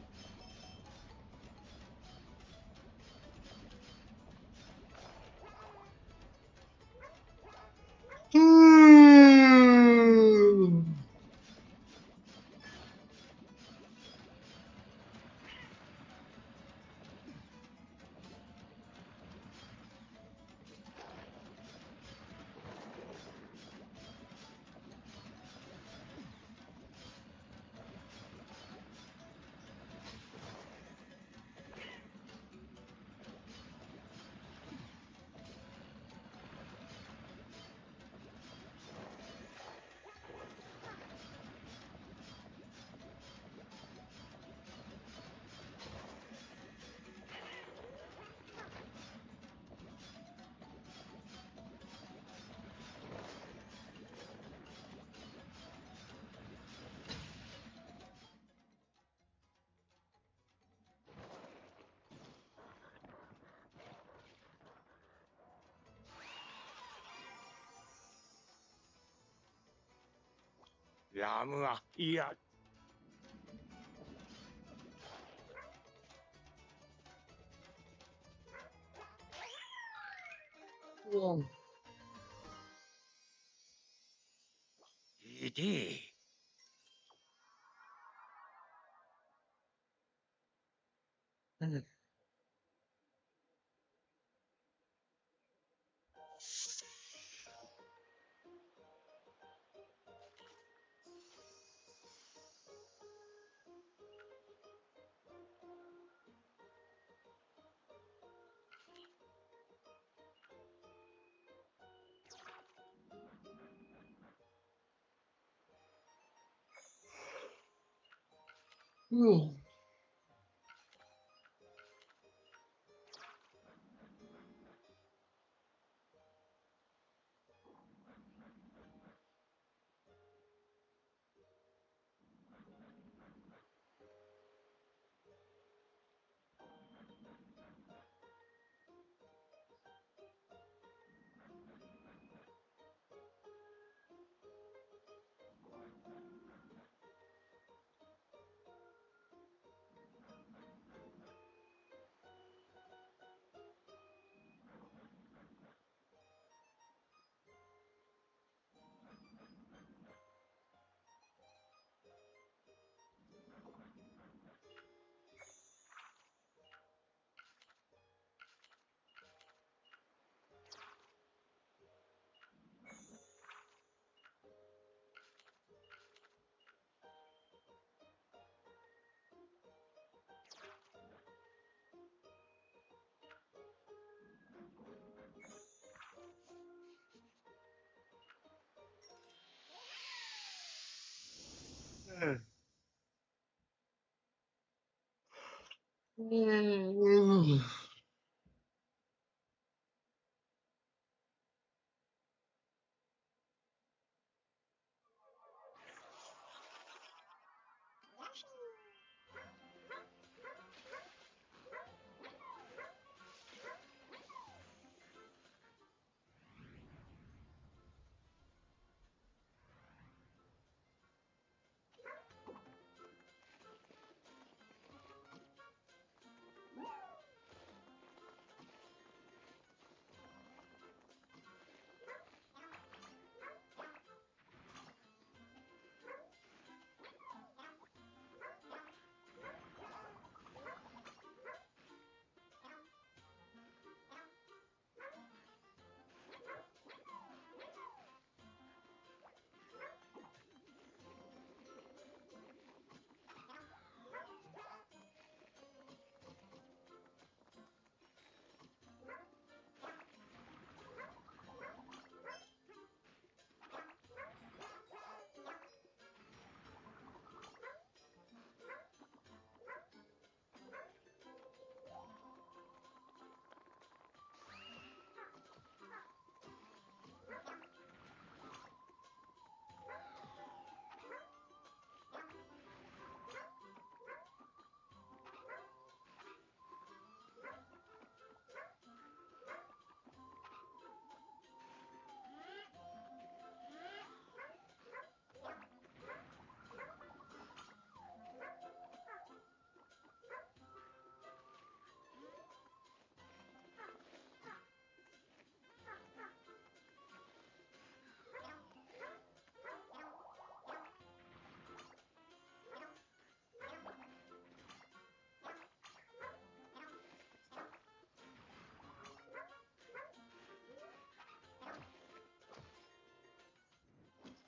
ラムは、いや。ED.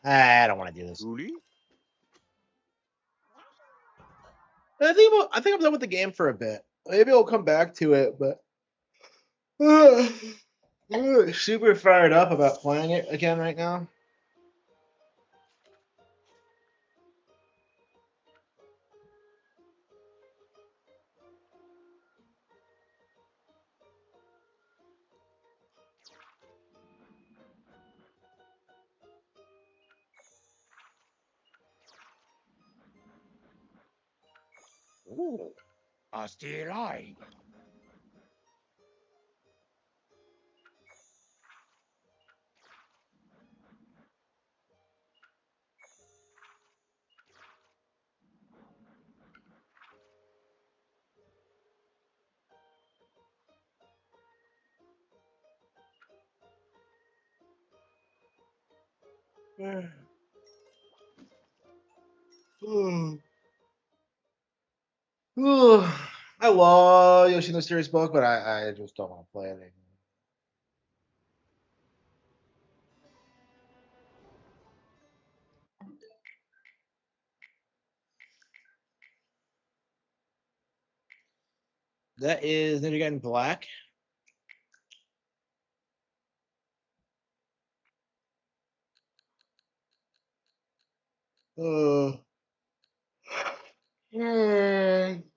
I don't want to do this. Uli? I think I'm done with the game for a bit. Maybe I'll come back to it, but I'm super fired up about playing it again right now. Ooh, are still alive. I love Yoshi Mysterious Book, but I just don't want to play it anymore. That is Ninja Gaiden Black.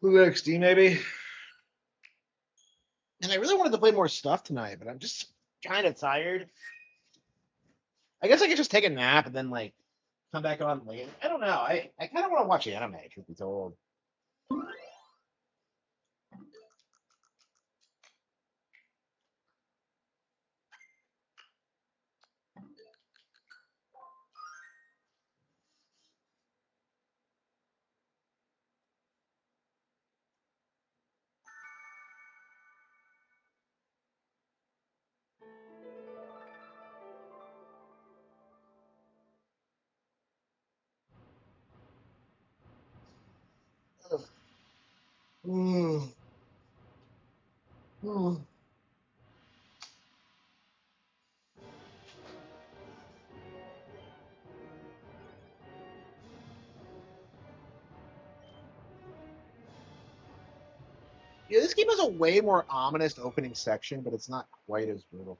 XD maybe. And I really wanted to play more stuff tonight, but I'm just kind of tired. I guess I could just take a nap and then like come back on late. I don't know. I kind of want to watch anime, truth be told. Yeah, this game has a way more ominous opening section, but it's not quite as brutal.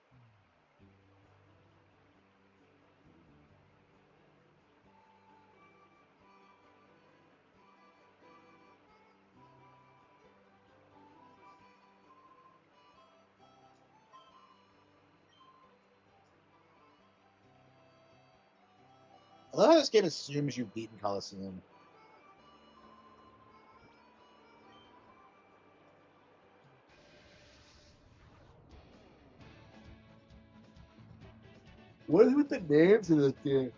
I love how this game assumes you've beaten Coliseum. What is with the names in this game?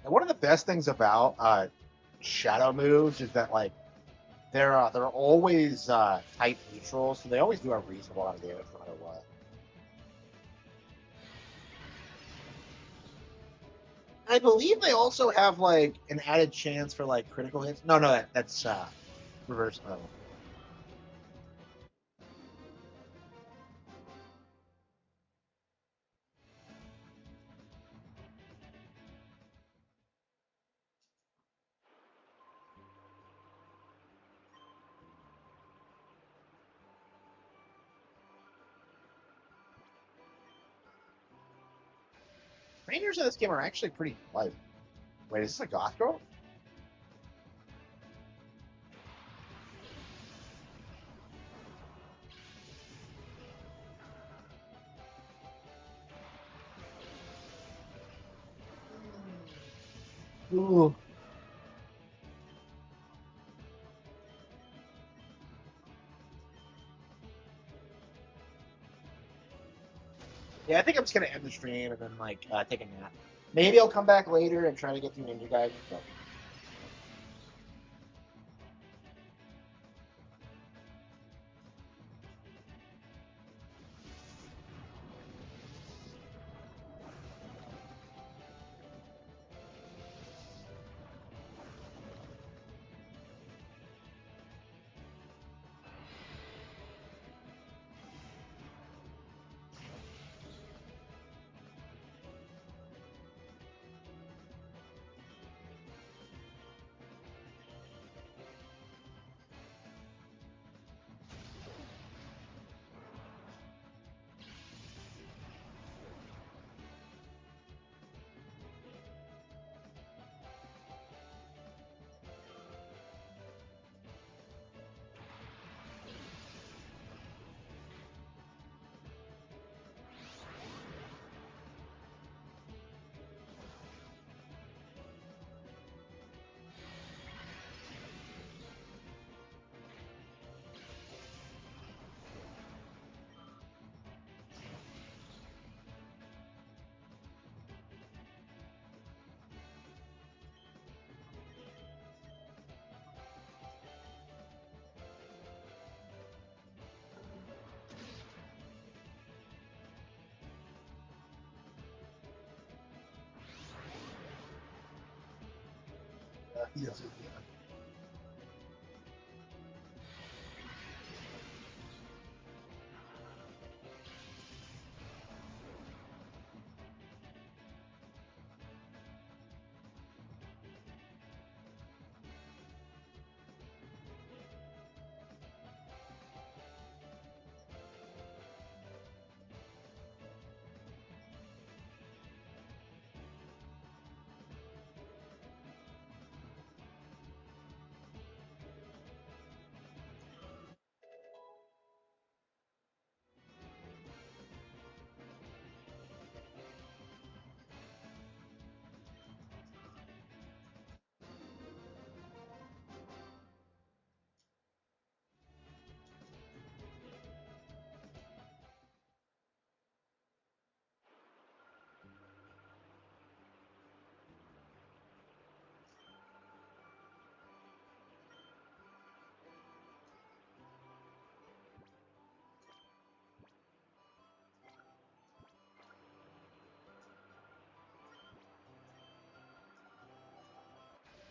And one of the best things about shadow moves is that like they're always tight neutrals, so they always do a reasonable amount of damage no matter what. I believe they also have like an added chance for like critical hits. No, that's reverse. Oh. trainers in this game are actually pretty like. Wait, is this a goth girl? Ooh. Yeah, I think I'm just gonna end the stream and then like take a nap. Maybe I'll come back later and try to get through Ninja Gaiden. But... Yes.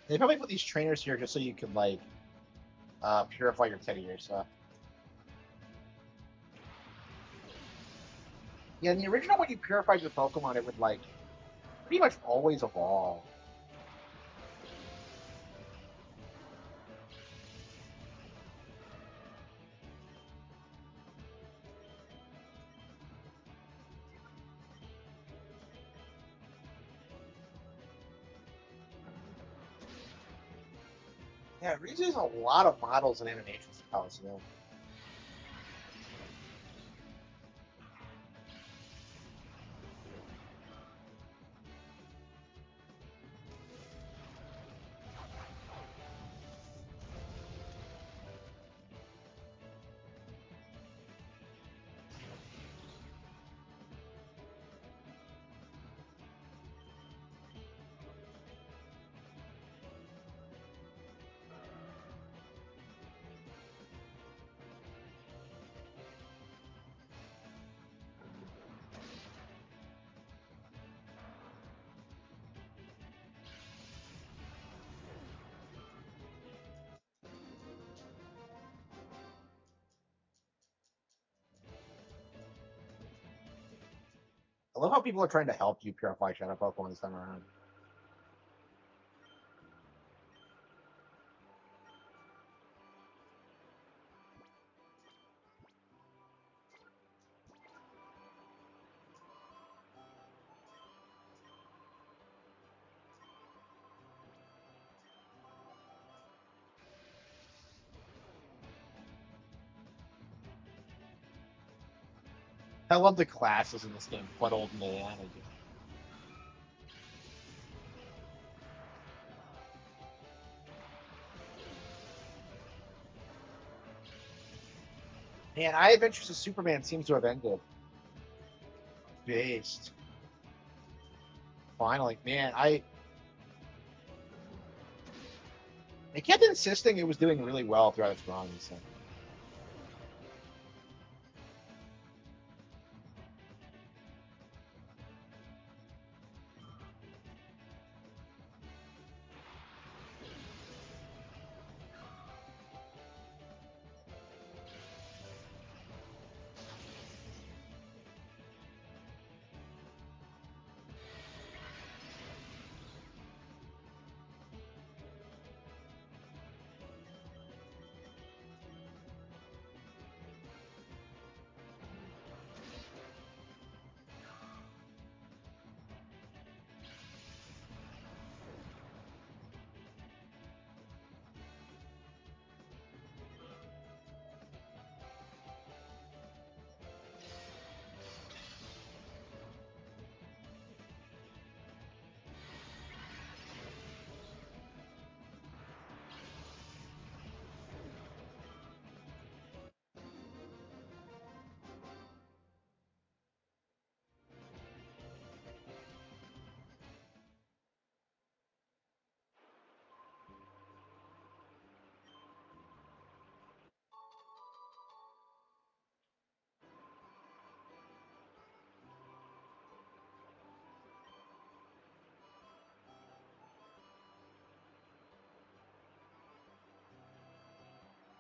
They probably put these trainers here just so you could like purify your teddy or stuff. Yeah, in the original, when you purified your Pokemon, it would like pretty much always evolve. Yeah, it raises a lot of models and animations to Coliseum. I love how people are trying to help you purify Shadow Pokemon this time around. I love the classes in this game. What old man? Man, I Adventures of Superman seems to have ended. Based. Finally, man, I kept insisting it was doing really well throughout its run. So.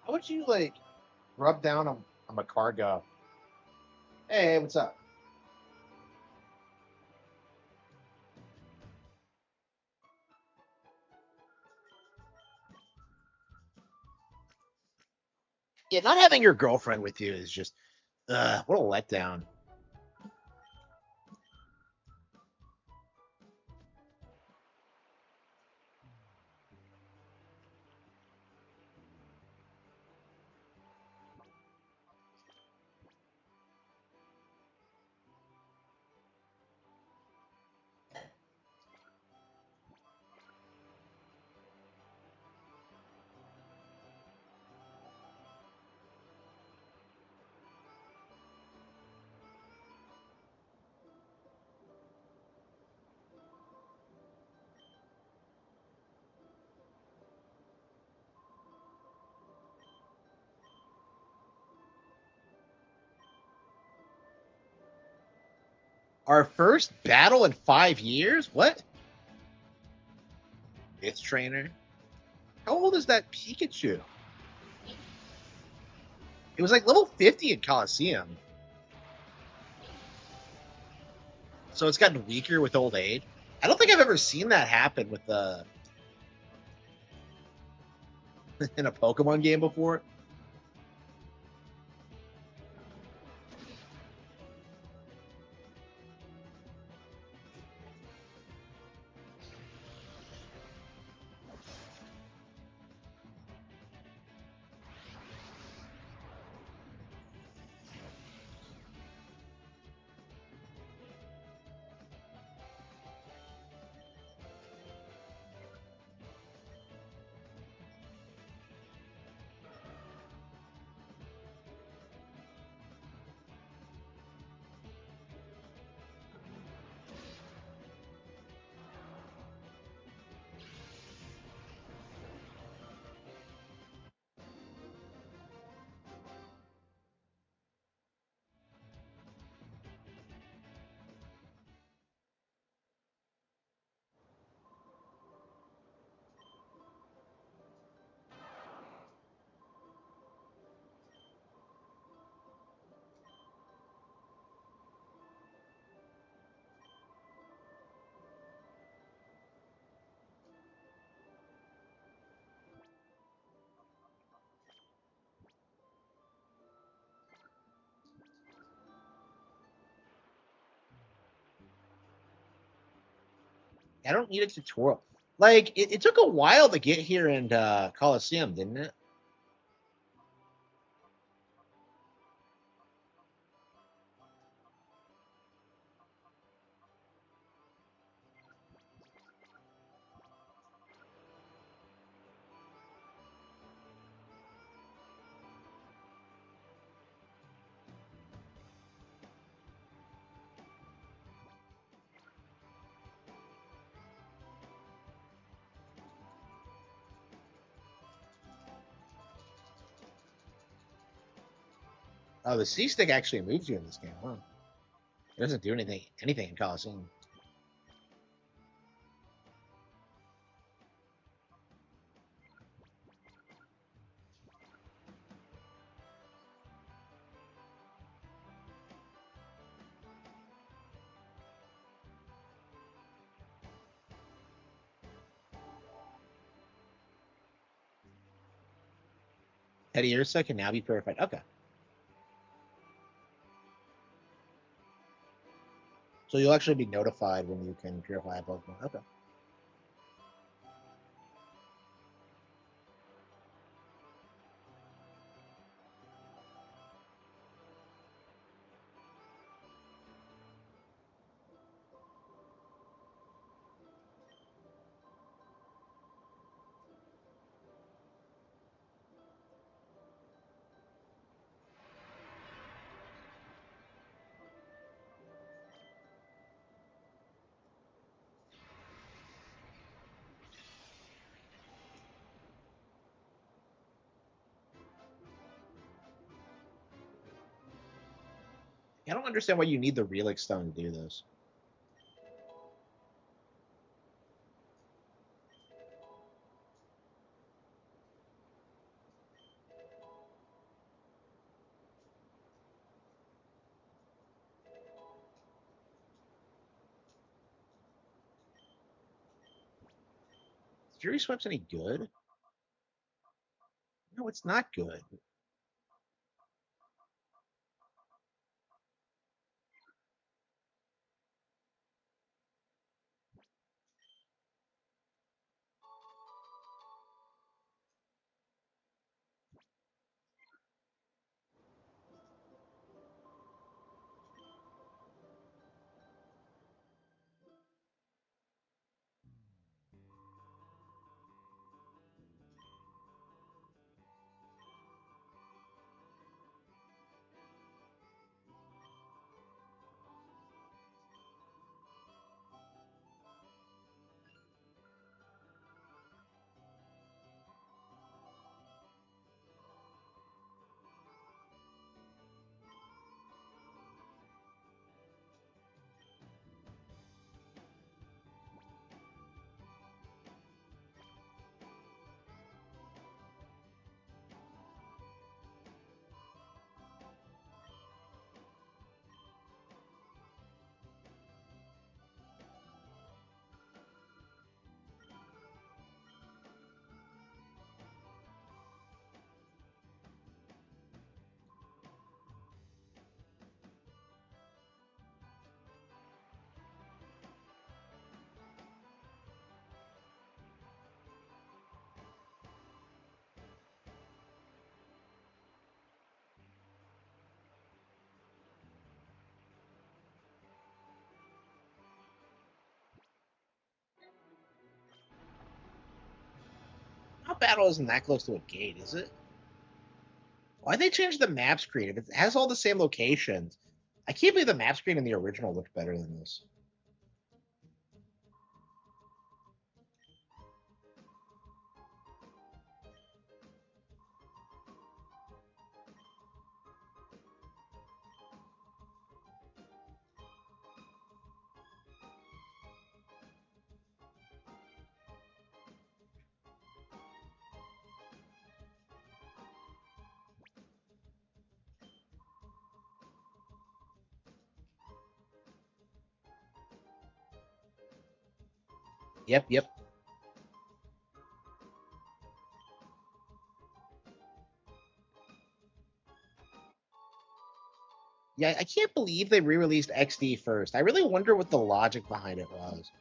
How would you like rub down on my cargo? Hey, what's up? Yeah, not having your girlfriend with you is just, what a letdown. Our first battle in 5 years? What? Myth Trainer? How old is that Pikachu? It was like level 50 in Coliseum. So it's gotten weaker with old age. I don't think I've ever seen that happen with in a Pokemon game before. I don't need a tutorial. Like, it took a while to get here in Coliseum, didn't it? Oh, the C stick actually moves you in this game. Huh? It doesn't do anything in Coliseum. Teddy Ursa can now be purified. Okay. So you'll actually be notified when you can purify a Pokemon. Okay. I don't understand why you need the Relic Stone to do this. Is Fury Sweep's any good? No, it's not good. Our battle isn't that close to a gate, is it? Why'd they change the map screen? If it has all the same locations, I can't believe the map screen in the original looked better than this. Yep. Yeah, I can't believe they re-released XD first. I really wonder what the logic behind it was.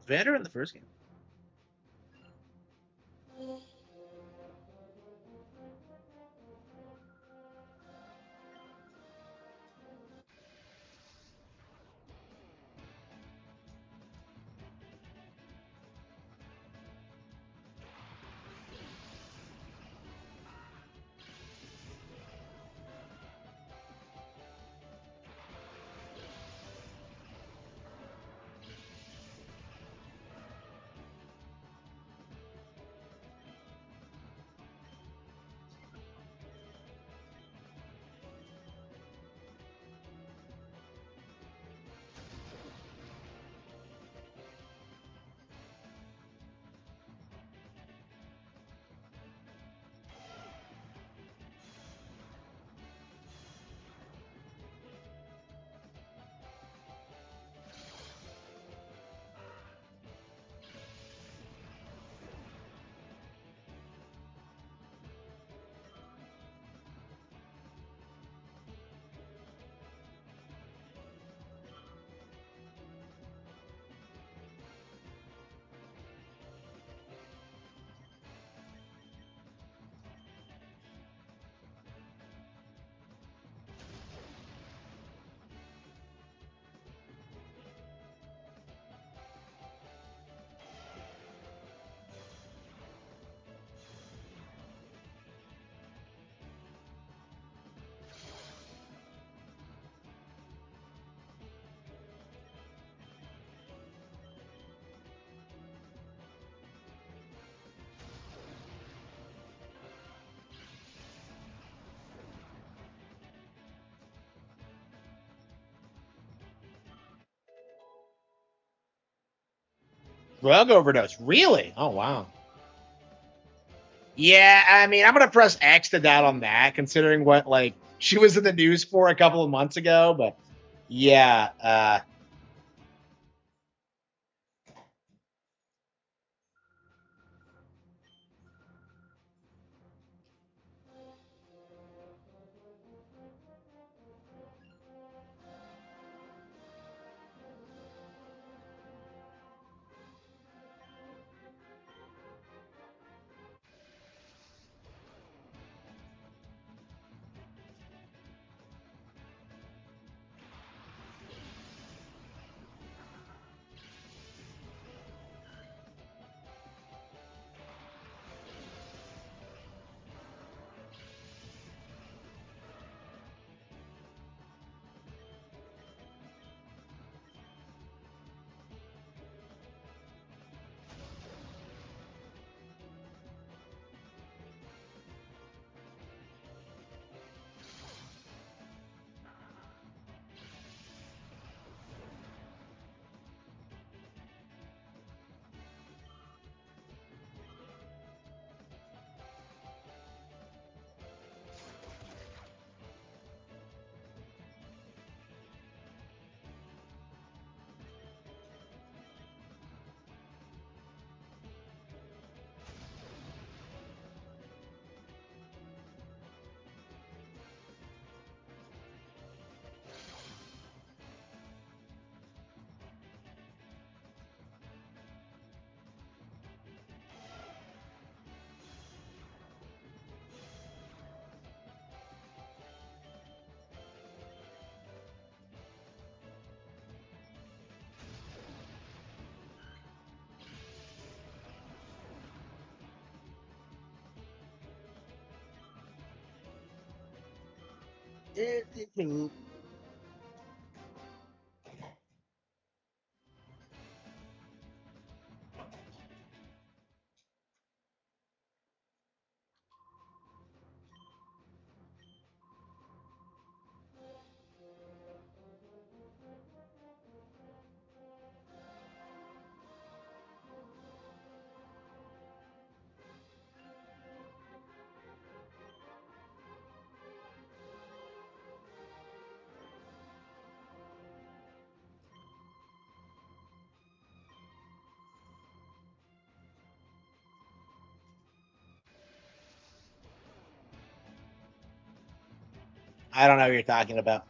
Vander in the first game. Drug overdose. Really? Oh, wow. Yeah, I mean, I'm going to press X to doubt on that, considering what, like, she was in the news for a couple of months ago. But, yeah. I don't know what you're talking about.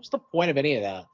What's the point of any of that?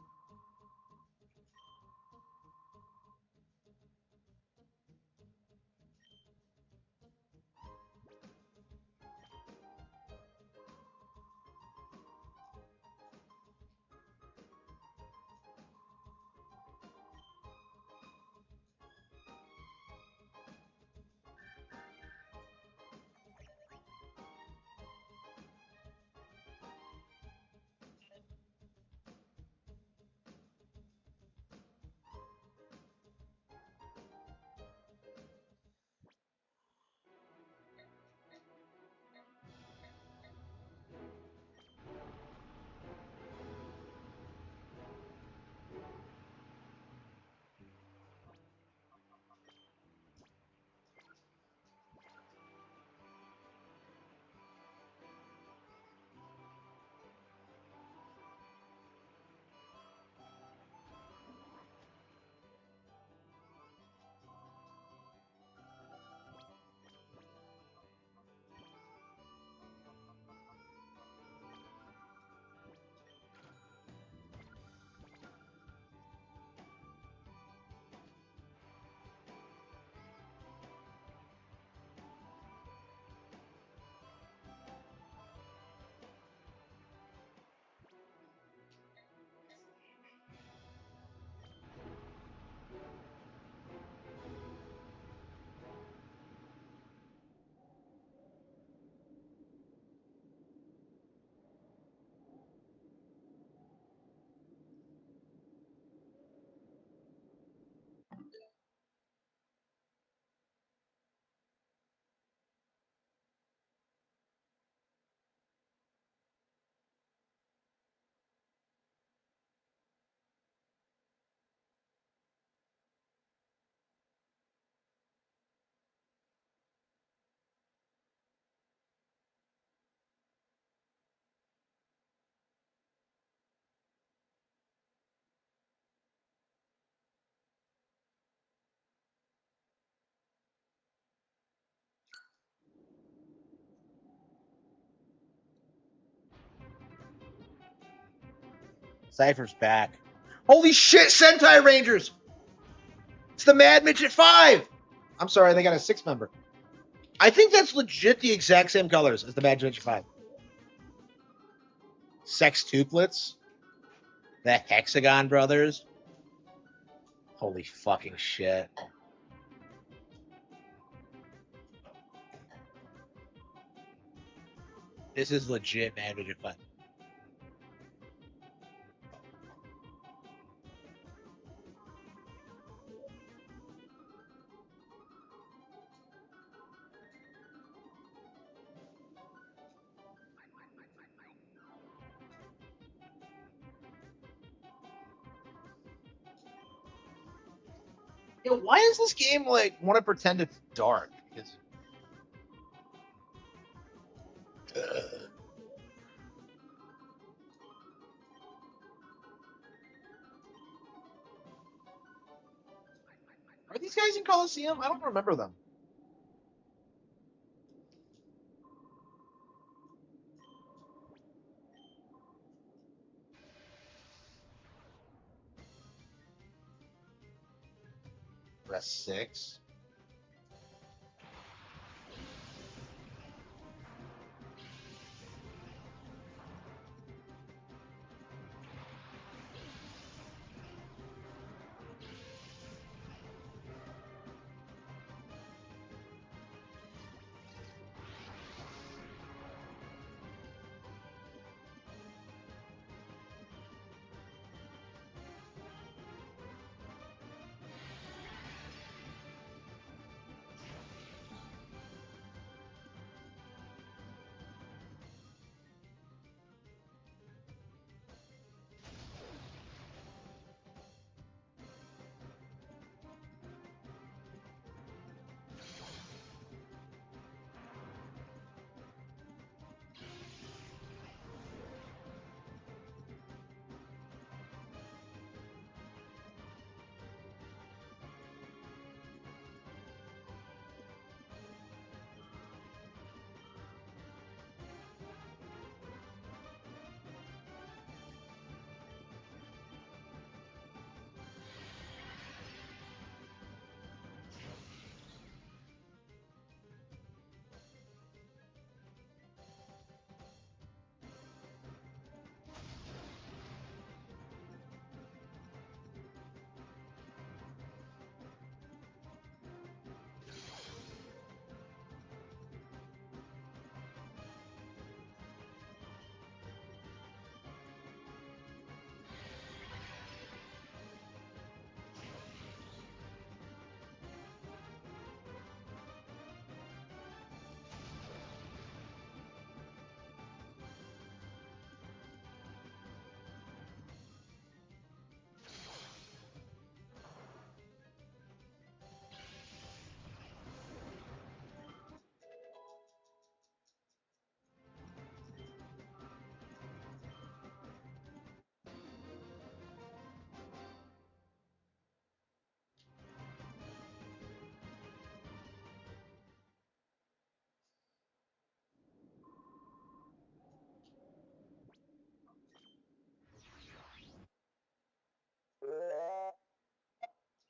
Cypher's back. Holy shit, Sentai Rangers! It's the Mad Midget 5! I'm sorry, they got a 6-member. I think that's legit the exact same colors as the Mad Midget 5. Sextuplets? The Hexagon Brothers? Holy fucking shit. This is legit Mad Midget 5. Why is this game like want to pretend it's dark? Because are these guys in Coliseum? I don't remember them. Press 6.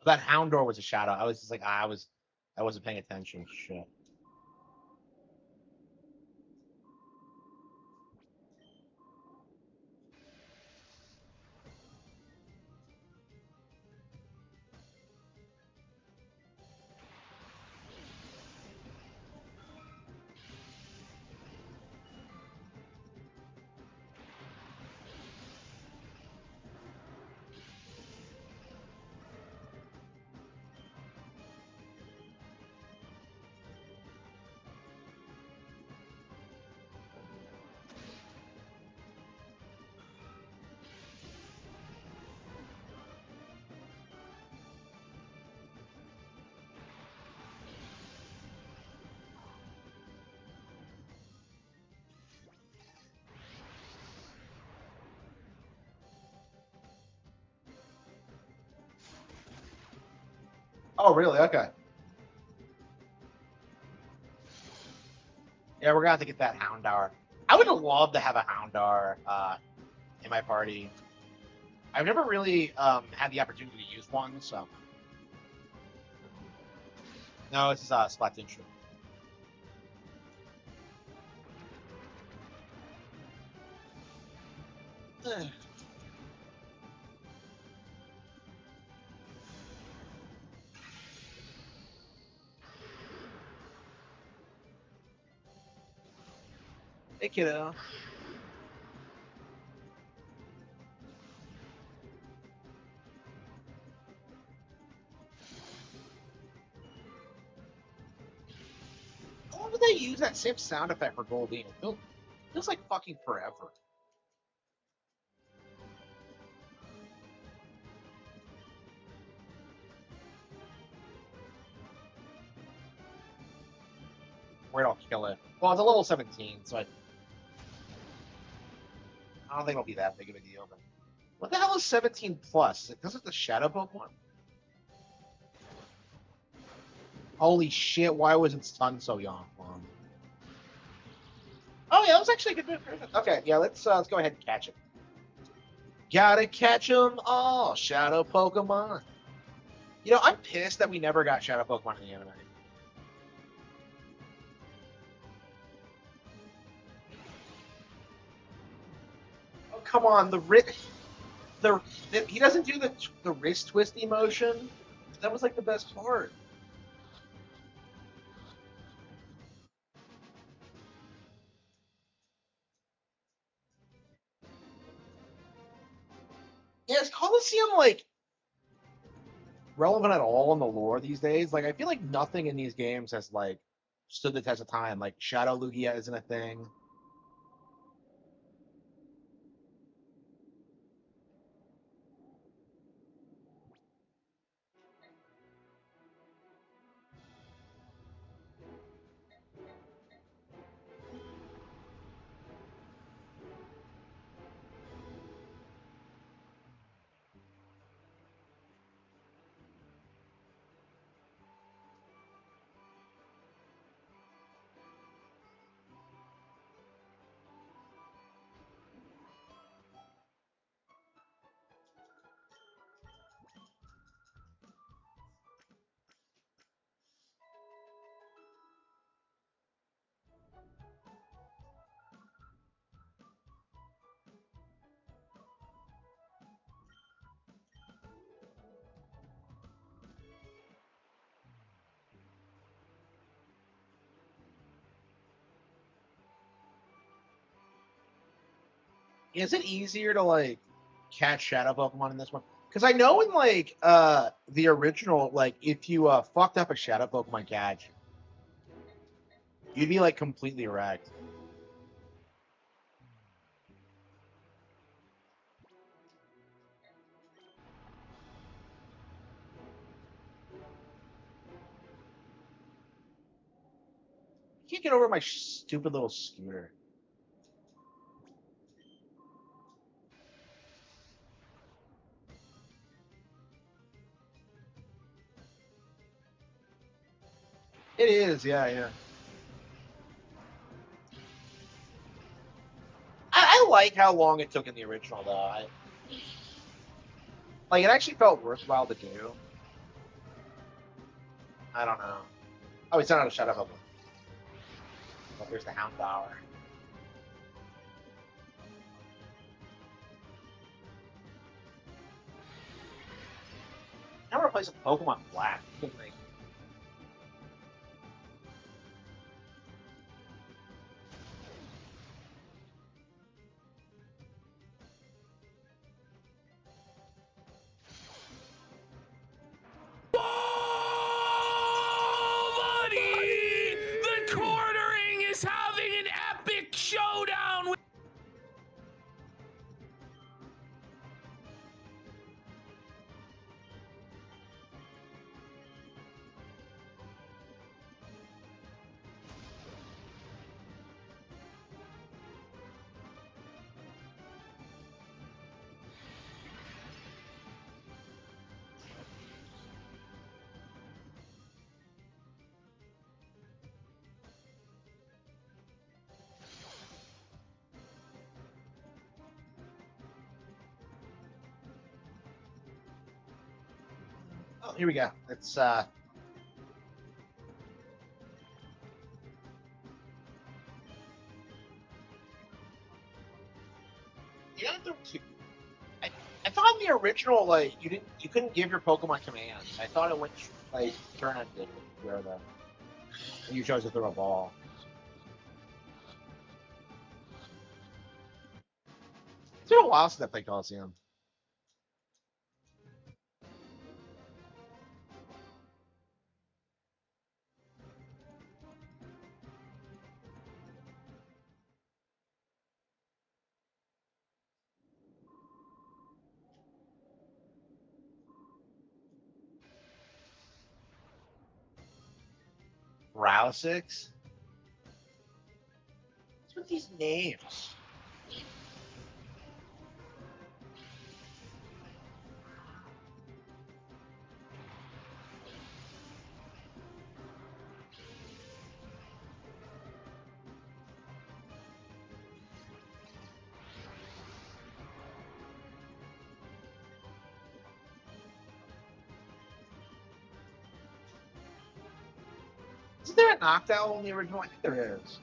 That Houndor was a shadow. I was just like, I wasn't paying attention. Shit. Oh, really? Okay. Yeah, we're gonna have to get that Houndar. I would love to have a Houndar in my party. I've never really had the opportunity to use one, so. No, this is Splatoon. Hey, kiddo. Why would they use that same sound effect for Goldine? It feels like fucking forever. Where I'll kill it. Well, it's a level 17, so I don't think it'll be that big of a deal. But what the hell is 17 plus? It doesn't the Shadow Pokemon? Holy shit! Why was it stunned so young? Oh yeah, that was actually a good move. Okay, yeah, let's go ahead and catch it. Gotta catch 'em all, Shadow Pokemon. You know, I'm pissed that we never got Shadow Pokemon in the anime. Oh come on, he doesn't do the wrist twisty motion. That was like the best part. Yeah, is Coliseum like relevant at all in the lore these days? Like, I feel like nothing in these games has like stood the test of time. Like, Shadow Lugia isn't a thing. Is it easier to like catch Shadow Pokemon in this one? Because I know in like the original, like if you fucked up a Shadow Pokemon catch, you'd be like completely wrecked. I can't get over my stupid little scooter. It is, yeah. I like how long it took in the original though. Like it actually felt worthwhile to do. I don't know. Oh, he's not out of Shadow Bubble. Oh, here's the Hound Dollar. I want to play some Pokemon Black. Like, The quartering is having an epic showdown with oh, here we go. It's you gotta do two. I thought in the original, like, you couldn't give your Pokemon commands. I thought it went like turn ended where you chose to throw a ball. It's been a while since I played Coliseum. Rowsix? What's with these names? Isn't there a Noctowl in the original? I think there is.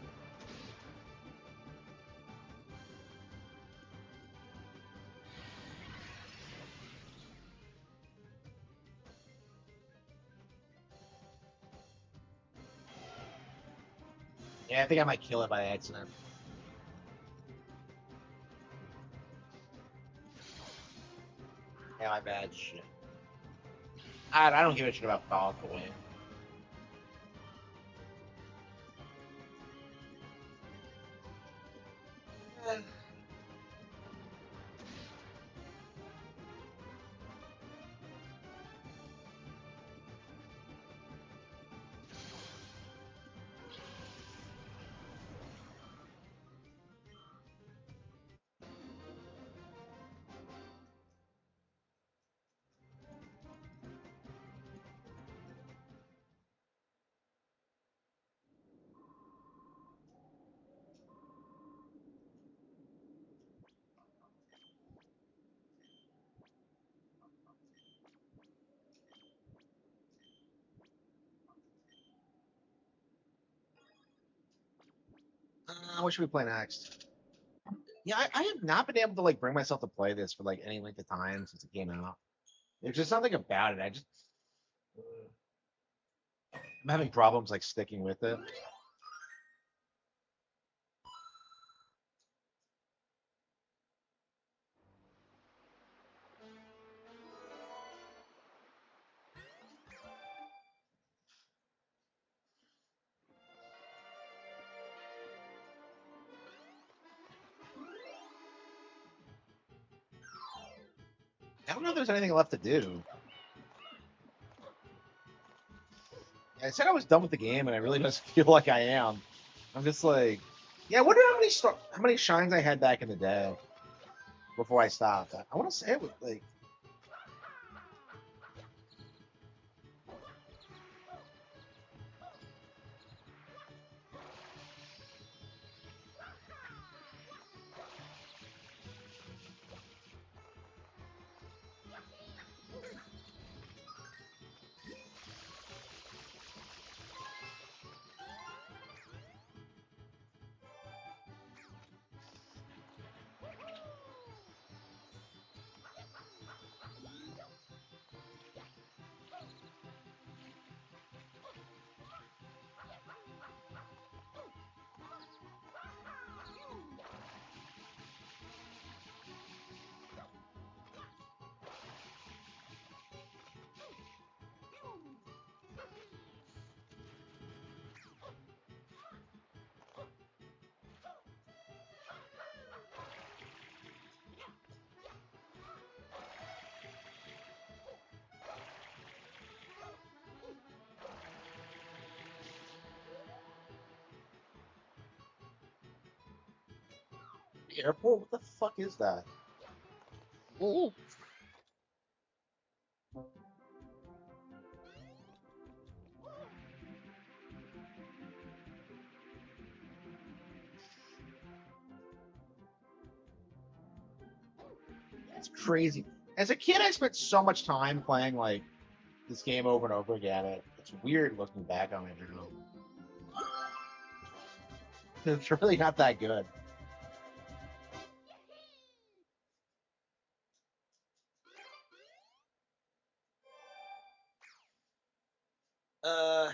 Yeah, I think I might kill it by accident. Yeah, my bad. Shit. I don't give a shit about Fallout to win. What should we play next? Yeah, I have not been able to like bring myself to play this for like any length of time since it came out. There's just something about it. I'm having problems like sticking with it. I don't know if there's anything left to do. I said I was done with the game, and I really just feel like I am. I'm just like, yeah. I wonder how many shines I had back in the day before I stopped. I want to say it was like. The airport? What the fuck is that? Ooh. It's crazy. As a kid, I spent so much time playing like this game over and over again. It's weird looking back on it now. It's really not that good. Uh, I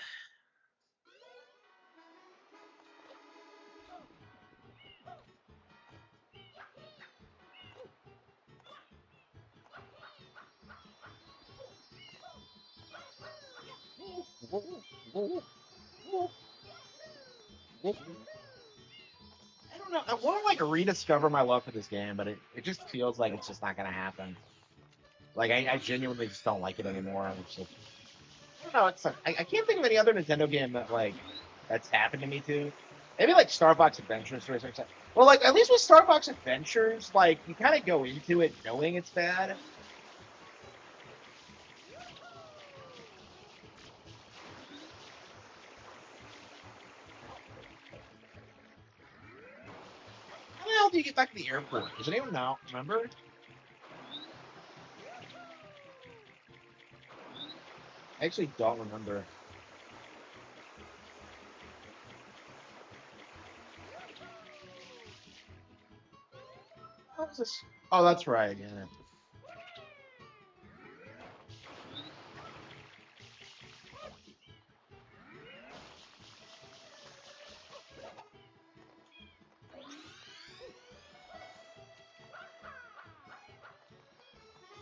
don't know. I want to like rediscover my love for this game, but it just feels like it's just not gonna happen. Like I genuinely just don't like it anymore. It's just, I don't know. It's I can't think of any other Nintendo game that like that's happened to me too. Maybe like Star Fox Adventures or something. Well, like at least with Star Fox Adventures, like you kind of go into it knowing it's bad. How the hell do you get back to the airport? Does anyone know? Remember? I actually don't remember. How was this? Oh, that's right. Yeah.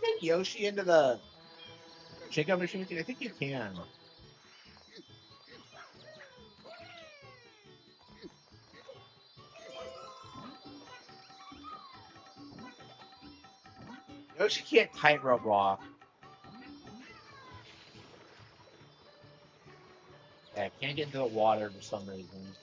Take Yoshi into the shake-up machine? I think you can. Yoshi can't tightrope walk. Yeah, can't get into the water for some reason.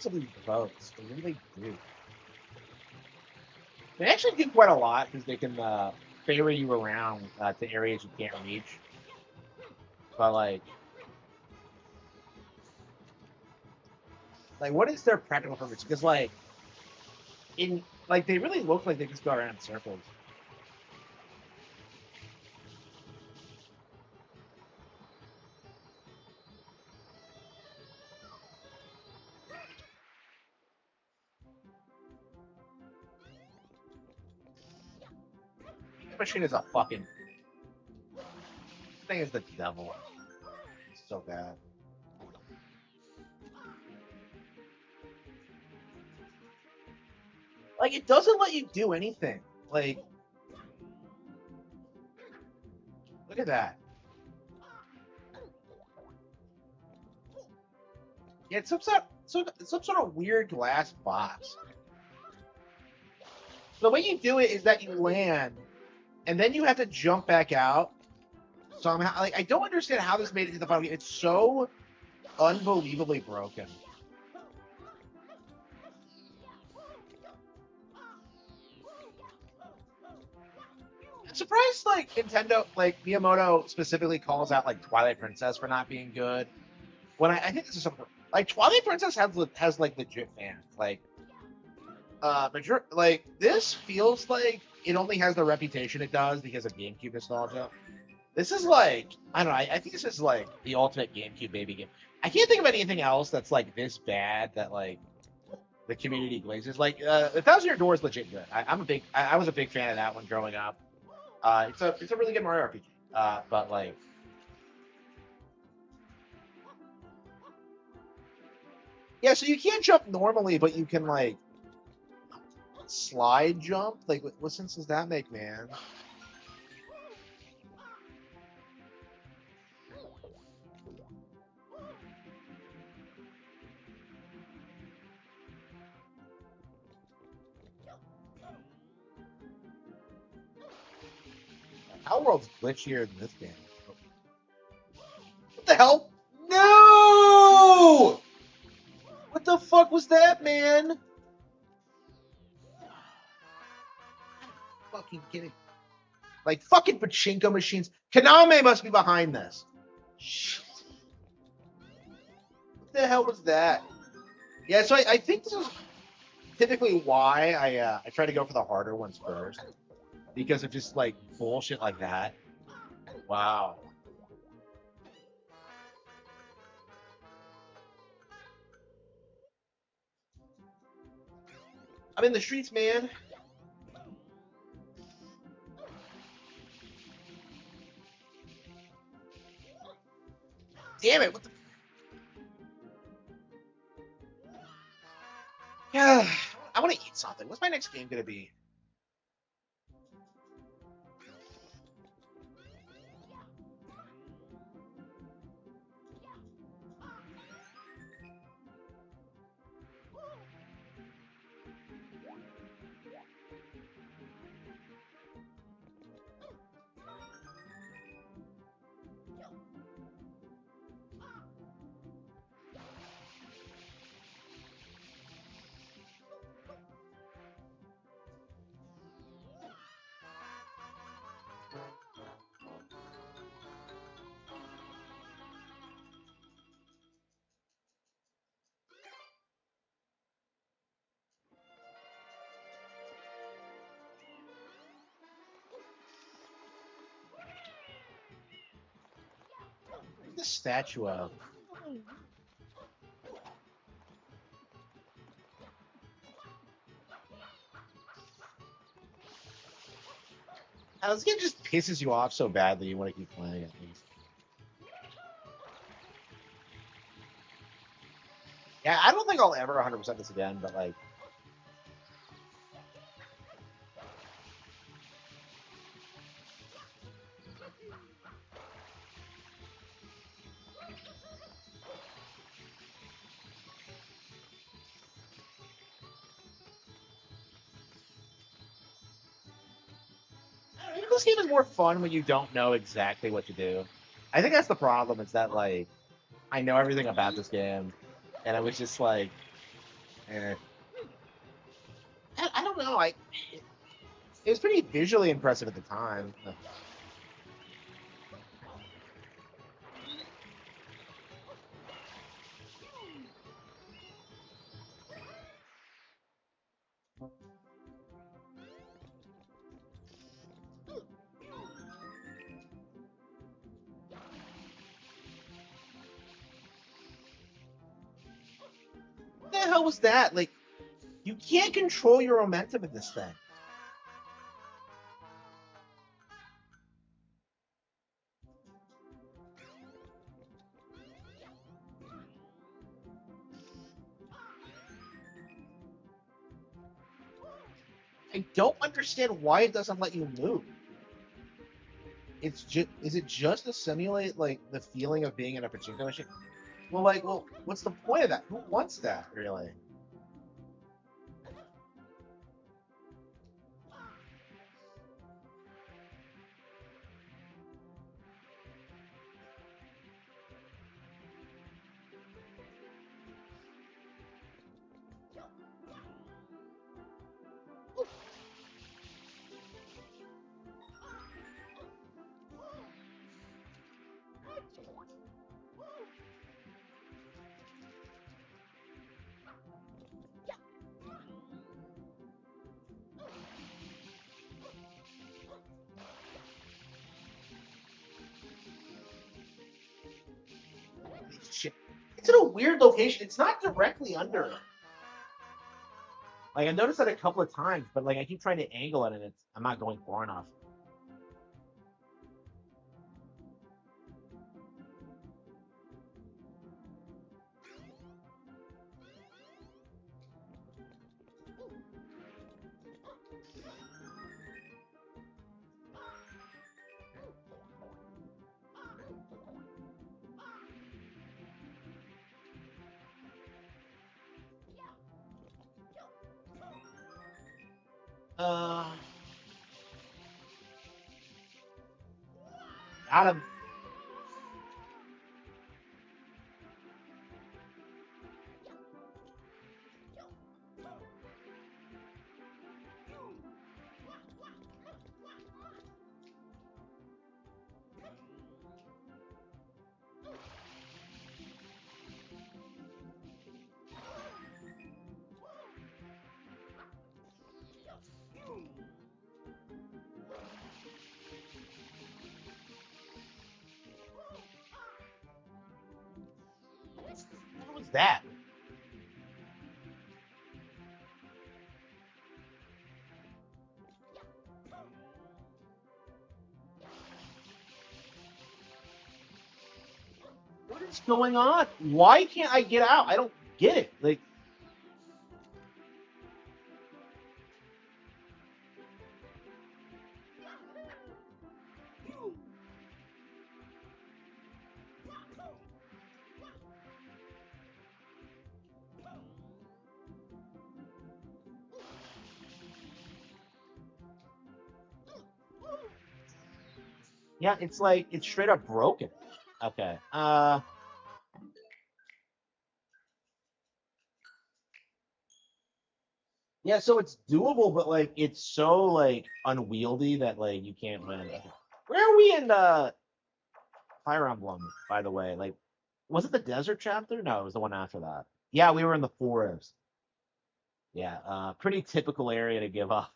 Some of these boats, they really do. They actually do quite a lot because they can ferry you around to areas you can't reach. But like, what is their practical purpose? Because they really look like they just go around in circles. The machine is a fucking thing. Is the devil? It's so bad. Like it doesn't let you do anything. Like, look at that. Yeah, it's some sort of weird glass box. The way you do it is that you land, and then you have to jump back out somehow. Like I don't understand how this made it to the final game. It's so unbelievably broken. I'm surprised like Nintendo, like Miyamoto specifically calls out like Twilight Princess for not being good. When I think this is something like Twilight Princess has like legit fans. Like this feels like it only has the reputation it does because of GameCube nostalgia. This is like I don't know. I think this is like the ultimate GameCube baby game. I can't think of anything else that's like this bad that like the community glazes. Like A Thousand Year Door is legit good. I was a big fan of that one growing up. It's a really good Mario RPG. But like yeah, so you can't jump normally, but you can like slide jump. Like what sense does that make, man? world's glitchier than this game. What the hell? No! What the fuck was that, man? Fucking kidding. Like fucking pachinko machines. Konami must be behind this. Shit. What the hell was that? Yeah, so I think this is typically why I try to go for the harder ones first. Because of just like bullshit like that. Wow. I'm in the streets, man. Damn it, what the... Yeah, I want to eat something. What's my next game going to be? The statue of... This game just pisses you off so badly you want to keep playing at least. Yeah, I don't think I'll ever 100% this again, but like... Maybe this game is more fun when you don't know exactly what to do. I think that's the problem, is that like I know everything about this game, and I was just like, eh. I don't know. It was pretty visually impressive at the time. What the hell was that? Like, you can't control your momentum in this thing. I don't understand why it doesn't let you move. It's just, is it just to simulate like the feeling of being in a pachinko machine? Well, what's the point of that? Who wants that, really? Shit. It's in a weird location. It's not directly under it. Like, I noticed that a couple of times, but like I keep trying to angle it, and I'm not going far enough. Got him. What was that? What is going on? Why can't I get out? I don't get it. Like, yeah, it's like it's straight up broken. Okay. Yeah, so it's doable, but like it's so like unwieldy that like you can't win. Okay. Where are we in Fire Emblem, by the way? Like, was it the desert chapter? No, it was the one after that. Yeah, we were in the forest. Yeah, pretty typical area to give up.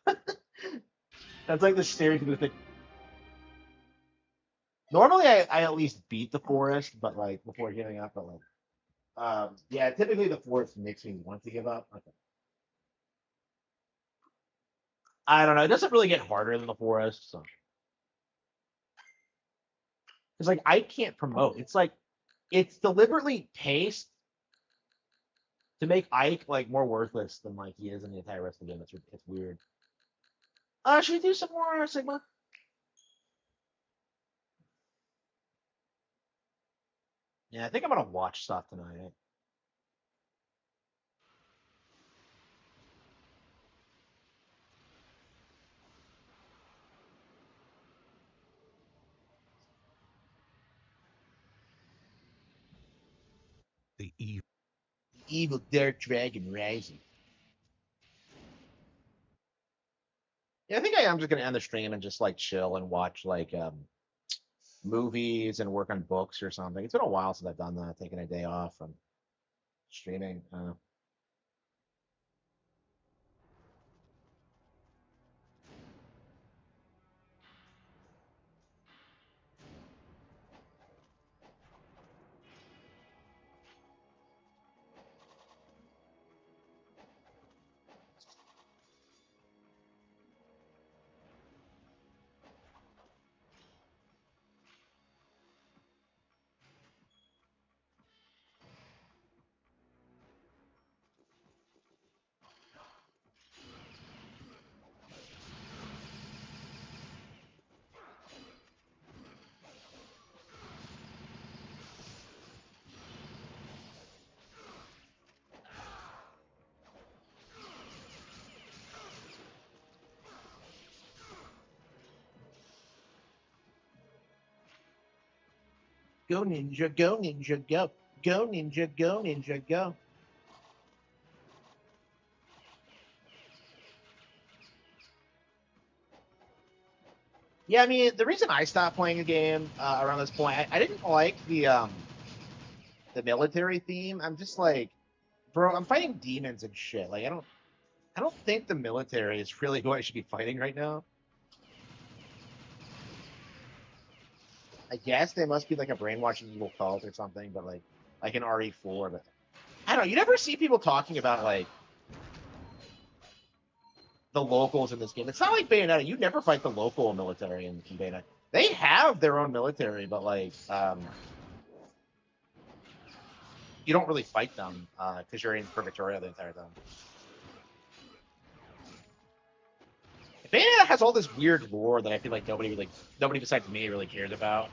That's like the stereotypical thing. Normally, I at least beat the forest, but like before giving up. But like, yeah, typically the forest makes me want to give up. Okay. I don't know. It doesn't really get harder than the forest, so it's like I can't promote. It's like it's deliberately paced to make Ike like more worthless than like he is in the entire rest of the game. It's weird. Should we do some more Sigma? Yeah, I think I'm gonna watch stuff tonight. The Evil Dark Dragon Rising. Yeah, I think I am just gonna end the stream and just like chill and watch like movies and work on books or something. It's been a while since I've done that, taking a day off from streaming. Go ninja, go ninja, go. Go ninja, go ninja, go. Yeah, I mean, the reason I stopped playing the game around this point, I didn't like the military theme. I'm just like, bro, I'm fighting demons and shit. Like, I don't think the military is really who I should be fighting right now. I guess they must be like a brainwashing evil cult or something, but like an RE4. But I don't know. You never see people talking about like the locals in this game. It's not like Bayonetta. You never fight the local military in Bayonetta. They have their own military, but like you don't really fight them because you're in Purgatoria the entire time. Bayonetta has all this weird lore that I feel like nobody besides me really cares about.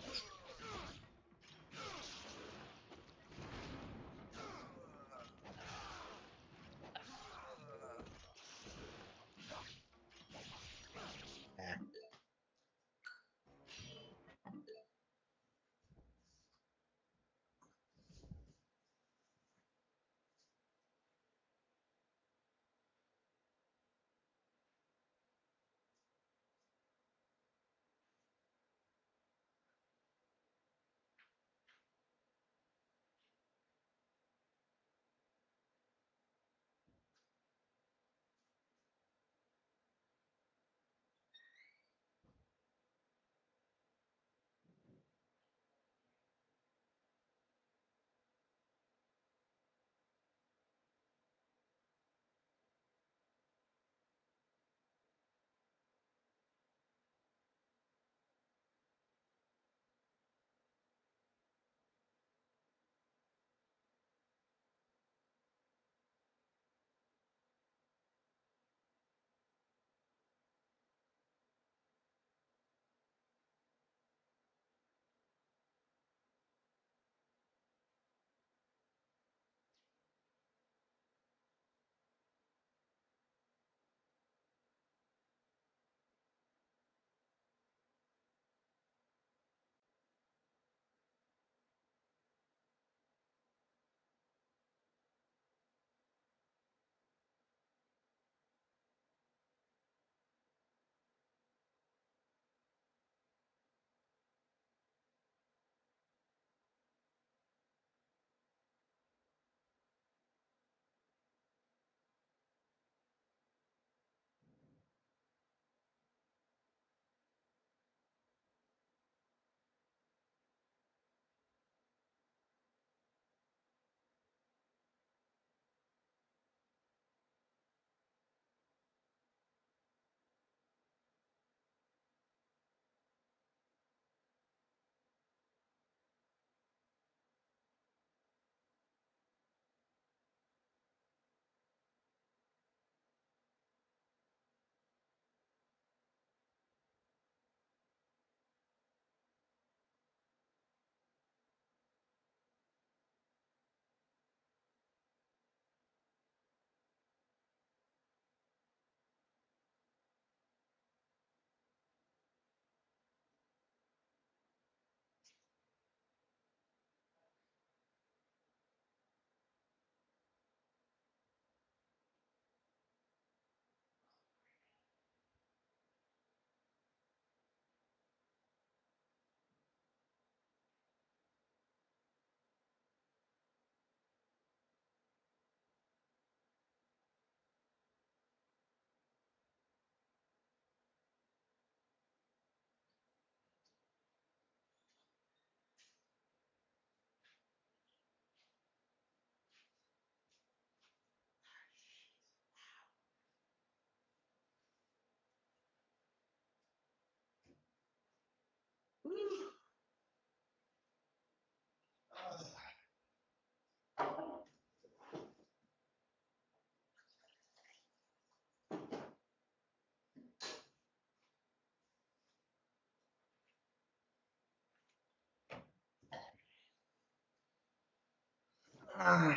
All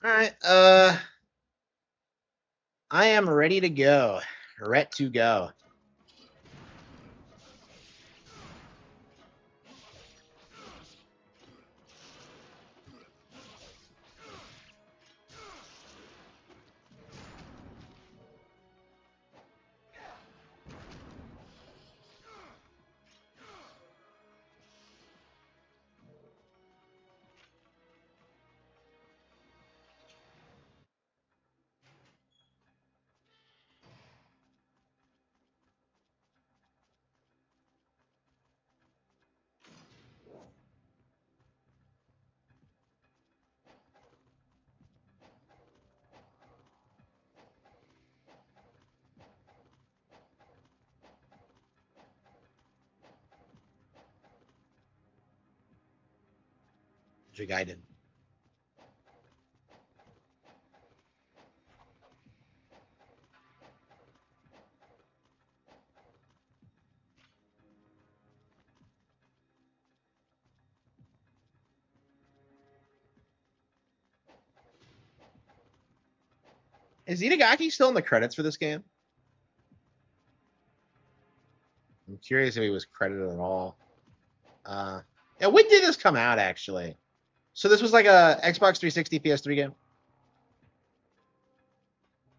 right. I am ready to go. Ret to go. Jigaiden. Is Itagaki still in the credits for this game? I'm curious if he was credited at all. Yeah, when did this come out, actually? So this was like a Xbox 360 PS3 game?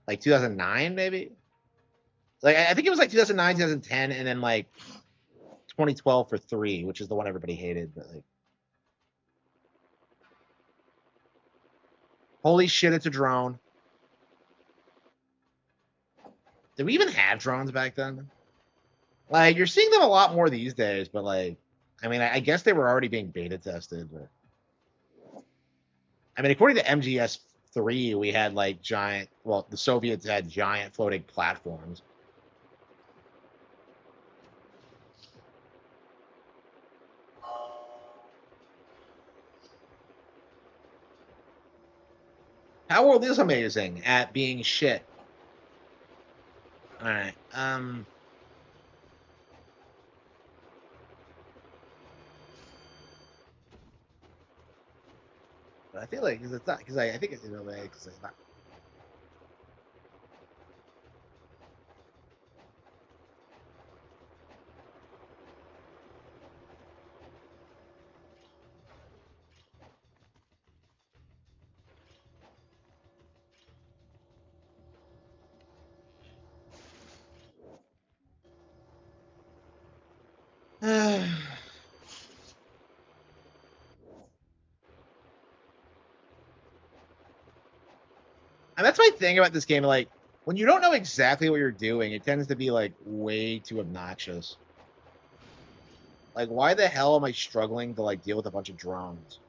Like 2009, maybe? Like, I think it was like 2009, 2010, and then like 2012 for 3, which is the one everybody hated. But like, holy shit, it's a drone. Did we even have drones back then? Like, you're seeing them a lot more these days, but like, I mean, I guess they were already being beta tested. But I mean, according to MGS3, we had like giant. Well, the Soviets had giant floating platforms. Our world is amazing at being shit. All right. But I feel like because it's not because I think it's in a way because it's not. And that's my thing about this game. Like, when you don't know exactly what you're doing, it tends to be like way too obnoxious. Like, why the hell am I struggling to like deal with a bunch of drones?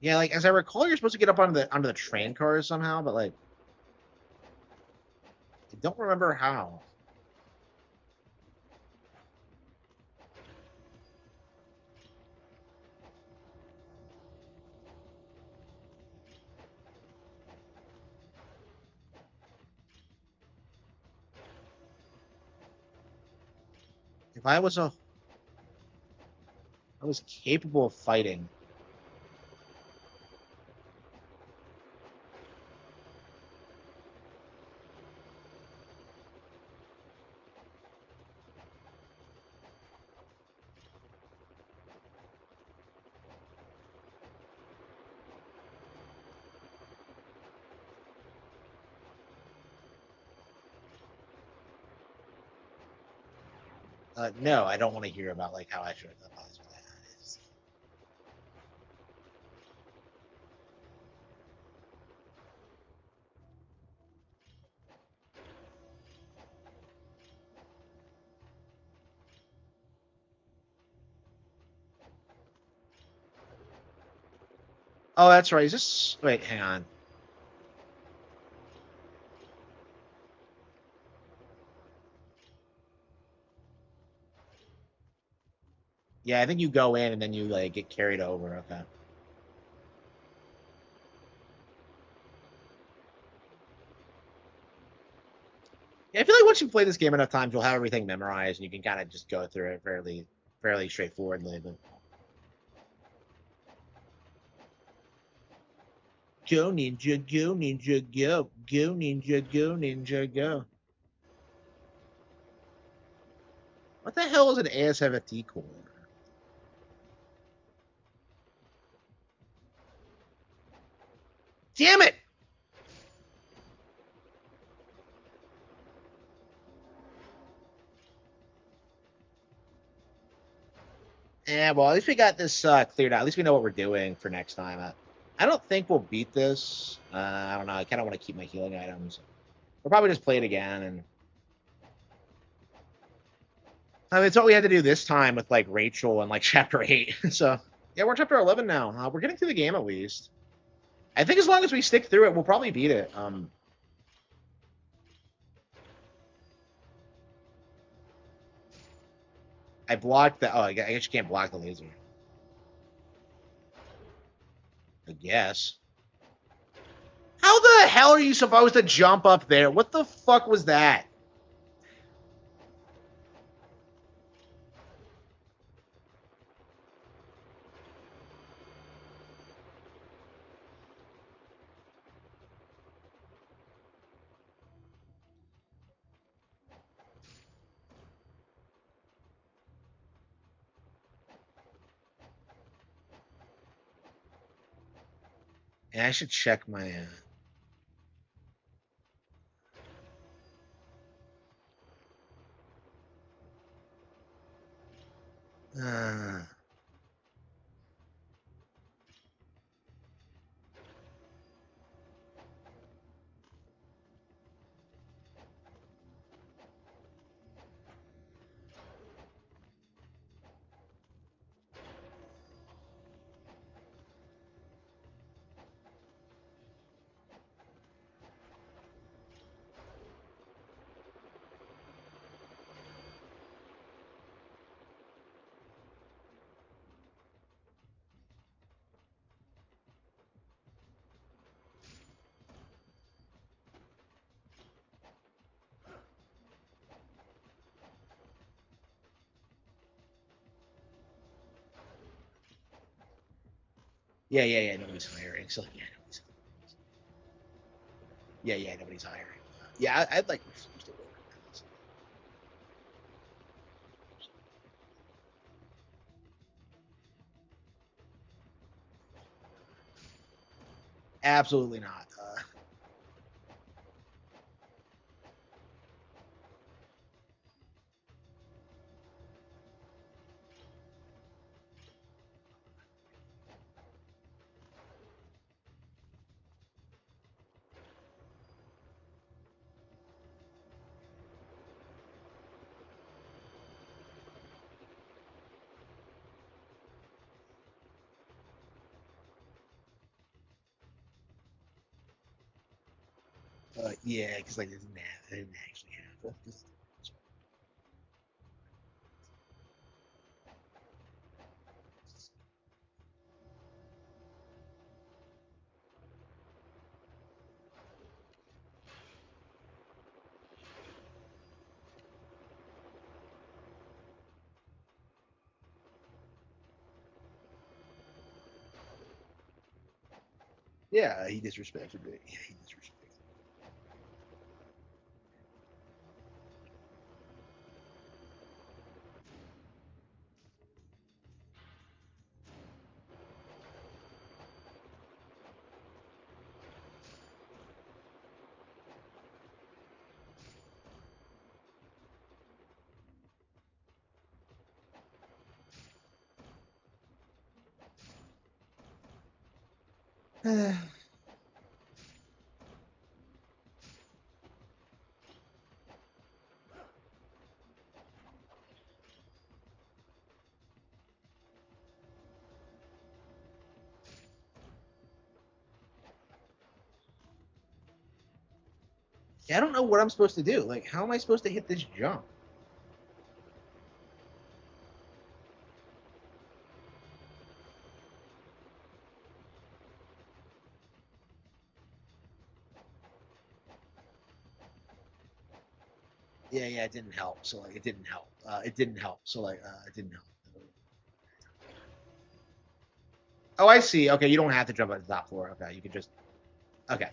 Yeah, like as I recall, you're supposed to get up onto the train cars somehow, but like I don't remember how. If I was capable of fighting. No, I don't want to hear about like how I should have done this. Oh, that's right. Is this? Wait, hang on. Yeah, I think you go in and then you like get carried over. Okay. Yeah, I feel like once you play this game enough times, you'll have everything memorized, and you can kind of just go through it fairly straightforwardly. But go ninja, go ninja, go, go ninja, go ninja, go. What the hell is an ASFFT core? Damn it! Yeah, well, at least we got this cleared out. At least we know what we're doing for next time. I don't think we'll beat this. I don't know. I kind of want to keep my healing items. We'll probably just play it again. And I mean, it's what we had to do this time with like Rachel and like Chapter 8. So yeah, we're Chapter 11 now. We're getting through the game at least. I think as long as we stick through it, we'll probably beat it. I blocked the. Oh, I guess you can't block the laser. I guess. How the hell are you supposed to jump up there? What the fuck was that? Yeah, I should check my. Yeah. Nobody's hiring. So yeah, yeah. Nobody's hiring. Yeah, I'd like refuse to work. Absolutely not. Yeah, because like I didn't actually have it. Yeah, he disrespected me. Yeah, he disrespected. I don't know what I'm supposed to do. Like, how am I supposed to hit this jump? Yeah, it didn't help. So like, it didn't help. It didn't help. So like, it didn't help. Oh, I see. Okay, you don't have to jump on the top floor. Okay, you can just. Okay.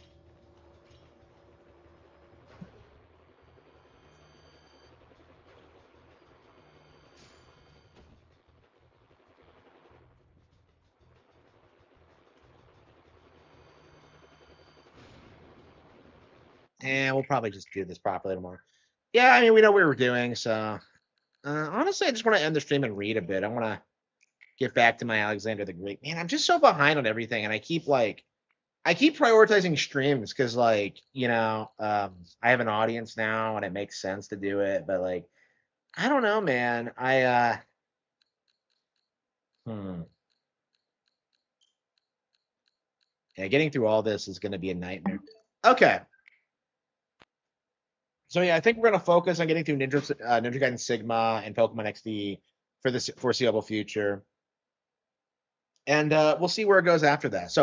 And we'll probably just do this properly tomorrow. Yeah, I mean, we know what we're doing. So honestly, I just want to end the stream and read a bit. I want to get back to my Alexander the Great. Man, I'm just so behind on everything, and I keep prioritizing streams because like, I have an audience now and it makes sense to do it, but like, I don't know, man. Yeah, getting through all this is going to be a nightmare. Okay. So yeah, I think we're going to focus on getting through Ninja Gaiden Sigma and Pokemon XD for the foreseeable future. And we'll see where it goes after that. So